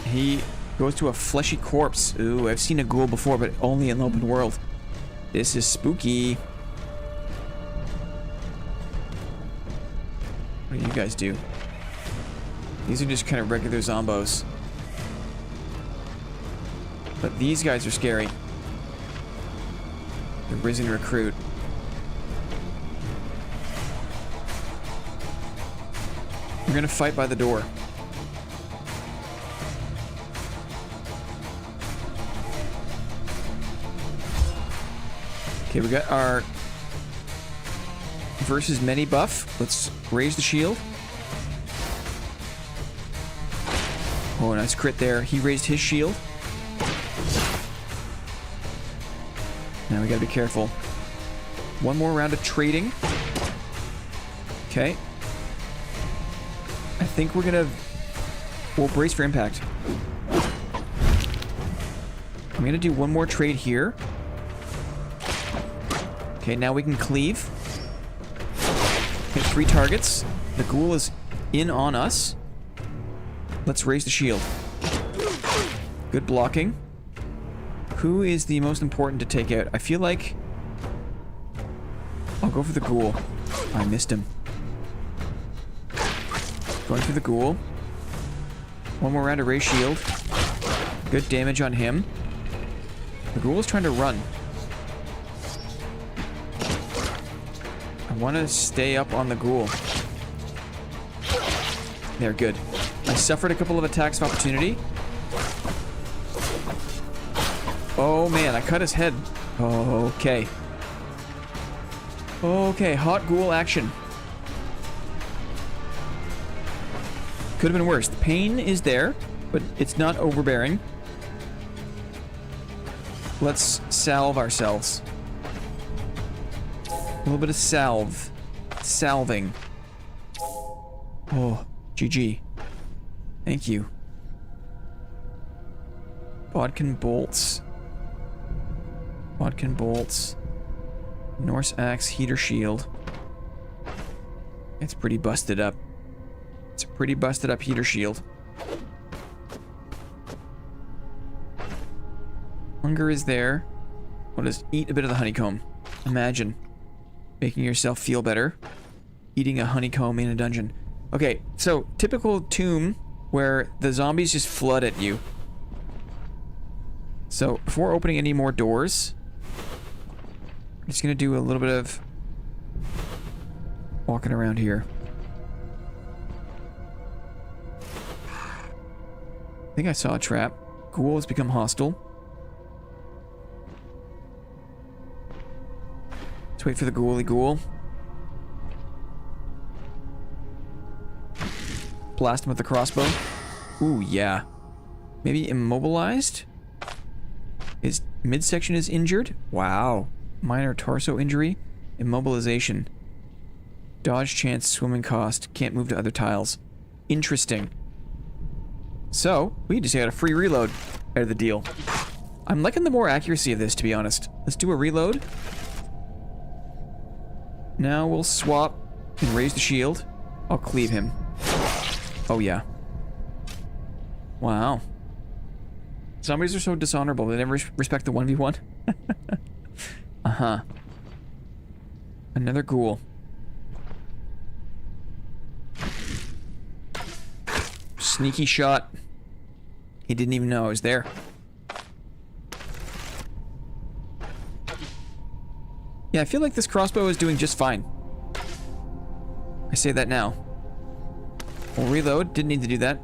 He goes to a fleshy corpse. Ooh, I've seen a ghoul before, but only in the open world. This is spooky. What do you guys do? These are just kind of regular zombos. But these guys are scary. The risen recruit. We're gonna fight by the door. Okay, we got our versus many buff. Let's raise the shield. Oh, nice crit there. He raised his shield. Now we gotta be careful. One more round of trading. Okay. I think we'll brace for impact. I'm gonna do one more trade here. Okay, now we can cleave. Hit 3 targets. The ghoul is in on us. Let's raise the shield. Good blocking. Who is the most important to take out? I feel like I'll go for the ghoul. I missed him. Going for the ghoul. One more round of ray shield. Good damage on him. The ghoul is trying to run. I want to stay up on the ghoul. There, good. I suffered a couple of attacks of opportunity. Oh man, I cut his head. Okay. Okay, hot ghoul action. Could have been worse. The pain is there, but it's not overbearing. Let's salve ourselves. A little bit of salve. Salving. Oh, GG. Thank you. Bodkin bolts. Bodkin bolts. Norse axe, heater shield. It's pretty busted up. It's a pretty busted up heater shield. Hunger is there. What is eat a bit of the honeycomb? Imagine making yourself feel better. Eating a honeycomb in a dungeon. Okay, so typical tomb where the zombies just flood at you. So before opening any more doors, I'm just gonna do a little bit of walking around here. I think I saw a trap. Ghoul has become hostile. Let's wait for the ghouly ghoul. Blast him with the crossbow. Ooh, yeah. Maybe immobilized? His midsection is injured? Wow. Minor torso injury. Immobilization. Dodge chance, swimming cost. Can't move to other tiles. Interesting. So, we just got a free reload out of the deal. I'm liking the more accuracy of this, to be honest. Let's do a reload. Now we'll swap and raise the shield. I'll cleave him. Oh, yeah. Wow. Zombies are so dishonorable. They never respect the 1v1. Uh-huh. Another ghoul. Sneaky shot. He didn't even know I was there. Yeah, I feel like this crossbow is doing just fine. I say that now. We'll reload. Didn't need to do that.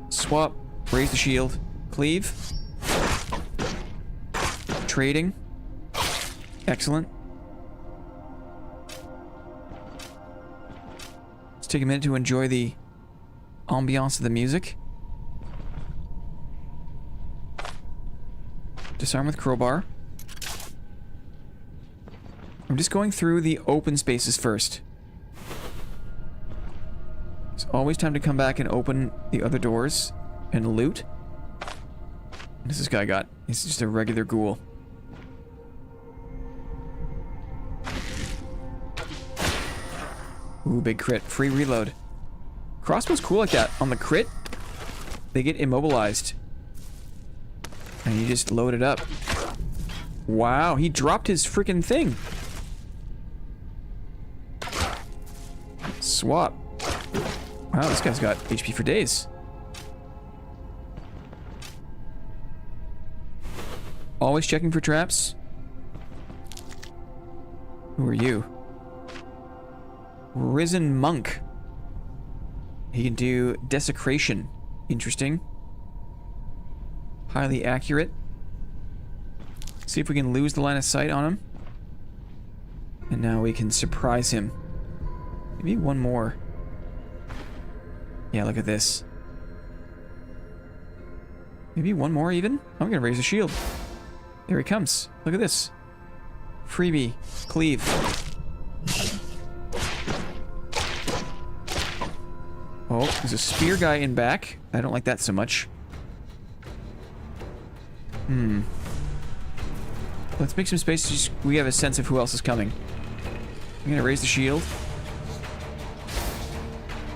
Swap. Raise the shield. Cleave. Trading. Excellent. Let's take a minute to enjoy the ambiance of the music. Disarm with crowbar. I'm just going through the open spaces first. There's always time to come back and open the other doors and loot. What does this guy got? He's just a regular ghoul. Ooh, big crit. Free reload. Crossbow's cool like that. On the crit, they get immobilized. And you just load it up. Wow, he dropped his freaking thing. Swap. Wow, this guy's got HP for days. Always checking for traps. Who are you? Risen Monk. He can do desecration. Interesting. Highly accurate. See if we can lose the line of sight on him. And now we can surprise him. Maybe one more. Yeah, look at this. Maybe one more even? I'm gonna raise the shield. There he comes. Look at this. Freebie. Cleave. Oh, there's a spear guy in back. I don't like that so much. Let's make some space so we have a sense of who else is coming. I'm gonna raise the shield.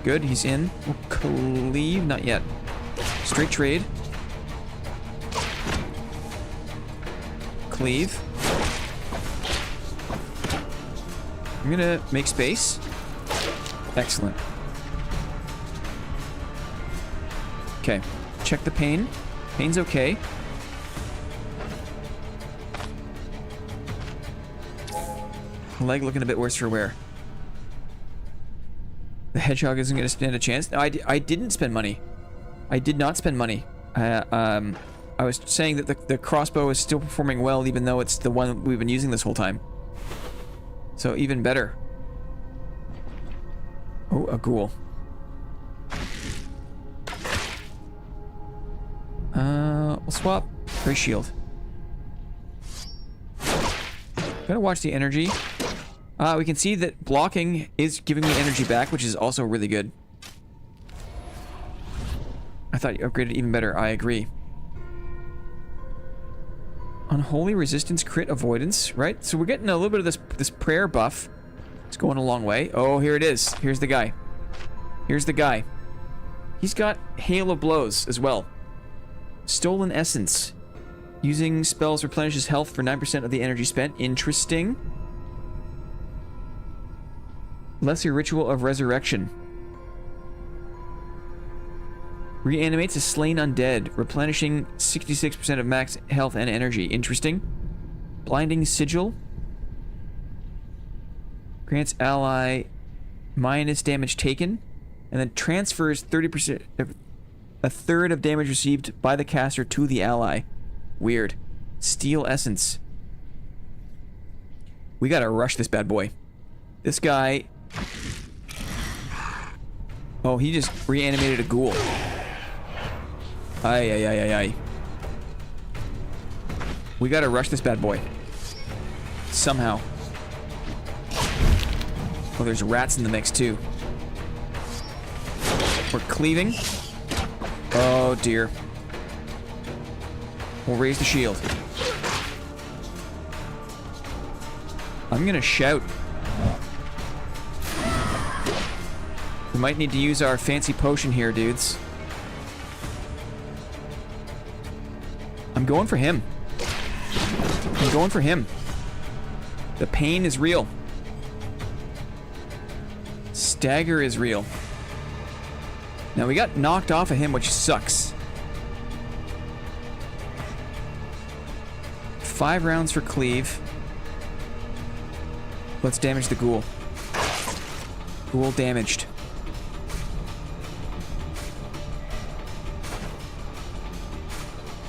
Good, he's in. We'll cleave, not yet. Straight trade. Cleave. I'm gonna make space. Excellent. Okay. Check the pain. Pain's okay. Leg looking a bit worse for wear. The hedgehog isn't going to stand a chance. No, I didn't spend money. I did not spend money. I was saying that the crossbow is still performing well, even though it's the one we've been using this whole time. So even better. Oh, a ghoul. We'll swap. Gray shield. Gotta watch the energy. We can see that blocking is giving me energy back, which is also really good. I thought you upgraded even better. I agree. Unholy resistance, crit avoidance, right? So we're getting a little bit of this prayer buff. It's going a long way. Oh, here it is. Here's the guy. Here's the guy. He's got Hail of Blows as well. Stolen Essence. Using spells replenishes health for 9% of the energy spent. Interesting. Lesser Ritual of Resurrection. Reanimates a slain undead, replenishing 66% of max health and energy. Interesting. Blinding Sigil. Grants ally minus damage taken, and then transfers 30%, a third of damage received by the caster to the ally. Weird. Steel Essence. We gotta rush this bad boy. This guy... Oh, he just reanimated a ghoul. Ay, ay, ay, ay, ay. We gotta rush this bad boy. Somehow. Oh, there's rats in the mix, too. We're cleaving. Oh, dear. We'll raise the shield. I'm gonna shout. We might need to use our fancy potion here, dudes. I'm going for him. I'm going for him. The pain is real. Stagger is real. Now we got knocked off of him, which sucks. 5 rounds for cleave. Let's damage the ghoul. Ghoul damaged.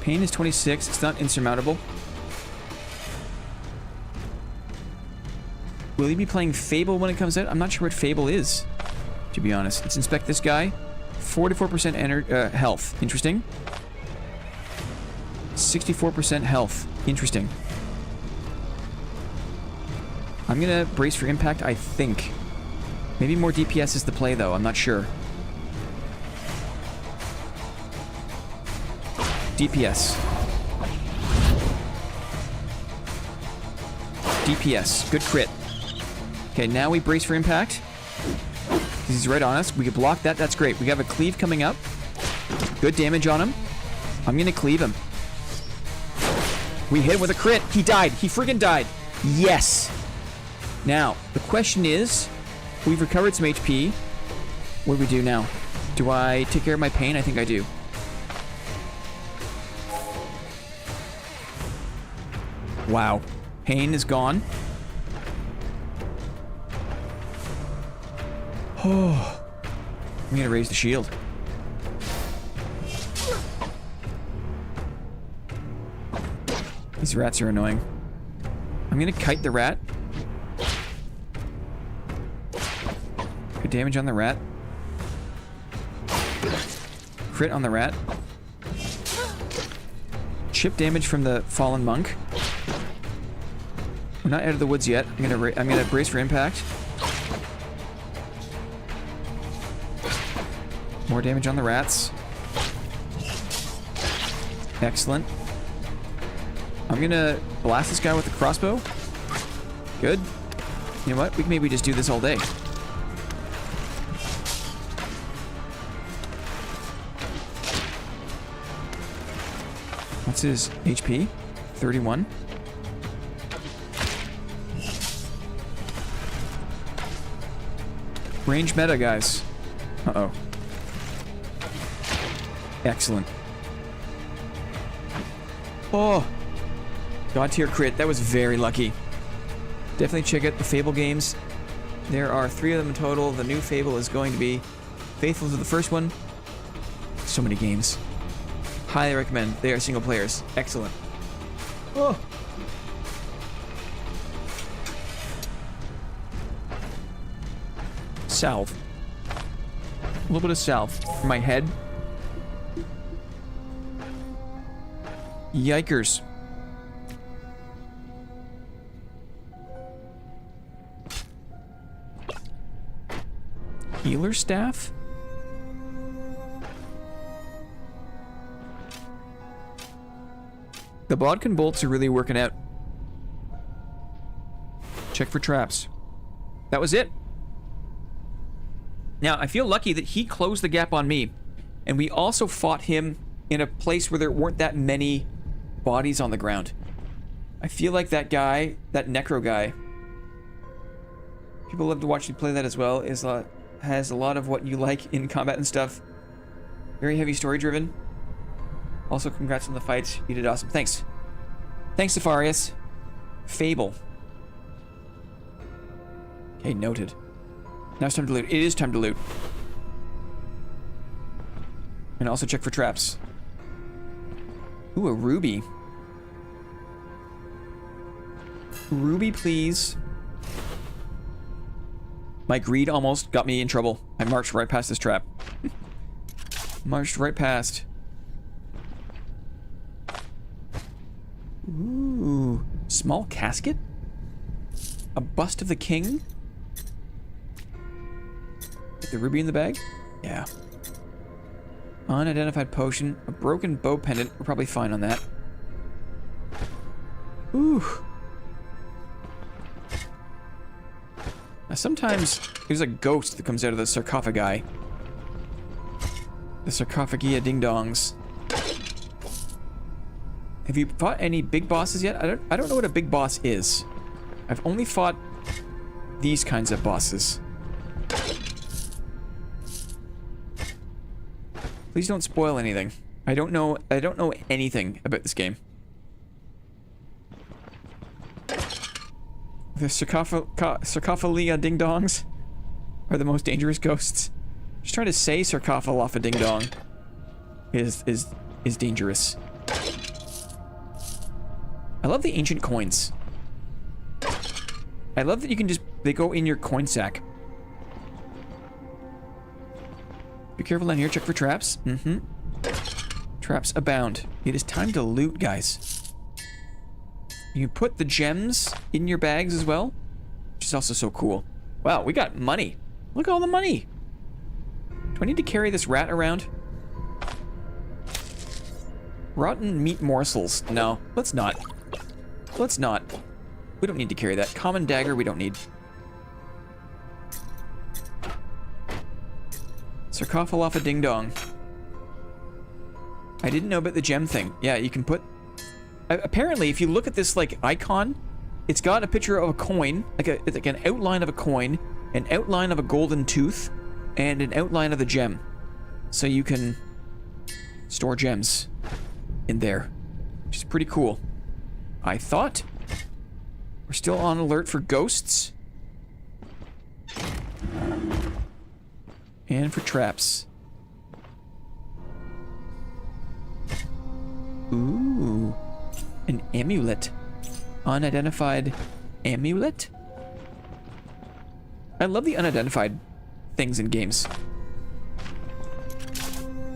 Pain is 26. It's not insurmountable. Will he be playing Fable when it comes out? I'm not sure what Fable is, to be honest. Let's inspect this guy. 44% health. Interesting. 64% health. Interesting. I'm gonna brace for impact, I think. Maybe more DPS is the play, though. I'm not sure. DPS. DPS. Good crit. Okay, now we brace for impact. He's right on us. We can block that. That's great. We have a cleave coming up. Good damage on him. I'm gonna cleave him. We hit him with a crit. He died. He friggin' died. Yes. Now, the question is, we've recovered some HP. What do we do now? Do I take care of my pain? I think I do. Wow. Pain is gone. Oh. I'm gonna raise the shield. These rats are annoying. I'm gonna kite the rat. Good damage on the rat. Crit on the rat. Chip damage from the fallen monk. We're not out of the woods yet. I'm gonna brace for impact. More damage on the rats. Excellent. I'm gonna blast this guy with the crossbow. Good. You know what? We can maybe just do this all day. What's his HP? 31. Range meta, guys. Uh-oh. Excellent. Oh! God tier crit. That was very lucky. Definitely check out the Fable games. There are 3 of them in total. The new Fable is going to be faithful to the first one. So many games. Highly recommend. They are single players. Excellent. Oh! Salve. A little bit of salve for my head. Yikers. Healer staff? The bodkin bolts are really working out. Check for traps. That was it. Now, I feel lucky that he closed the gap on me, and we also fought him in a place where there weren't that many bodies on the ground. I feel like that guy, that necro guy, people love to watch you play that as well, has a lot of what you like in combat and stuff. Very heavy story driven. Also, congrats on the fights. You did awesome. Thanks. Thanks, Safarius. Fable. Okay, noted. Now it's time to loot. It is time to loot. And also check for traps. Ooh, a ruby. Ruby, please. My greed almost got me in trouble. I marched right past this trap. Marched right past. Ooh. Small casket? A bust of the king? The ruby in the bag? Yeah. Unidentified potion. A broken bow pendant. We're probably fine on that. Ooh. Now sometimes there's a ghost that comes out of the sarcophagi. The sarcophagia ding-dongs. Have you fought any big bosses yet? I don't know what a big boss is. I've only fought these kinds of bosses. Please don't spoil anything. I don't know anything about this game. The sarcophagia ding-dongs are the most dangerous ghosts. Just trying to say sarcophagia ding-dong is dangerous. I love the ancient coins. I love that you can just, they go in your coin sack. Be careful down here, check for traps. Mm-hmm. Traps abound. It is time to loot, guys. You put the gems in your bags as well, which is also so cool. Wow, we got money. Look at all the money. Do I need to carry this rat around? Rotten meat morsels. No, let's not. Let's not. We don't need to carry that. Common dagger we don't need. Sarcophagia ding dong. I didn't know about the gem thing. Yeah, you can put... apparently, if you look at this, like, icon, it's got a picture of a coin, it's like an outline of a coin, an outline of a golden tooth, and an outline of the gem. So you can store gems in there, which is pretty cool. I thought. We're still on alert for ghosts. And for traps. Ooh. An amulet. Unidentified amulet? I love the unidentified things in games.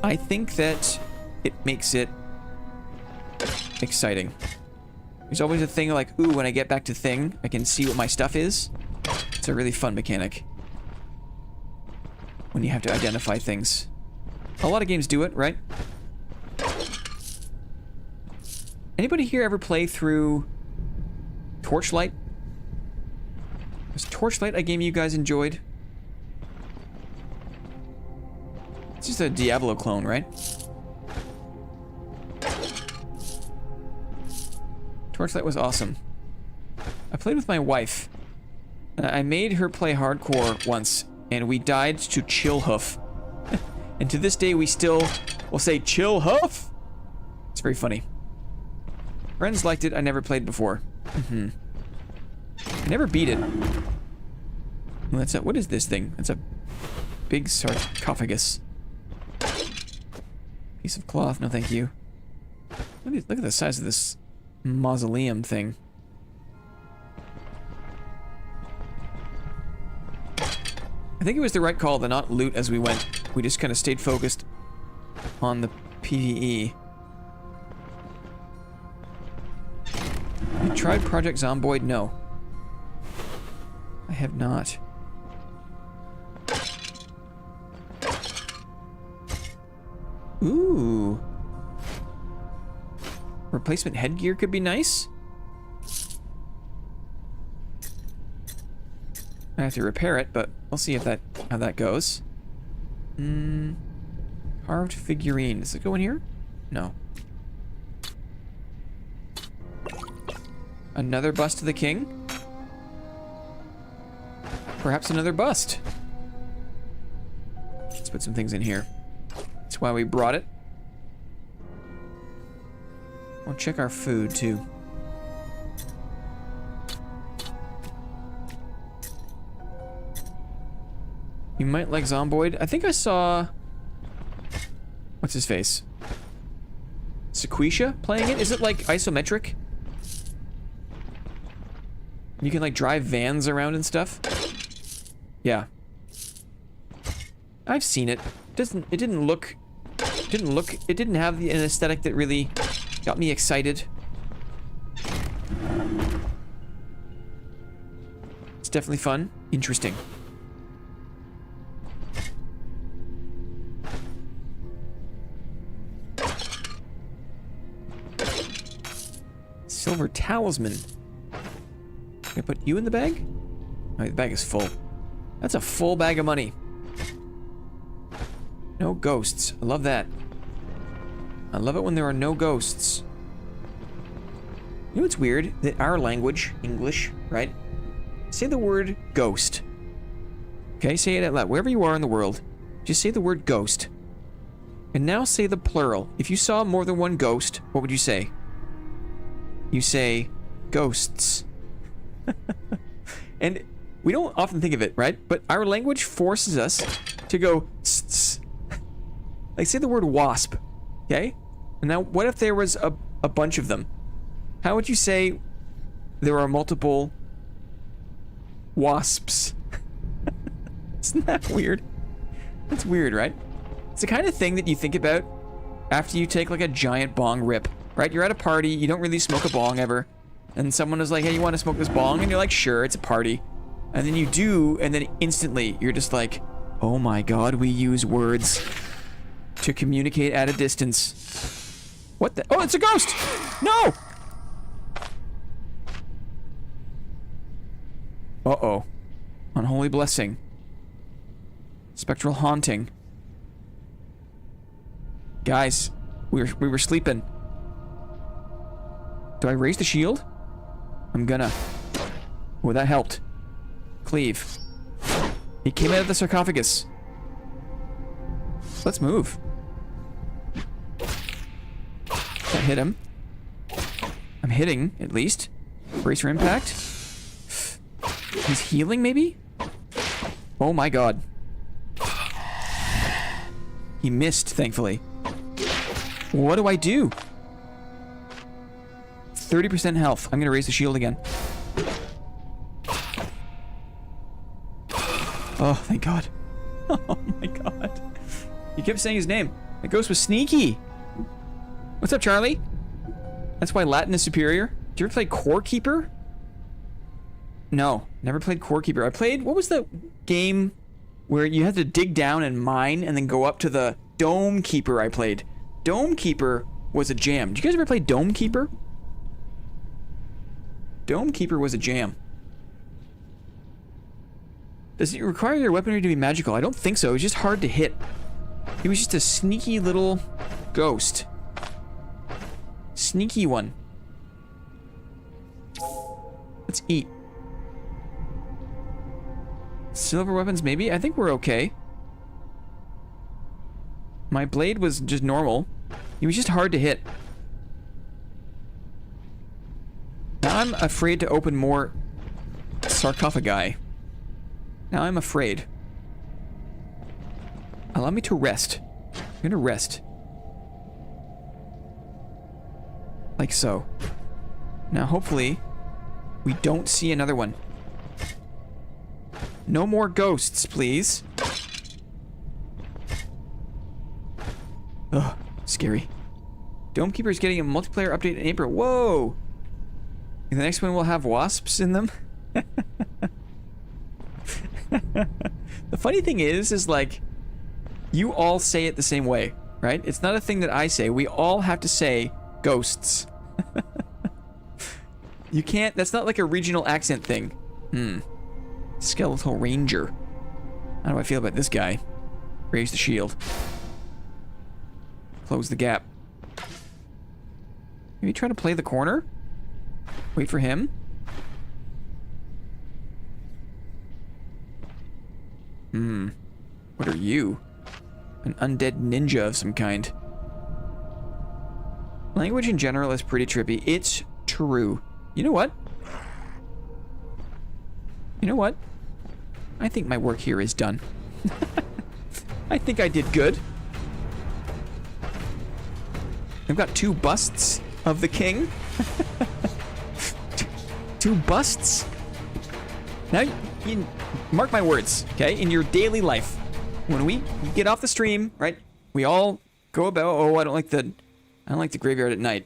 I think that it makes it exciting. There's always a thing like, ooh, when I get back to thing, I can see what my stuff is. It's a really fun mechanic. When you have to identify things. A lot of games do it, right? Anybody here ever play through Torchlight? Was Torchlight a game you guys enjoyed? It's just a Diablo clone, right? Torchlight was awesome. I played with my wife. And I made her play hardcore once, and we died to Chillhoof. And to this day, we still will say Chillhoof. It's very funny. Friends liked it. I never played before. I never beat it. Well, that's a, what is this thing? That's a big sarcophagus. Piece of cloth. No, thank you. Look at the size of this mausoleum thing. I think it was the right call to not loot as we went. We just kind of stayed focused on the PvE. You tried Project Zomboid? No. I have not. Ooh. Replacement headgear could be nice. I have to repair it, but we'll see if how that goes. Carved figurine. Does it go in here? No. Another bust of the king? Perhaps another bust. Let's put some things in here. That's why we brought it. We'll check our food, too. You might like Zomboid. I think I saw... What's his face? Sequisha playing it? Is it like isometric? You can like drive vans around and stuff? Yeah. I've seen it. It didn't have an aesthetic that really got me excited. It's definitely fun. Interesting. Silver talisman. Can I put you in the bag? Oh, the bag is full. That's a full bag of money. No ghosts. I love that. I love it when there are no ghosts. You know what's weird? That our language, English, right? Say the word ghost. Okay, say it out loud. Wherever you are in the world, just say the word ghost. And now say the plural. If you saw more than one ghost, what would you say? You say ghosts. And we don't often think of it, right? But our language forces us to go tss. Like say the word wasp, okay? And now what if there was a bunch of them? How would you say there are multiple wasps? Isn't that weird? That's weird, right? It's the kind of thing that you think about after you take like a giant bong rip, right? You're at a party, you don't really smoke a bong ever, and someone is like, hey, you want to smoke this bong? And you're like, sure, it's a party. And then you do, and then instantly you're just like, oh my god, we use words to communicate at a distance. What the? Oh, it's a ghost! No! Uh-oh. Unholy blessing. Spectral haunting. Guys, we were sleeping. Do I raise the shield? I'm gonna. Oh, that helped. Cleave. He came out of the sarcophagus. Let's move. That hit him. I'm hitting, at least. Brace for impact. He's healing, maybe? Oh my god. He missed, thankfully. What do I do? 30% health. I'm gonna raise the shield again. Oh, thank god. Oh my god. You kept saying his name. The ghost was sneaky. What's up, Charlie? That's why Latin is superior. Did you ever play Core Keeper? No, never played Core Keeper. I played, what was the game where you had to dig down and mine and then go up to the Dome Keeper I played? Dome Keeper was a jam. Did you guys ever play Dome Keeper? Dome Keeper was a jam. Does it require your weaponry to be magical? I don't think so. It was just hard to hit. He was just a sneaky little ghost. Sneaky one. Let's eat. Silver weapons, maybe? I think we're okay. My blade was just normal. It was just hard to hit. Now I'm afraid to open more sarcophagi. Now I'm afraid. Allow me to rest. I'm gonna rest. Like so. Now hopefully we don't see another one. No more ghosts, please. Ugh, scary. Dome Keeper's getting a multiplayer update in April. Whoa! The next one will have wasps in them? The funny thing is like, you all say it the same way, right? It's not a thing that I say. We all have to say ghosts. You can't, that's not like a regional accent thing. Skeletal Ranger. How do I feel about this guy? Raise the shield. Close the gap. Maybe try to play the corner? Wait for him? What are you? An undead ninja of some kind. Language in general is pretty trippy. It's true. You know what? You know what? I think my work here is done. I think I did good. I've got 2 busts of the king. 2 busts? Now, you mark my words, okay? In your daily life, when we get off the stream, right? We all go about, oh, I don't like the graveyard at night.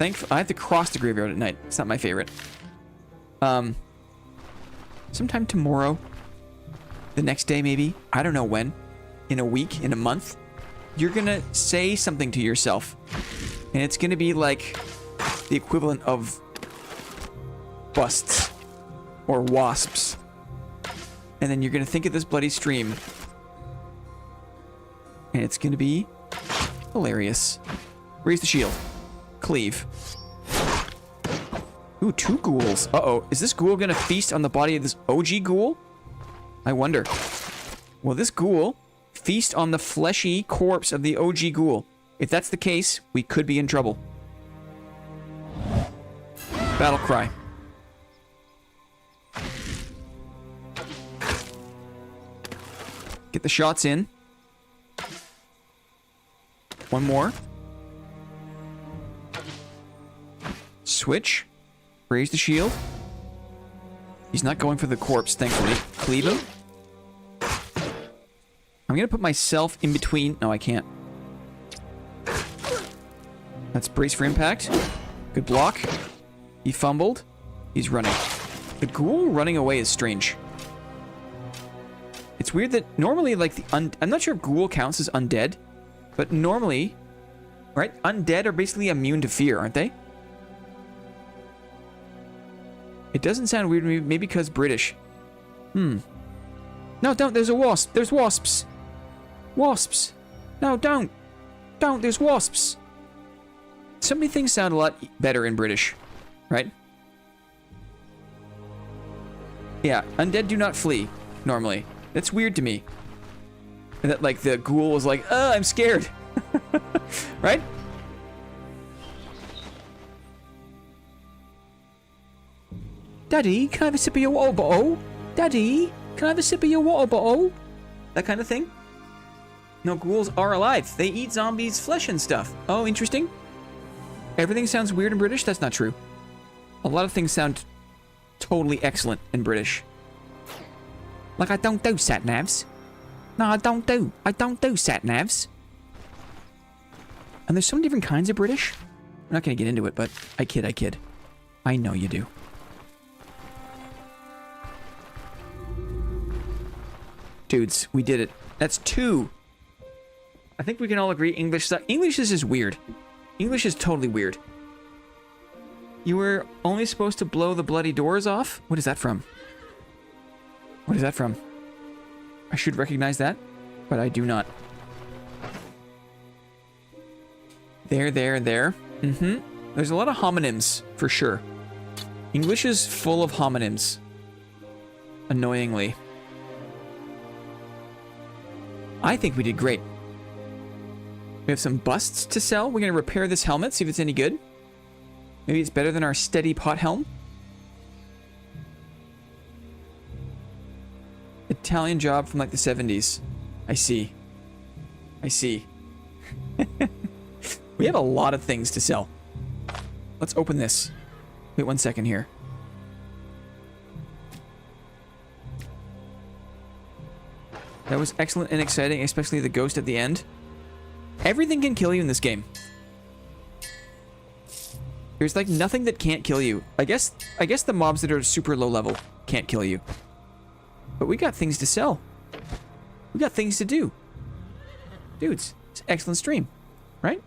I have to cross the graveyard at night. It's not my favorite. Sometime tomorrow, the next day maybe, I don't know when, in a week, in a month, you're gonna say something to yourself, and it's gonna be like the equivalent of busts or wasps, and then you're gonna think of this bloody stream, and it's gonna be hilarious. Raise the shield. Cleave. Ooh, 2 ghouls. Uh-oh. Is this ghoul gonna feast on the body of this OG ghoul? I wonder. Will this ghoul feast on the fleshy corpse of the OG ghoul? If that's the case, we could be in trouble. Battle cry. Get the shots in. One more. Switch. Raise the shield. He's not going for the corpse, thankfully. Cleave him. I'm gonna put myself in between. No, I can't. Let's brace for impact. Good block. He fumbled. He's running. The ghoul running away is strange. It's weird that normally, like, I'm not sure if ghoul counts as undead, but normally, right, undead are basically immune to fear, aren't they? It doesn't sound weird to me, maybe because British. No, don't, there's a wasp. There's wasps. Wasps. No, don't. Don't, there's wasps. So many things sound a lot better in British, right? Yeah, undead do not flee, normally. That's weird to me. And that, like, the ghoul was like, I'm scared. Right? Daddy, can I have a sip of your water bottle? Daddy, can I have a sip of your water bottle? That kind of thing. No, ghouls are alive. They eat zombies' flesh and stuff. Oh, interesting. Everything sounds weird in British? That's not true. A lot of things sound totally excellent in British. Like, I don't do sat-navs. No, I don't do sat-navs. And there's so many different kinds of British. I'm not going to get into it, but I kid. I know you do. Dudes, we did it. That's 2. I think we can all agree English is just weird. English is totally weird. You were only supposed to blow the bloody doors off? What is that from? What is that from? I should recognize that, but I do not. There. There's a lot of homonyms, for sure. English is full of homonyms. Annoyingly. I think we did great. We have some busts to sell. We're going to repair this helmet, see if it's any good. Maybe it's better than our steady pot helm. Italian job from like the 70s. I see. I see. We have a lot of things to sell. Let's open this. Wait 1 second here. That was excellent and exciting, especially the ghost at the end. Everything can kill you in this game. There's like nothing that can't kill you. I guess the mobs that are super low level can't kill you. But we got things to sell. We got things to do. Dudes, it's an excellent stream, right?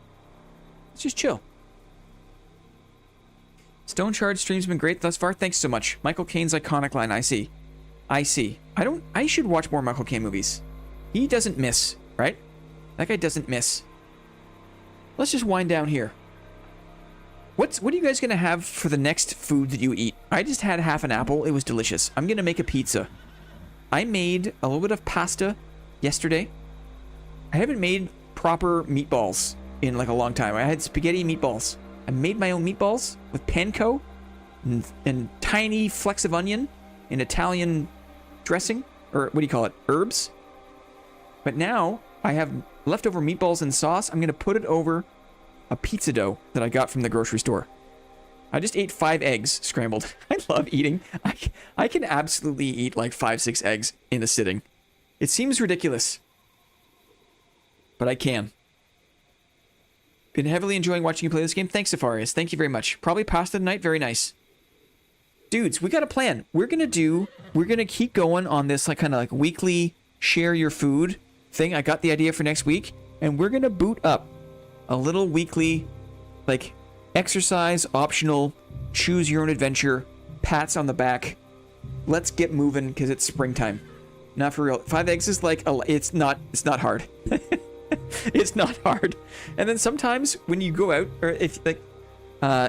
Let's just chill. Stoneshard stream's been great thus far. Thanks so much. Michael Caine's iconic line, I see. I see. I should watch more Michael Caine movies. He doesn't miss, right? That guy doesn't miss. Let's just wind down here. What are you guys going to have for the next food that you eat? I just had half an apple. It was delicious. I'm going to make a pizza. I made a little bit of pasta yesterday. I haven't made proper meatballs in like a long time. I had spaghetti meatballs. I made my own meatballs with panko and tiny flecks of onion and Italian dressing, or what do you call it? Herbs. But now I have leftover meatballs and sauce. I'm going to put it over a pizza dough that I got from the grocery store. I just ate 5 eggs scrambled. I love eating. I can absolutely eat like 5-6 eggs in a sitting. It seems ridiculous, but I can. Been heavily enjoying watching you play this game. Thanks, Safarius. Thank you very much. Probably pasta tonight. Very nice. Dudes, we got a plan. We're going to keep going on this like kind of like weekly share your food thing. I got the idea for next week, and we're going to boot up a little weekly like exercise optional, choose your own adventure, pats on the back. Let's get moving because it's springtime. Not for real. 5 eggs is like it's not hard. It's not hard. And then sometimes when you go out, or if like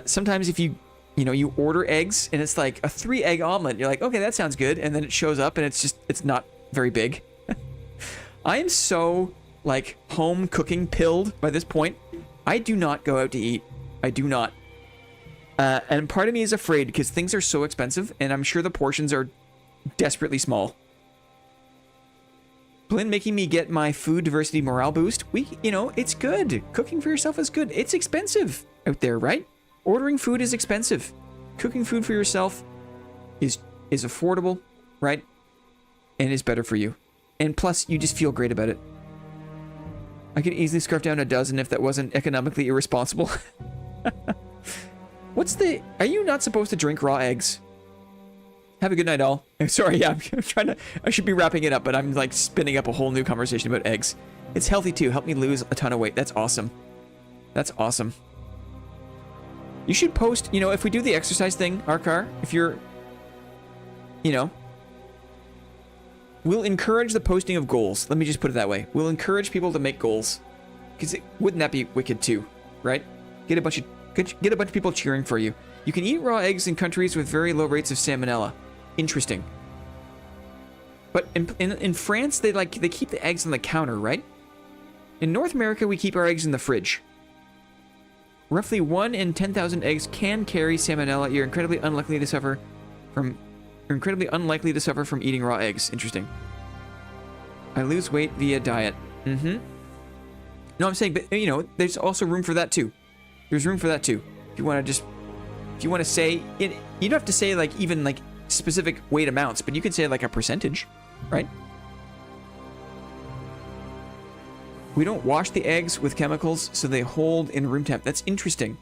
sometimes if you order eggs and it's like a 3-egg omelet, you're like, okay, that sounds good, and then it shows up and it's not very big. I am so like home cooking pilled by this point. I do not go out to eat. I do not. And part of me is afraid because things are so expensive and I'm sure the portions are desperately small. Blinn making me get my food diversity morale boost. It's good. Cooking for yourself is good. It's expensive out there, right? Ordering food is expensive. Cooking food for yourself is affordable, right? And is better for you. And plus, you just feel great about it. I could easily scarf down a dozen if that wasn't economically irresponsible. Are you not supposed to drink raw eggs? Have a good night, all. Sorry, yeah, I should be wrapping it up, but I'm like spinning up a whole new conversation about eggs. It's healthy too. Help me lose a ton of weight. That's awesome. That's awesome. You should post, if we do the exercise thing, Arkar, if you're, we'll encourage the posting of goals. Let me just put it that way. We'll encourage people to make goals. Because wouldn't that be wicked too, right? Get a bunch of people cheering for you. You can eat raw eggs in countries with very low rates of salmonella. Interesting. But in France, they keep the eggs on the counter, right? In North America, we keep our eggs in the fridge. Roughly 1 in 10,000 eggs can carry salmonella. You're incredibly unlikely to suffer from eating raw eggs. Interesting. I lose weight via diet. Mm-hmm. No, I'm saying, but there's also room for that too. There's room for that too. If you want to say it, you don't have to say like even like specific weight amounts, but you could say like a percentage, right? We don't wash the eggs with chemicals, so they hold in room temp. That's interesting.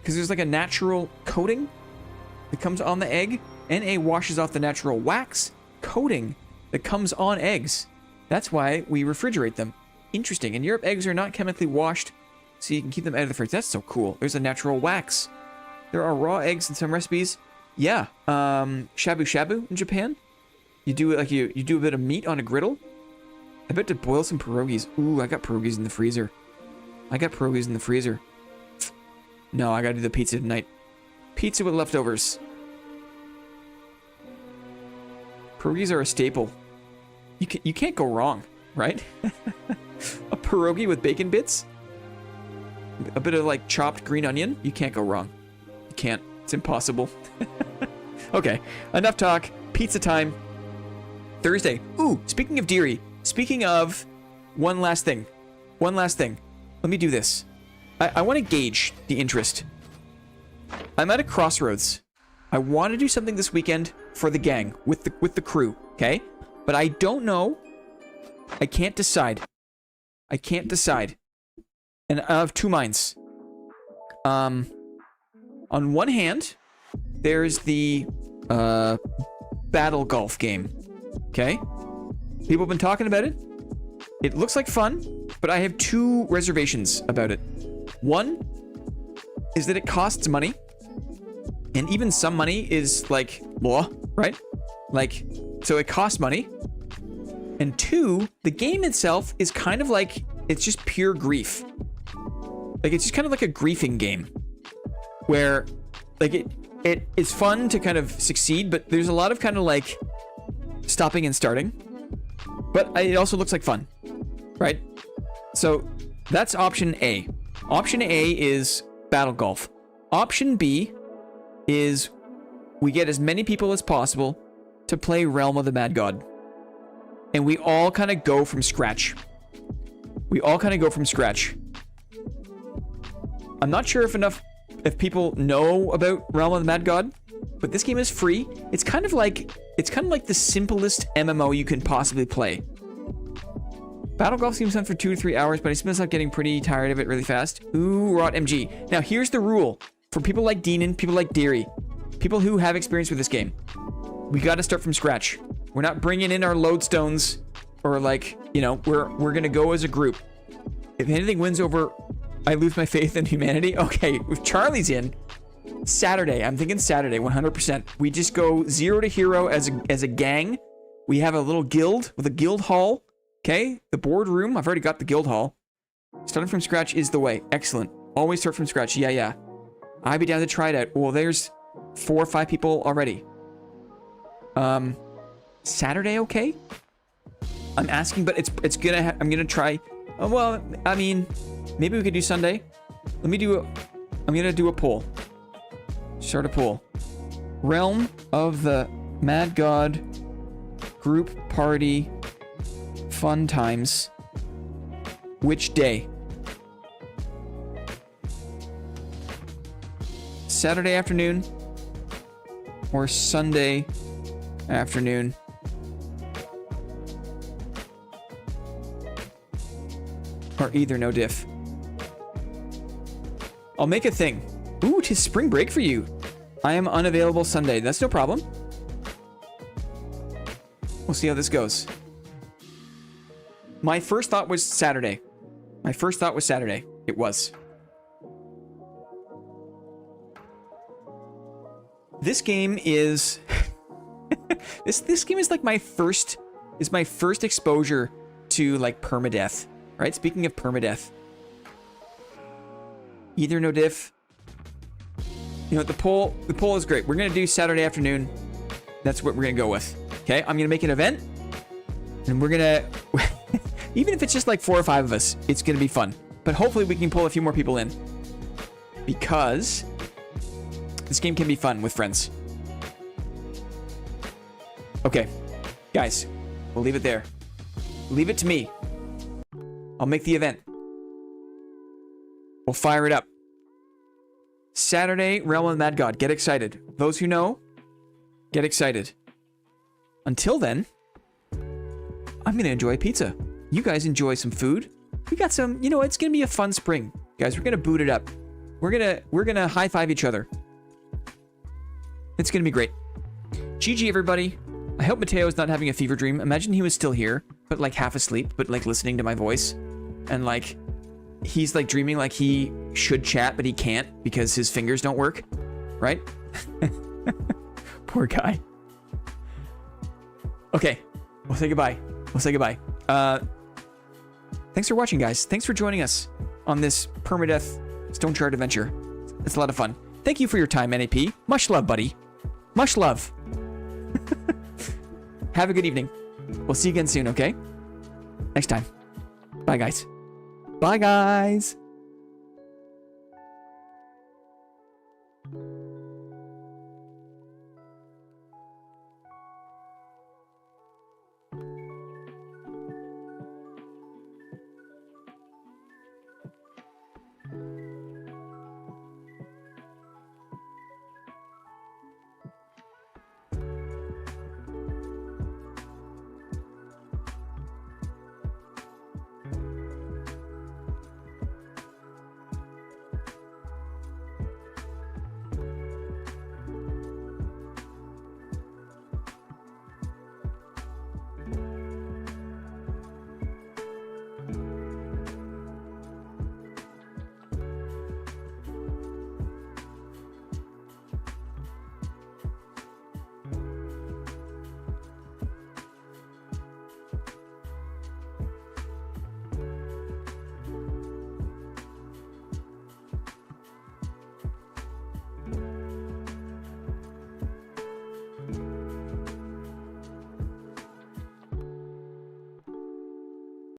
Because there's like a natural coating that comes on the egg. NA washes off the natural wax coating that comes on eggs. That's why we refrigerate them. Interesting. In Europe, eggs are not chemically washed, so you can keep them out of the fridge. That's so cool. There's a natural wax. There are raw eggs in some recipes. Yeah. Shabu shabu in Japan. You do it like you do a bit of meat on a griddle. I bet to boil some pierogies. Ooh, I got pierogies in the freezer. No, I gotta do the pizza tonight. Pizza with leftovers. Pierogies are a staple. You can't go wrong. right? A pierogi with bacon bits. A bit of like chopped green onion. You can't go wrong. You can't. It's impossible. Okay, enough talk. Pizza time. Thursday. Ooh, speaking of Deary. Speaking of one last thing. One last thing. Let me do this. I want to gauge the interest. I'm at a crossroads. I want to do something this weekend for the gang with the crew, okay? But I don't know. I can't decide. I can't decide. And I have two minds. On one hand, there's the battle golf game. Okay? People have been talking about it. It looks like fun, but I have two reservations about it. One is that it costs money. And even some money is like, blah, right? Like, so it costs money. And two, the game itself is kind of like, it's just pure grief. Like, it's just kind of like a griefing game. Where, like, it is fun to kind of succeed, but there's a lot of kind of like stopping and starting. But it also looks like fun, right? So that's option A. Option A is battle golf. Option B is we get as many people as possible to play Realm of the Mad God. And we all kind of go from scratch. We all kind of go from scratch. I'm not sure if people know about Realm of the Mad God, but this game is free. It's kind of like the simplest MMO you can possibly play. Battle golf seems fun for 2 to 3 hours, but I still start getting pretty tired of it really fast. Ooh, rot MG. Now here's the rule for people like Deanon, people like Deary, people who have experience with this game. We got to start from scratch. We're not bringing in our lodestones, or like, you know, we're gonna go as a group. If anything wins over, I lose my faith in humanity. Okay, if Charlie's in, Saturday. I'm thinking Saturday, 100%. We just go 0 to hero as a gang. We have a little guild with a guild hall. Okay, the boardroom. I've already got the guild hall. Starting from scratch is the way. Excellent. Always start from scratch. Yeah. I'd be down to try it out. Well, there's 4 or 5 people already. Saturday, okay? I'm asking, but it's gonna. I'm gonna try. Oh, well, I mean, maybe we could do Sunday. I'm gonna do a poll. Start a poll. Realm of the Mad God group party fun times. Which day? Saturday afternoon or Sunday afternoon? Or either, no diff. I'll make a thing. Ooh, 'tis spring break for you. I am unavailable Sunday. That's no problem. We'll see how this goes. My first thought was Saturday. It was. This game is... this game is like my first exposure to like permadeath. Right? Speaking of permadeath. Either, no diff. You know, the poll is great. We're going to do Saturday afternoon. That's what we're going to go with. Okay? I'm going to make an event. And we're going to... even if it's just like 4 or 5 of us, it's going to be fun. But hopefully we can pull a few more people in. Because this game can be fun with friends. Okay. Guys, we'll leave it there. Leave it to me. I'll make the event. We'll fire it up. Saturday, Realm of the Mad God. Get excited. Those who know, get excited. Until then, I'm going to enjoy pizza. You guys enjoy some food. We got some, you know, it's going to be a fun spring. Guys, we're going to boot it up. We're going to high five each other. It's going to be great. GG, everybody. I hope Mateo's not having a fever dream. Imagine he was still here, but like half asleep, but like listening to my voice. And like, he's like dreaming like he should chat, but he can't because his fingers don't work. Right? Poor guy. Okay. We'll say goodbye. Thanks for watching, guys. Thanks for joining us on this Permadeath Stoneshard adventure. It's a lot of fun. Thank you for your time, NAP. Much love, buddy. Much love. Have a good evening. We'll see you again soon, okay? next time. Bye, guys. Bye, guys.